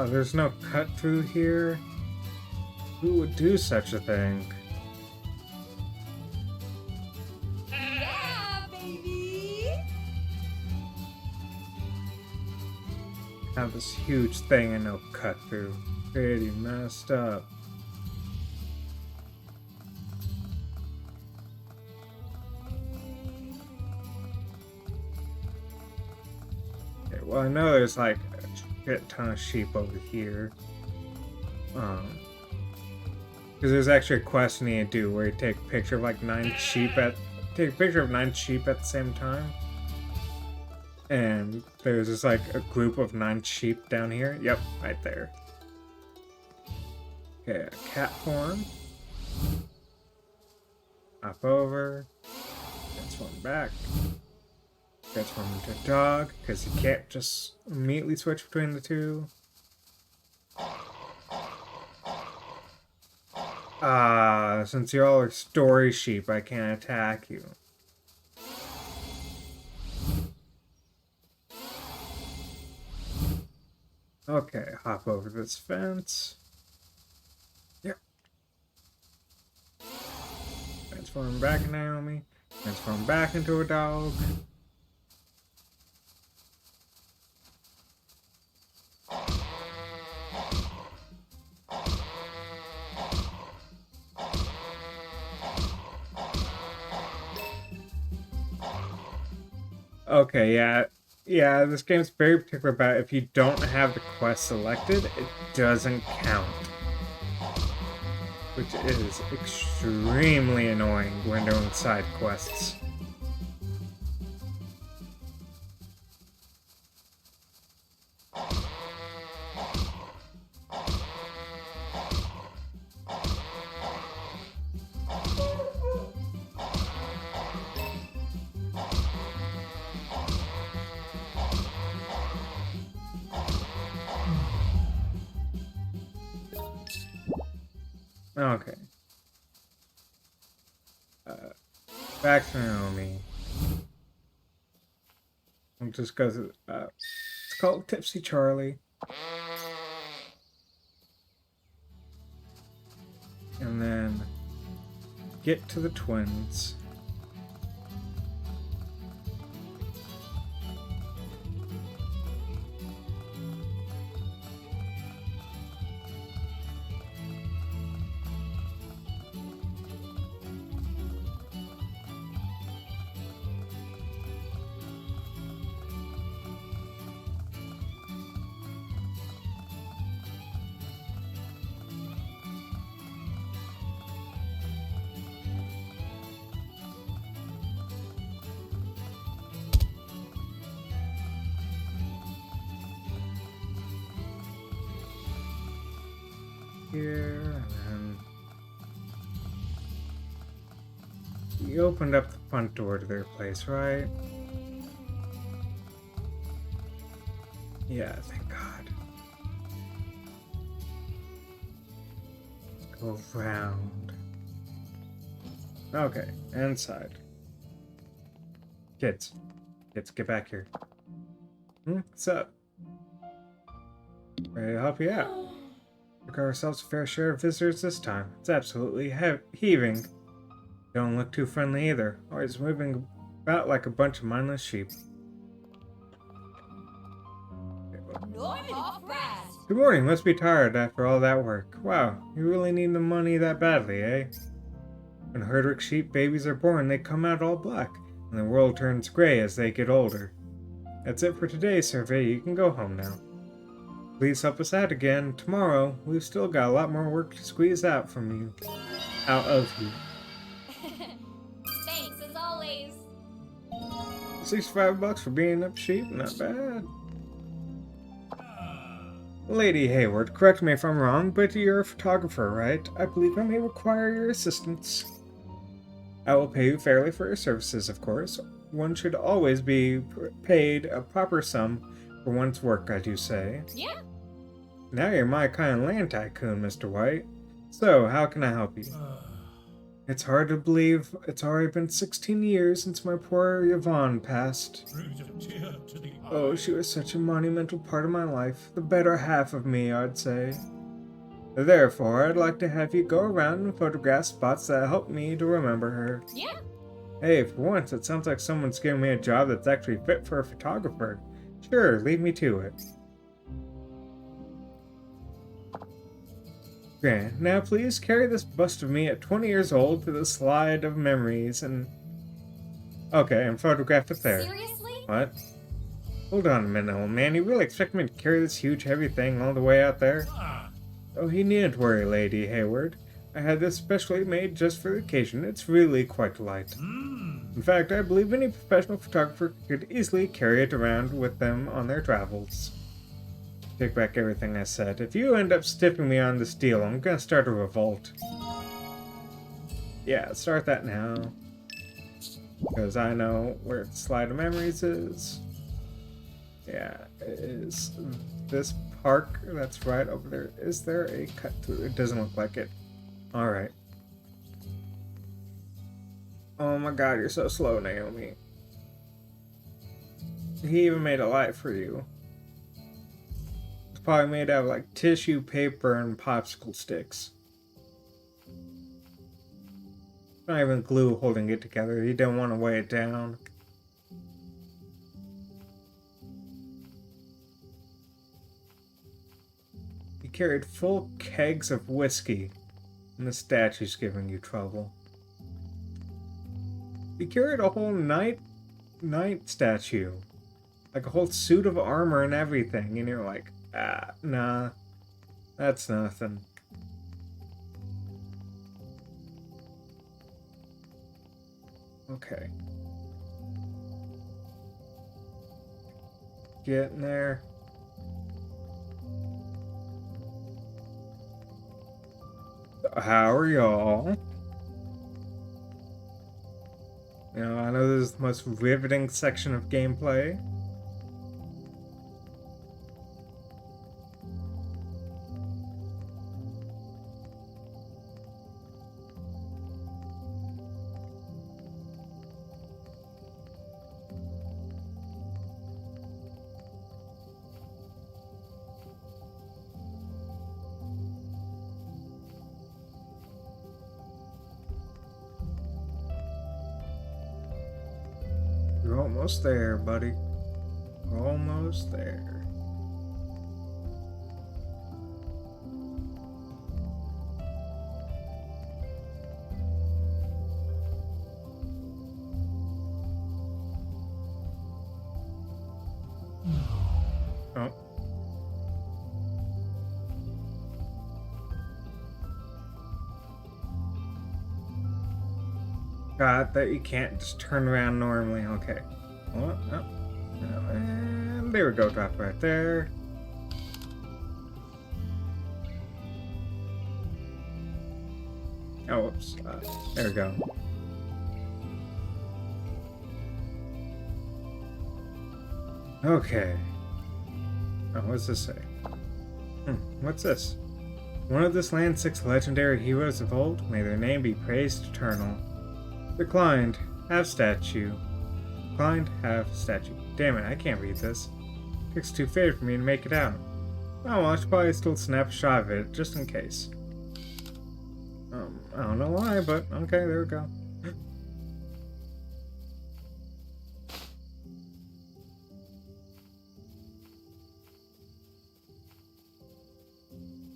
There's no cut through here. Who would do such a thing? Yeah, baby. Have this huge thing and no cut through. Pretty messed up. Okay, well, I know there's like a shit ton of sheep over here. Because there's actually a quest you need to do where you take a picture of like 9 sheep at the same time. And there's just like a group of 9 sheep down here. Yep, right there. Okay, a cat form. Hop over. Transform back. Transform into a dog, because you can't just immediately switch between the two. Since you're all story sheep, I can't attack you. Okay, hop over this fence. Yep. Transform back into Naomi. Transform back into a dog. Okay, yeah. Yeah, this game's very particular about if you don't have the quest selected, it doesn't count. Which is extremely annoying when doing side quests. Okay. Back to Naomi. We'll just go through. It's called Tipsy Charlie. And then get to the twins. Here, and then you opened up the front door to their place, right? Yeah, thank God. Let's go round. Okay, inside. Kids, get back here. What's up? Ready to help you out? We got ourselves a fair share of visitors this time. It's absolutely heaving. Don't look too friendly either. Always moving about like a bunch of mindless sheep. Norman off brass. Good morning. Must be tired after all that work. Wow, you really need the money that badly, eh? When herdrick sheep babies are born, they come out all black, and the world turns gray as they get older. That's it for today's survey. You can go home now. Please help us out again tomorrow. We've still got a lot more work to squeeze out of you. Thanks, as always. $65 for beating up sheep? Not bad. Lady Hayward, correct me if I'm wrong, but you're a photographer, right? I believe I may require your assistance. I will pay you fairly for your services, of course. One should always be paid a proper sum for one's work, I do say. Yeah. Now you're my kind of land tycoon, Mr. White. So, how can I help you? It's hard to believe it's already been 16 years since my poor Yvonne passed. Oh, she was such a monumental part of my life. The better half of me, I'd say. Therefore, I'd like to have you go around and photograph spots that help me to remember her. Yeah. Hey, for once, it sounds like someone's giving me a job that's actually fit for a photographer. Sure, leave me to it. Grant, now please carry this bust of me at 20 years old to the slide of memories and... Okay, and photograph it there. Seriously? What? Hold on a minute, old man. You really expect me to carry this huge heavy thing all the way out there? Oh, you needn't worry, Lady Hayward. I had this specially made just for the occasion. It's really quite light. In fact, I believe any professional photographer could easily carry it around with them on their travels. Take back everything I said. If you end up stiffing me on this deal, I'm gonna start a revolt. Yeah, start that now. Because I know where the slide of memories is. Yeah, it is this park that's right over there. Is there a cut through? It doesn't look like it. Alright. Oh my god, you're so slow, Naomi. He even made a light for you. probably made out of like tissue paper and popsicle sticks. Not even glue holding it together. He didn't want to weigh it down. He carried full kegs of whiskey, and the statue's giving you trouble. He carried a whole knight statue. Like a whole suit of armor and everything, and you're like, ah, nah, that's nothing. Okay. Getting there. How are y'all? You know, I know this is the most riveting section of gameplay. You're almost there, buddy. We're almost there. Oh. God, that you can't just turn around normally. Okay. What? Oh. And there we go. Drop right there. Oh, whoops. There we go. Okay. Oh, what does this say? What's this? One of this land's 6 legendary heroes of old, may their name be praised eternal. Declined. Have statue. Declined. Have statue. Damn it, I can't read this. It's too faded for me to make it out. Oh, well, I should probably still snap a shot of it, just in case. I don't know why, but okay, there we go.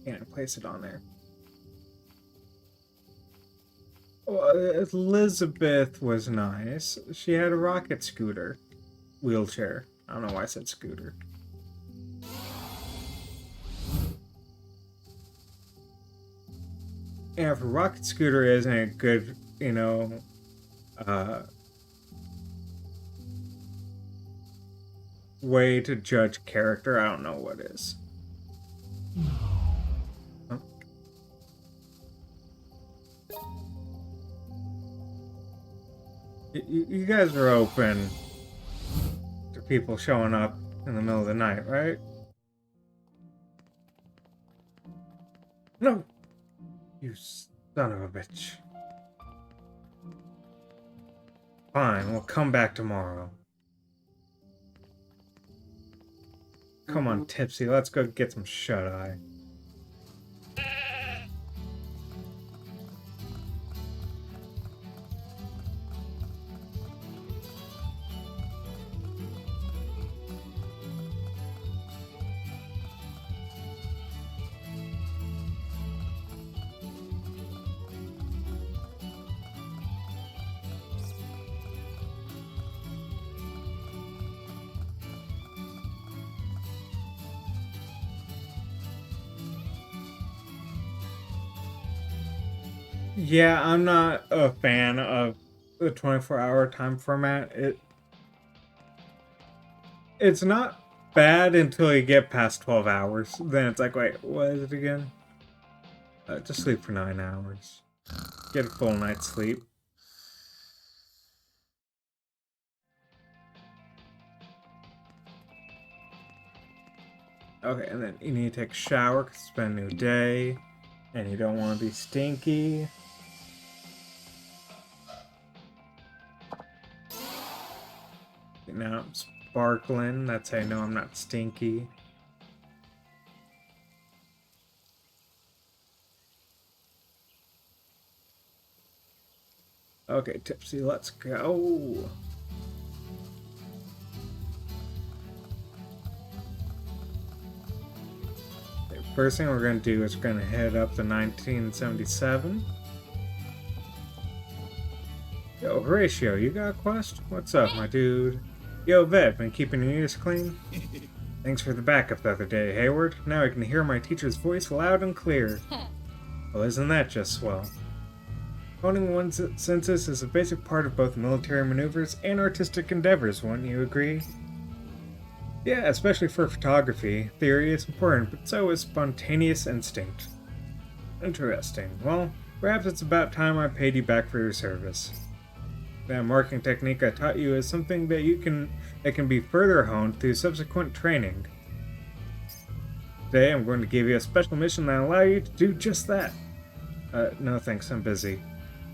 Can't place it on there. Well, Elizabeth was nice. She had a rocket scooter. Wheelchair. I don't know why I said scooter. And if a rocket scooter isn't a good, you know, way to judge character, I don't know what is. Oh. You guys are open to people showing up in the middle of the night, right? No! You son of a bitch. Fine, we'll come back tomorrow. Come on, Tipsy, let's go get some shut-eye. Yeah, I'm not a fan of the 24-hour time format. It's not bad until you get past 12 hours. Then it's like, wait, what is it again? Just sleep for 9 hours. Get a full night's sleep. Okay, and then you need to take a shower because it's been a new day. And you don't want to be stinky. Now I'm sparkling. That's how I know I'm not stinky. Okay, Tipsy, let's go. Okay, first thing we're going to do is we're going to head up to 1977. Yo, Horatio, you got a quest? What's up, my dude? Yo, Vet, been keeping your ears clean? Thanks for the backup the other day, Hayward. Now I can hear my teacher's voice loud and clear. Well, isn't that just swell? Honing one's senses is a basic part of both military maneuvers and artistic endeavors, wouldn't you agree? Yeah, especially for photography. Theory is important, but so is spontaneous instinct. Interesting. Well, perhaps it's about time I paid you back for your service. That marking technique I taught you is something that can be further honed through subsequent training. Today I'm going to give you a special mission that will allow you to do just that. No thanks, I'm busy.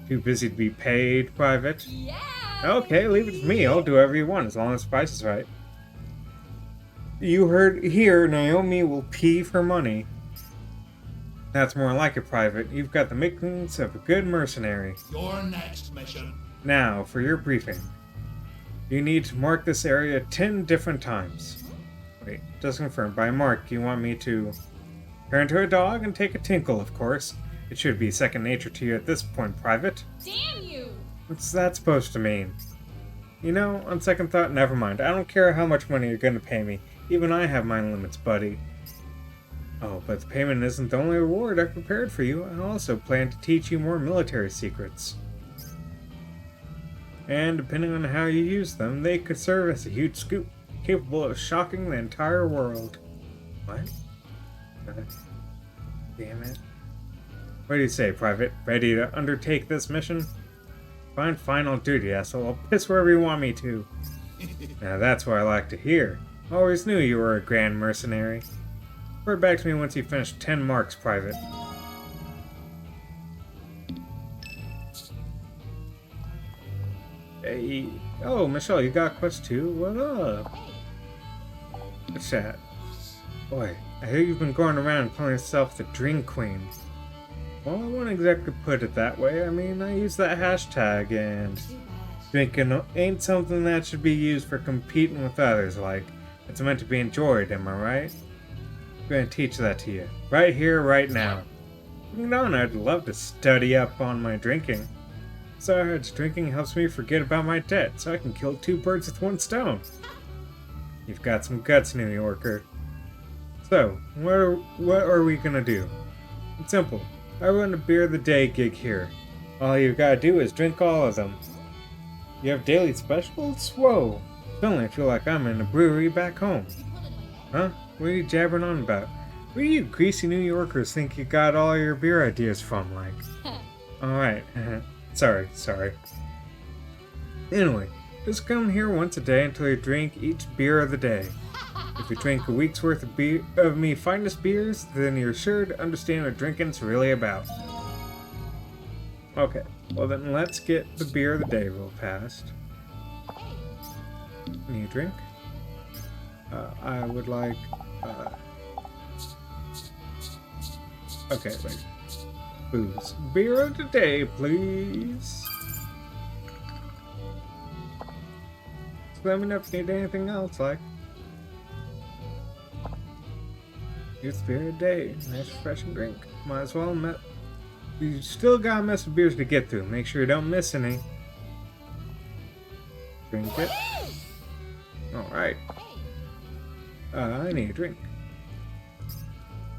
Too busy to be paid, Private? Yeah! Okay, leave it to me. I'll do whatever you want as long as the price is right. You heard here, Naomi will pee for money. That's more like it, Private. You've got the makings of a good mercenary. Your next mission. Now, for your briefing. You need to mark this area 10 different times. Wait, just confirm. By mark, you want me to turn to a dog and take a tinkle, of course. It should be second nature to you at this point, Private. Damn you! What's that supposed to mean? You know, on second thought, never mind. I don't care how much money you're gonna pay me. Even I have my limits, buddy. Oh, but the payment isn't the only reward I've prepared for you. I also plan to teach you more military secrets. And depending on how you use them, they could serve as a huge scoop, capable of shocking the entire world. What? Damn it. What do you say, Private? Ready to undertake this mission? Fine, I'll do it, asshole. I'll piss wherever you want me to. Now that's what I like to hear. Always knew you were a grand mercenary. Report back to me once you finish 10 marks, Private. Hey. Oh, Michelle, you got a quest too? What up? What's that? Boy, I hear you've been going around calling yourself the Drink Queen. Well, I wouldn't exactly put it that way. I mean, I use that hashtag, and drinking ain't something that should be used for competing with others, like. It's meant to be enjoyed, am I right? I'm gonna teach that to you. Right here, right now. Looking down, I'd love to study up on my drinking. Besides, drinking helps me forget about my debt, so I can kill 2 birds with 1 stone. You've got some guts, New Yorker. So, what are we gonna do? It's simple. I run a beer of the day gig here. All you've gotta do is drink all of them. You have daily specials? Whoa! Suddenly I feel like I'm in a brewery back home. Huh? What are you jabbering on about? Where do you greasy New Yorkers think you got all your beer ideas from, like? Alright. Sorry. Anyway, just come here once a day until you drink each beer of the day. If you drink a week's worth of me finest beers, then you're sure to understand what drinking's really about. Okay, well then let's get the beer of the day real fast. Need a drink? I would like, okay, wait. Booze. Beer of the day, please. So let me know if you need anything else, like. Here's the beer of the day. Nice refreshing drink. Might as well you still got a mess of beers to get through. Make sure you don't miss any. Drink it. Alright. I need a drink.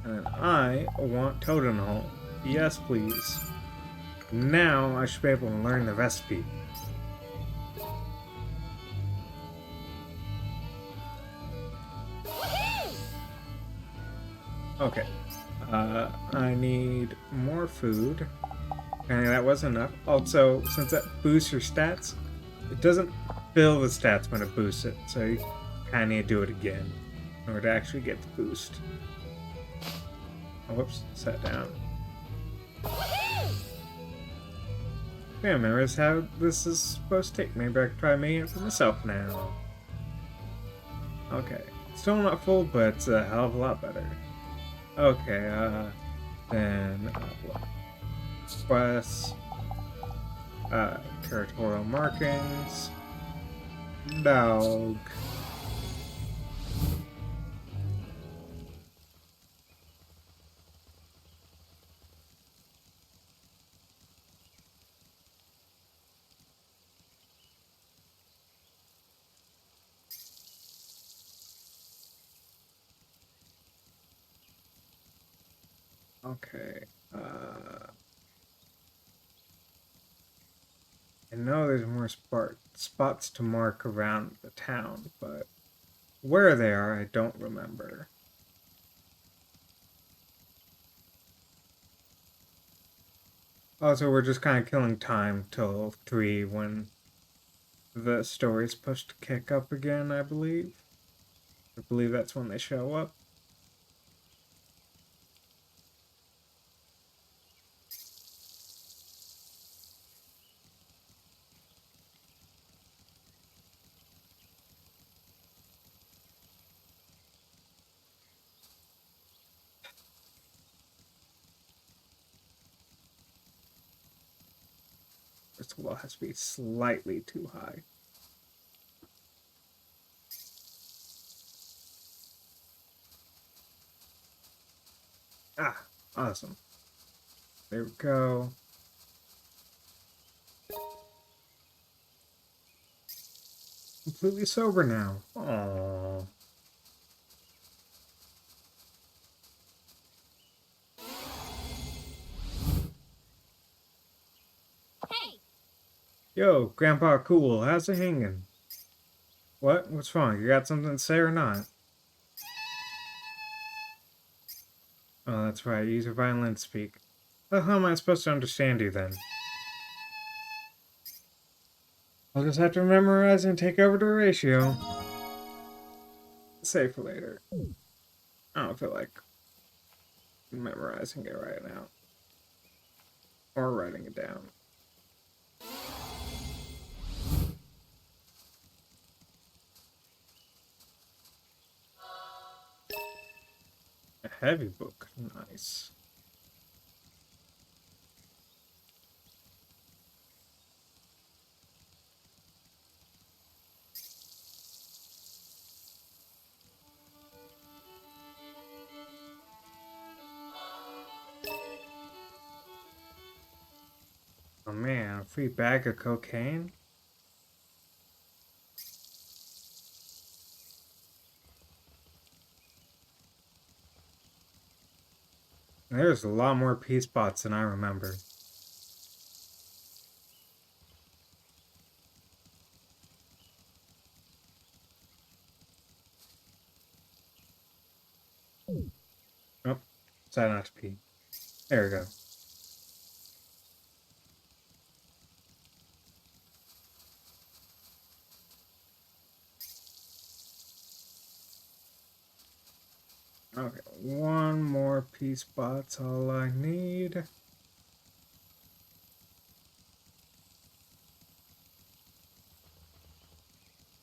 And I want Totenhol. Yes, please. Now I should be able to learn the recipe. Okay. I need more food. And that wasn't enough. Also, since that boosts your stats, it doesn't fill the stats when it boosts it. So you kind of need to do it again in order to actually get the boost. Oh, whoops, sat down. Yeah, remember how this is supposed to take. Maybe I can try making it for myself now. Okay. Still not full, but it's a hell of a lot better. Okay, then press Territorial markings. Dog. Okay. I know there's more spots to mark around the town, but where they are, I don't remember. Also, we're just kind of killing time till 3 when the story's supposed to kick up again, I believe. I believe that's when they show up. First of all, it has to be slightly too high. Ah, awesome. There we go. Completely sober now. Aww. Hey! Yo, Grandpa Cool, how's it hanging? What? What's wrong? You got something to say or not? Oh, that's right. Use your violin to speak. How am I supposed to understand you then? I'll just have to memorize and take over the ratio. Save for later. I don't feel like memorizing it right now. Or writing it down. A heavy book. Nice. Oh man, a free bag of cocaine? There's a lot more pea spots than I remember. Oh, decided not to pee. There we go. Okay, one more pea spot's all I need.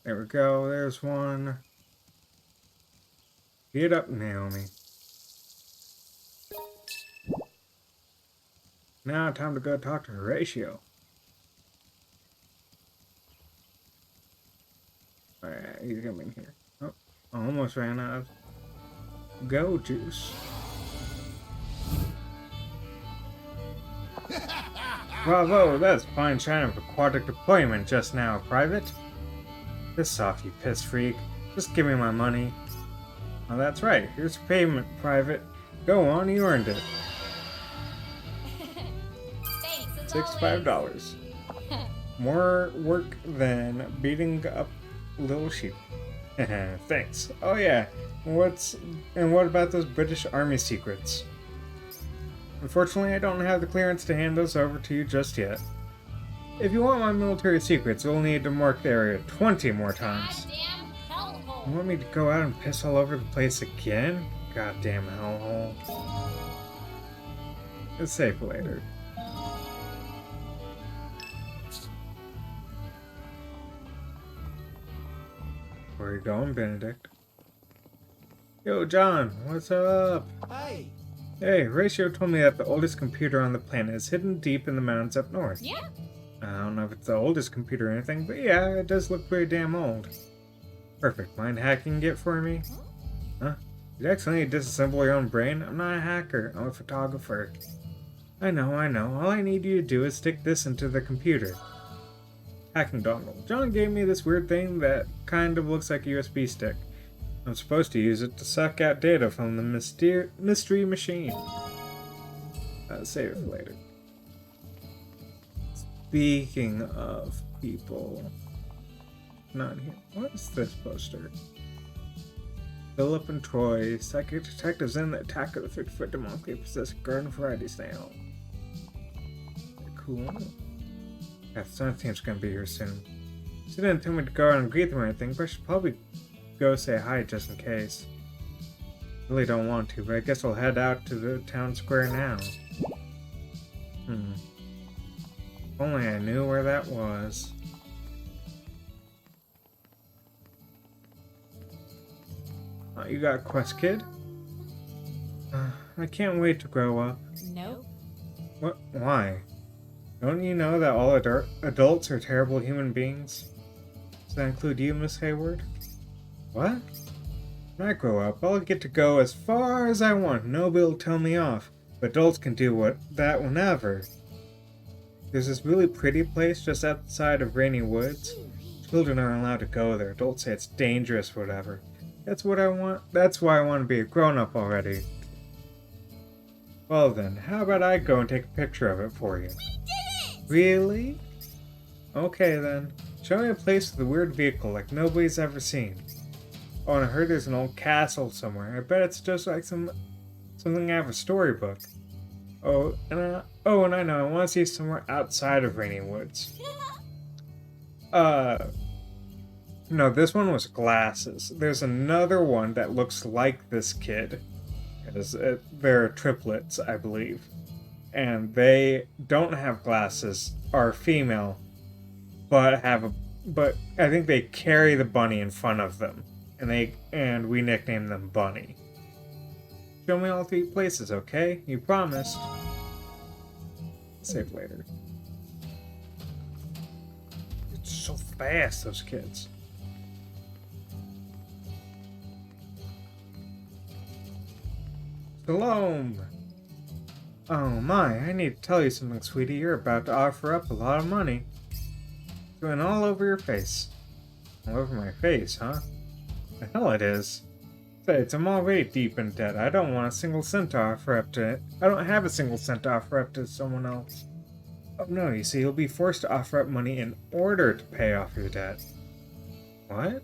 There we go, there's one. Get up, Naomi. Now time to go talk to Horatio. Alright, he's gonna be in here. Oh, I almost ran out of go juice. Bravo, that's fine shine of aquatic deployment just now, Private. Piss off, you piss freak. Just give me my money. Oh, that's right. Here's your payment, Private. Go on, you earned it. Thanks, as $65. More work than beating up little sheep. Thanks. Oh yeah. What about those British Army secrets? Unfortunately, I don't have the clearance to hand those over to you just yet. If you want my military secrets, you'll need to mark the area 20 more times. Goddamn hellhole. You want me to go out and piss all over the place again? Goddamn hellhole. It's safe later. Where are you going, Benedict? Yo, John, what's up? Hey! Hey, Horatio told me that the oldest computer on the planet is hidden deep in the mountains up north. Yeah? I don't know if it's the oldest computer or anything, but yeah, it does look pretty damn old. Perfect. Mind hacking it for me? Huh? Did you accidentally disassemble your own brain? I'm not a hacker. I'm a photographer. I know. All I need you to do is stick this into the computer. Hacking dongle. John gave me this weird thing that kind of looks like a USB stick. I'm supposed to use it to suck out data from the mystery machine. Save it for later. Speaking of people... Not here. What is this poster? Philip and Troy, psychic detectives in the attack of the 50-foot demonically possessed garden variety snail. Cool. Yeah, the sun team's gonna be here soon. She didn't tell me to go out and greet them or anything, but I should probably go say hi just in case. Really don't want to, but I guess I'll head out to the town square now. If only I knew where that was. You got a quest, kid? I can't wait to grow up. Nope. What? Why? Don't you know that all adults are terrible human beings? Does that include you, Miss Hayward? What? When I grow up, I'll get to go as far as I want. Nobody will tell me off. But adults can do that whenever. There's this really pretty place just outside of Rainy Woods. Children aren't allowed to go there. Adults say it's dangerous, whatever. That's what I want. That's why I want to be a grown-up already. Well then, how about I go and take a picture of it for you? Really? Okay then. Show me a place with a weird vehicle like nobody's ever seen. Oh, and I heard there's an old castle somewhere. I bet it's just like something out of a storybook. And I know. I want to see somewhere outside of Rainy Woods. No, this one was glasses. There's another one that looks like this kid. They're triplets, I believe. And they don't have glasses, are female, but I think they carry the bunny in front of them. And we nickname them Bunny. Show me all 3 places, okay? You promised. Save later. It's so fast, those kids. Shalom! Oh my, I need to tell you something, sweetie. You're about to offer up a lot of money. It's going all over your face. All over my face, huh? The hell it is. Besides, I'm already deep in debt. I don't want a single cent to offer up to it. I don't have a single cent to offer up to someone else. Oh no, you see, you'll be forced to offer up money in order to pay off your debt. What?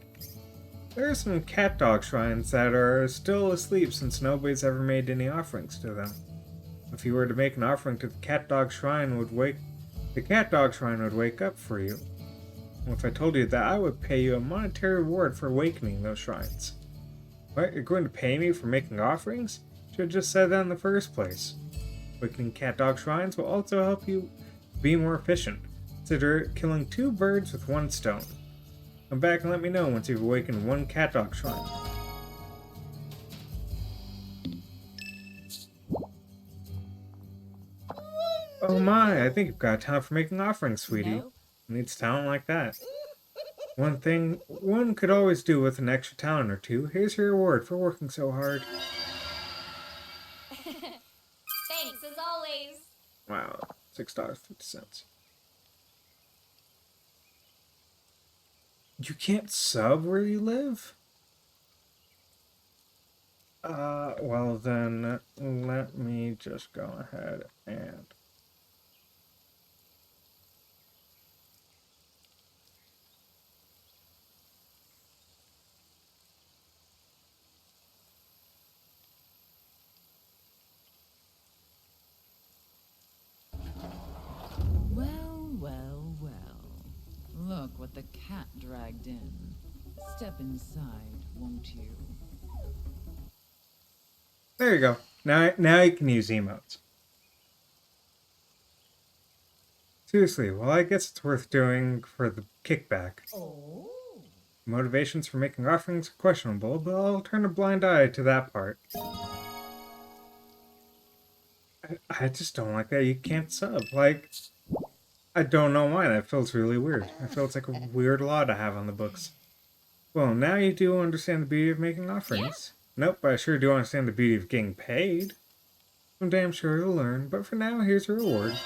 There are some cat dog shrines that are still asleep since nobody's ever made any offerings to them. If you were to make an offering to the cat dog shrine the cat dog shrine would wake up for you. And if I told you that, I would pay you a monetary reward for awakening those shrines. What? You're going to pay me for making offerings? Should have just said that in the first place. Awakening cat dog shrines will also help you be more efficient. Consider killing 2 birds with 1 stone. Come back and let me know once you've awakened 1 cat dog shrine. Oh my, I think you've got talent for making offerings, sweetie. Nope. Who needs talent like that? One thing one could always do with an extra talent or 2. Here's your reward for working so hard. Thanks as always. Wow, $6.50. You can't sub where you live? Well then, let me just go ahead and... Well. Look what the cat dragged in. Step inside, won't you? There you go. Now you can use emotes. Seriously, well, I guess it's worth doing for the kickback. Oh. Motivations for making offerings are questionable, but I'll turn a blind eye to that part. I just don't like that you can't sub. Like, I don't know why, that feels really weird. It feels like a weird law to have on the books. Well, now you do understand the beauty of making offerings. Nope, but I sure do understand the beauty of getting paid. I'm damn sure you'll learn, but for now, here's your reward.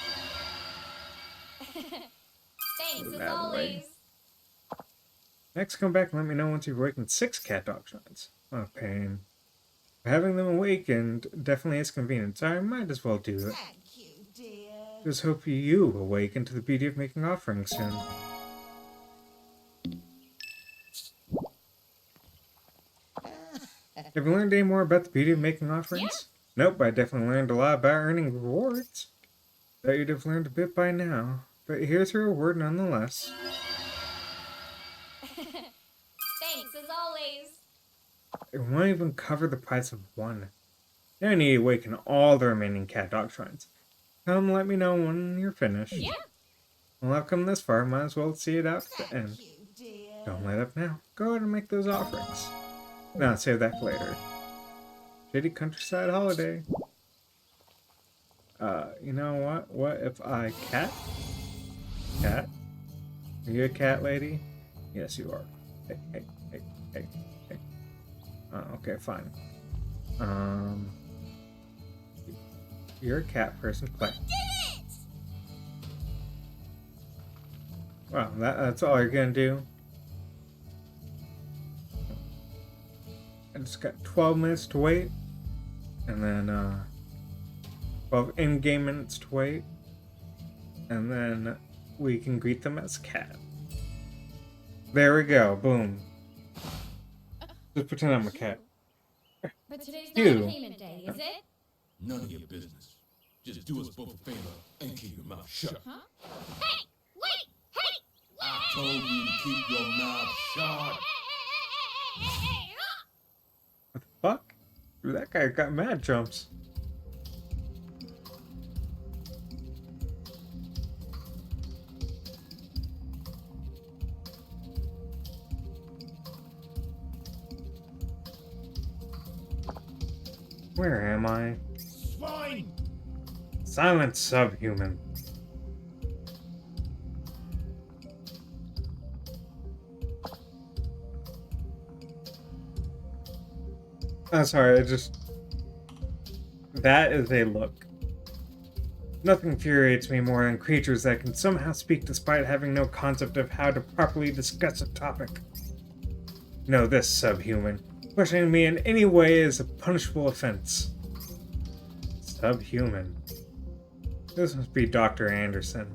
Thanks as That way. always. Next, come back and let me know once you've awakened 6 cat dog shrines. What a pain. Having them awakened definitely is convenient, so I might as well do it. Thank you, dear. Just hope you awaken to the beauty of making offerings soon. Have you learned any more about the beauty of making offerings? Nope, I definitely learned a lot about earning rewards. Bet you'd have learned a bit by now, but here's your reward nonetheless. Thanks as always. It won't even cover the price of one. Now I need to awaken all the remaining cat dog shrines. Come let me know when you're finished. Yeah. Well, I've come this far, might as well see it out to the end. Thank you, dear. Don't let up now. Go ahead and make those offerings. No, save that for later. Shitty countryside holiday. You know what? What if I cat? Cat? Are you a cat lady? Yes, you are. Hey. Okay, fine. You're a cat person. Play. Did it! Wow, that's all you're gonna do? I just got 12 minutes to wait. And then, 12 in-game minutes to wait. And then we can greet them as cat. There we go. Boom. Just pretend I'm a cat. But today's You. not payment day, is it? None of your business. Just do us both a favor and keep your mouth shut. Huh? Hey! Wait! Hey! I told you to keep your mouth shut. What the fuck? Dude, that guy got mad jumps. Where am I? Swine! Silent subhuman. I'm sorry, that is a look. Nothing infuriates me more than creatures that can somehow speak despite having no concept of how to properly discuss a topic. Know this, subhuman. Questioning me in any way is a punishable offense. Subhuman. This must be Dr. Anderson.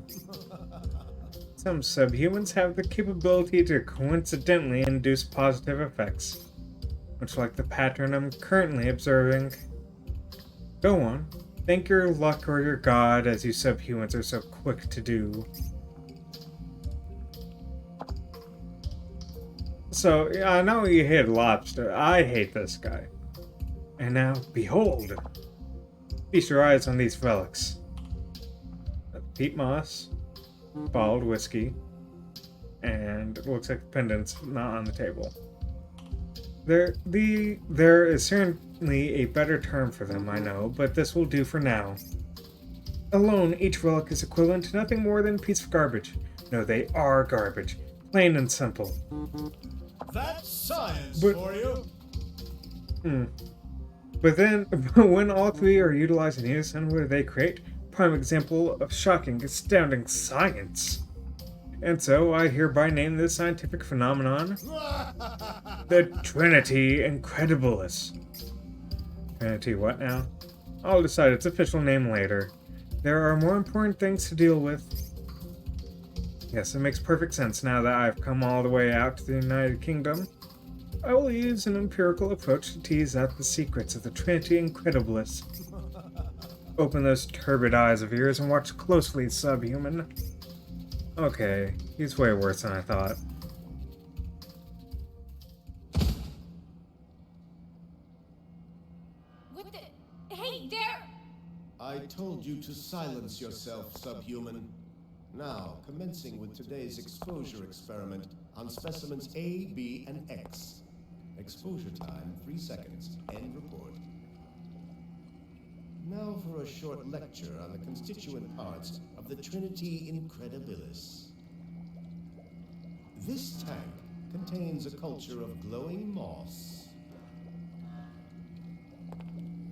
Some subhumans have the capability to coincidentally induce positive effects, much like the pattern I'm currently observing. Go on. Thank your luck or your god, as you subhumans are so quick to do. So, yeah, I know you hate lobster. I hate this guy. And now, behold! Feast your eyes on these relics. Peat moss, bottled whiskey, and it looks like the pendant's not on the table. There is certainly a better term for them, I know, but this will do for now. Alone, each relic is equivalent to nothing more than a piece of garbage. No, they are garbage. Plain and simple. That's science But- for you. But then, when all three are utilized in unison, what do they create? Prime example of shocking, astounding science. And so, I hereby name this scientific phenomenon the Trinity Incredibilis. Trinity what now? I'll decide its official name later. There are more important things to deal with. Yes, it makes perfect sense now that I've come all the way out to the United Kingdom. I will use an empirical approach to tease out the secrets of the Trinity Incredibilis. Open those turbid eyes of yours and watch closely, subhuman. Okay, he's way worse than I thought. What the? Hey, there! I told you to silence yourself, subhuman. Now, commencing with today's exposure experiment on specimens A, B, and X. Exposure time, 3 seconds. End report. Now for a short lecture on the constituent parts of the Trinity Incredibilis. This tank contains a culture of glowing moss.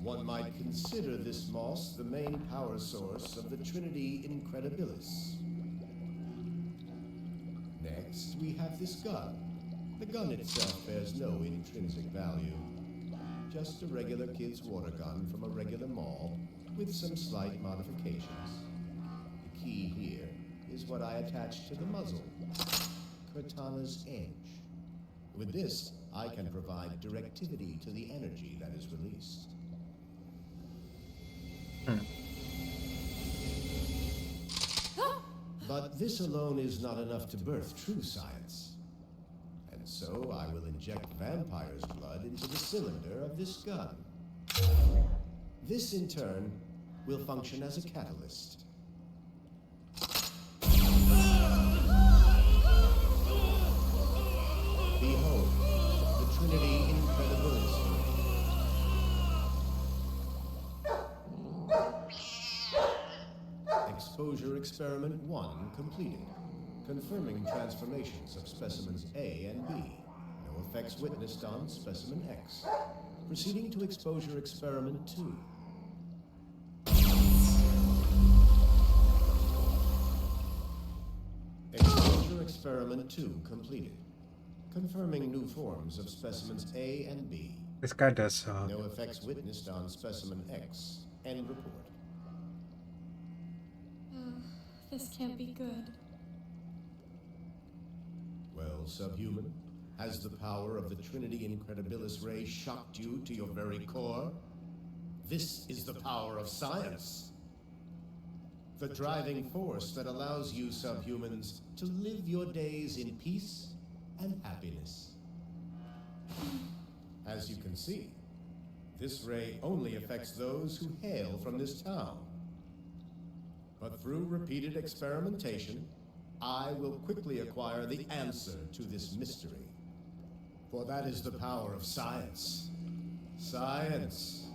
One might consider this moss the main power source of the Trinity Incredibilis. Next, we have this gun. The gun itself bears no intrinsic value. Just a regular kid's water gun from a regular mall with some slight modifications. The key here is what I attach to the muzzle, Curtana's edge. With this, I can provide directivity to the energy that is released. But this alone is not enough to birth true science. And so I will inject vampire's blood into the cylinder of this gun. This, in turn, will function as a catalyst. Behold, the Trinity Incredibilis. Exposure experiment 1 completed, confirming transformations of specimens A and B. No effects witnessed on specimen X. Proceeding to exposure experiment 2. Exposure experiment 2 completed, confirming new forms of specimens A and B. This guy does suck. No effects witnessed on specimen X. End report. This can't be good. Well, subhuman, has the power of the Trinity Incredibilis ray shocked you to your very core? This is the power of science. The driving force that allows you subhumans to live your days in peace and happiness. As you can see, this ray only affects those who hail from this town. But through repeated experimentation, I will quickly acquire the answer to this mystery. For that is the power of science. Science.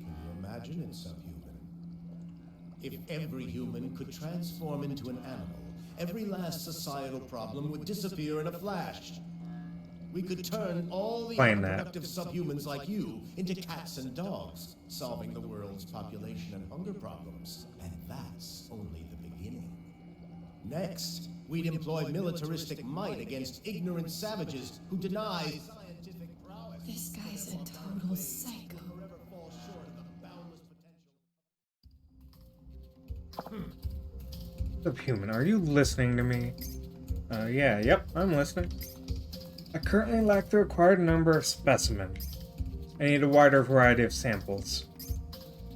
Can you imagine it, subhuman? If every human could transform into an animal, every last societal problem would disappear in a flash. We could turn all the unproductive subhumans like you into cats and dogs, solving the world's population and hunger problems. And that's only the beginning. Next, we'd employ militaristic might against ignorant savages who deny scientific prowess. This guy's a total psycho. Subhuman, are you listening to me? Yep, I'm listening. I currently lack the required number of specimens. I need a wider variety of samples.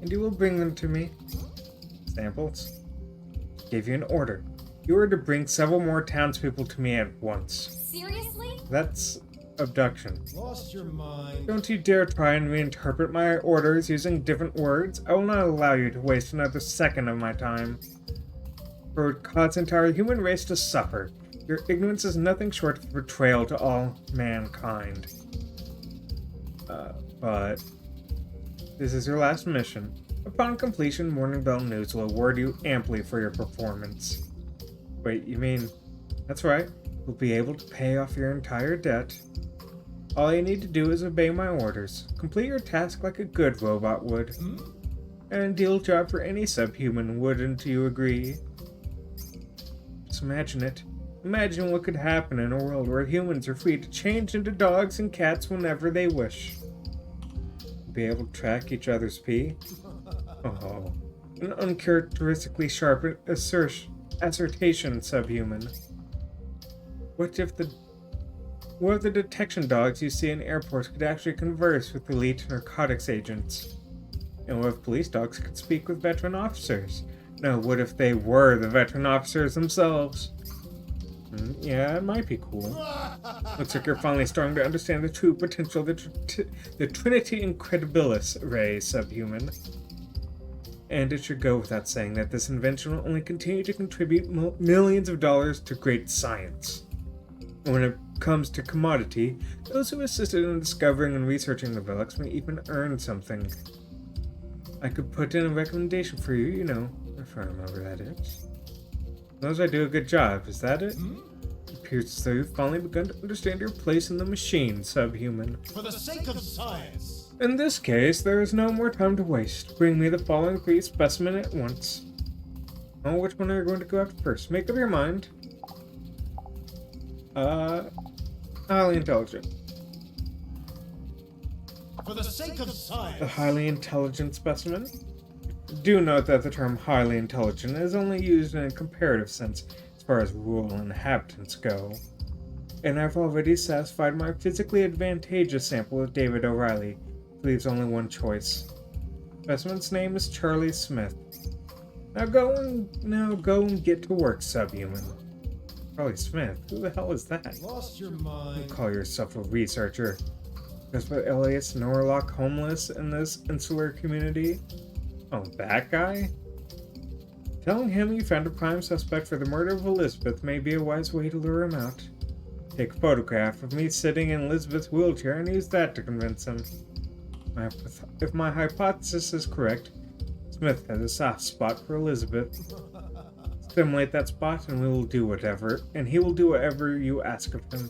And you will bring them to me? Samples? Gave you an order. You are to bring several more townspeople to me at once. Seriously? That's abduction. Lost your mind. Don't you dare try and reinterpret my orders using different words. I will not allow you to waste another second of my time. For it would cause the entire human race to suffer. Your ignorance is nothing short of betrayal to all mankind. But this is your last mission. Upon completion, Morning Bell News will award you amply for your performance. Wait, you mean... That's right. You'll be able to pay off your entire debt. All you need to do is obey my orders. Complete your task like a good robot would. An ideal job for any subhuman, wouldn't you agree? Just imagine it. Imagine what could happen in a world where humans are free to change into dogs and cats whenever they wish. Be able to track each other's pee? Oh, an uncharacteristically sharp assertion, subhuman. What if the detection dogs you see in airports could actually converse with elite narcotics agents? And what if police dogs could speak with veteran officers? No, what if they were the veteran officers themselves? Yeah, it might be cool. Looks like you're finally starting to understand the true potential of the Trinity Incredibilis ray, subhuman. And it should go without saying that this invention will only continue to contribute millions of dollars to great science. And when it comes to commodity, those who assisted in discovering and researching the relics may even earn something. I could put in a recommendation for you, if I remember that is. As long as I do a good job, is that it? It appears as though you've finally begun to understand your place in the machine, subhuman. For the sake of science. In this case, there is no more time to waste. Bring me the following 3 specimen at once. Oh, which one are you going to go after first? Make up your mind. Highly intelligent. For the sake of science. The highly intelligent specimen? Do note that the term highly intelligent is only used in a comparative sense as far as rural inhabitants go. And I've already satisfied my physically advantageous sample with David O'Reilly. Leaves only one choice. Specimen's name is Charlie Smith. Now go and get to work, subhuman. Charlie Smith? Who the hell is that? Lost your mind. You call yourself a researcher. Just what Elias Norlock homeless in this insular community? Oh, that guy? Telling him you found a prime suspect for the murder of Elizabeth may be a wise way to lure him out. Take a photograph of me sitting in Elizabeth's wheelchair and use that to convince him. If my hypothesis is correct, Smith has a soft spot for Elizabeth. Stimulate that spot and he will do whatever you ask of him.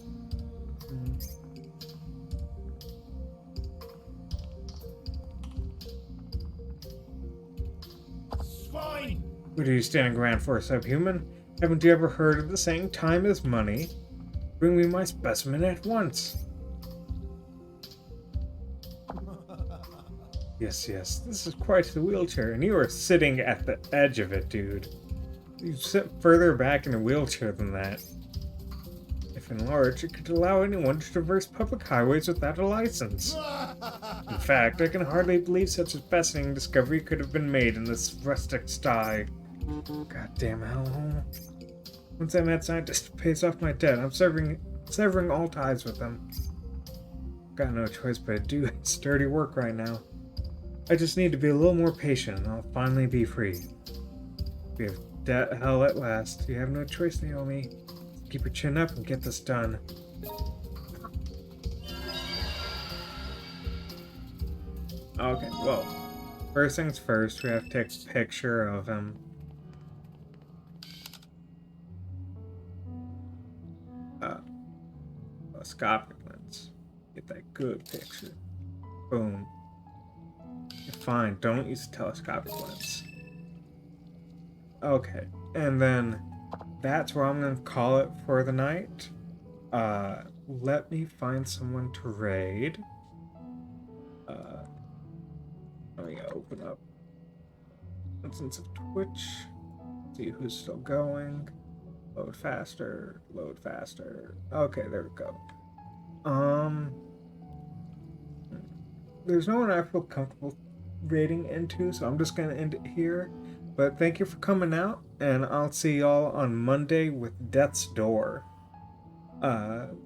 Swine! What are you standing around for, subhuman? Haven't you ever heard of the saying, time is money? Bring me my specimen at once. Yes, this is quite the wheelchair, and you are sitting at the edge of it, dude. You sit further back in a wheelchair than that. If enlarged, it could allow anyone to traverse public highways without a license. In fact, I can hardly believe such a fascinating discovery could have been made in this rustic sty. Goddamn hellhole. Once that mad scientist pays off my debt, I'm severing all ties with him. Got no choice but to do his dirty work right now. I just need to be a little more patient and I'll finally be free. We have debt hell at last. You have no choice, Naomi. Keep your chin up and get this done. Okay, well, first things first, we have to take a picture of him. Telescopic lens. Get that good picture. Boom. Fine, don't use a telescopic lens. Okay, and then that's where I'm gonna call it for the night. Let me find someone to raid. Let me open up instance of Twitch. See who's still going. Load faster. Okay, there we go. There's no one I feel comfortable raiding into, so I'm just gonna end it here. But thank you for coming out, and I'll see y'all on Monday with Death's Door.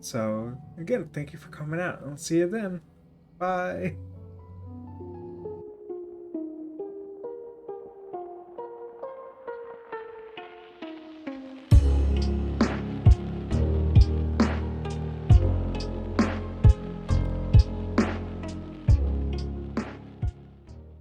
So again, thank you for coming out. I'll see you then. Bye.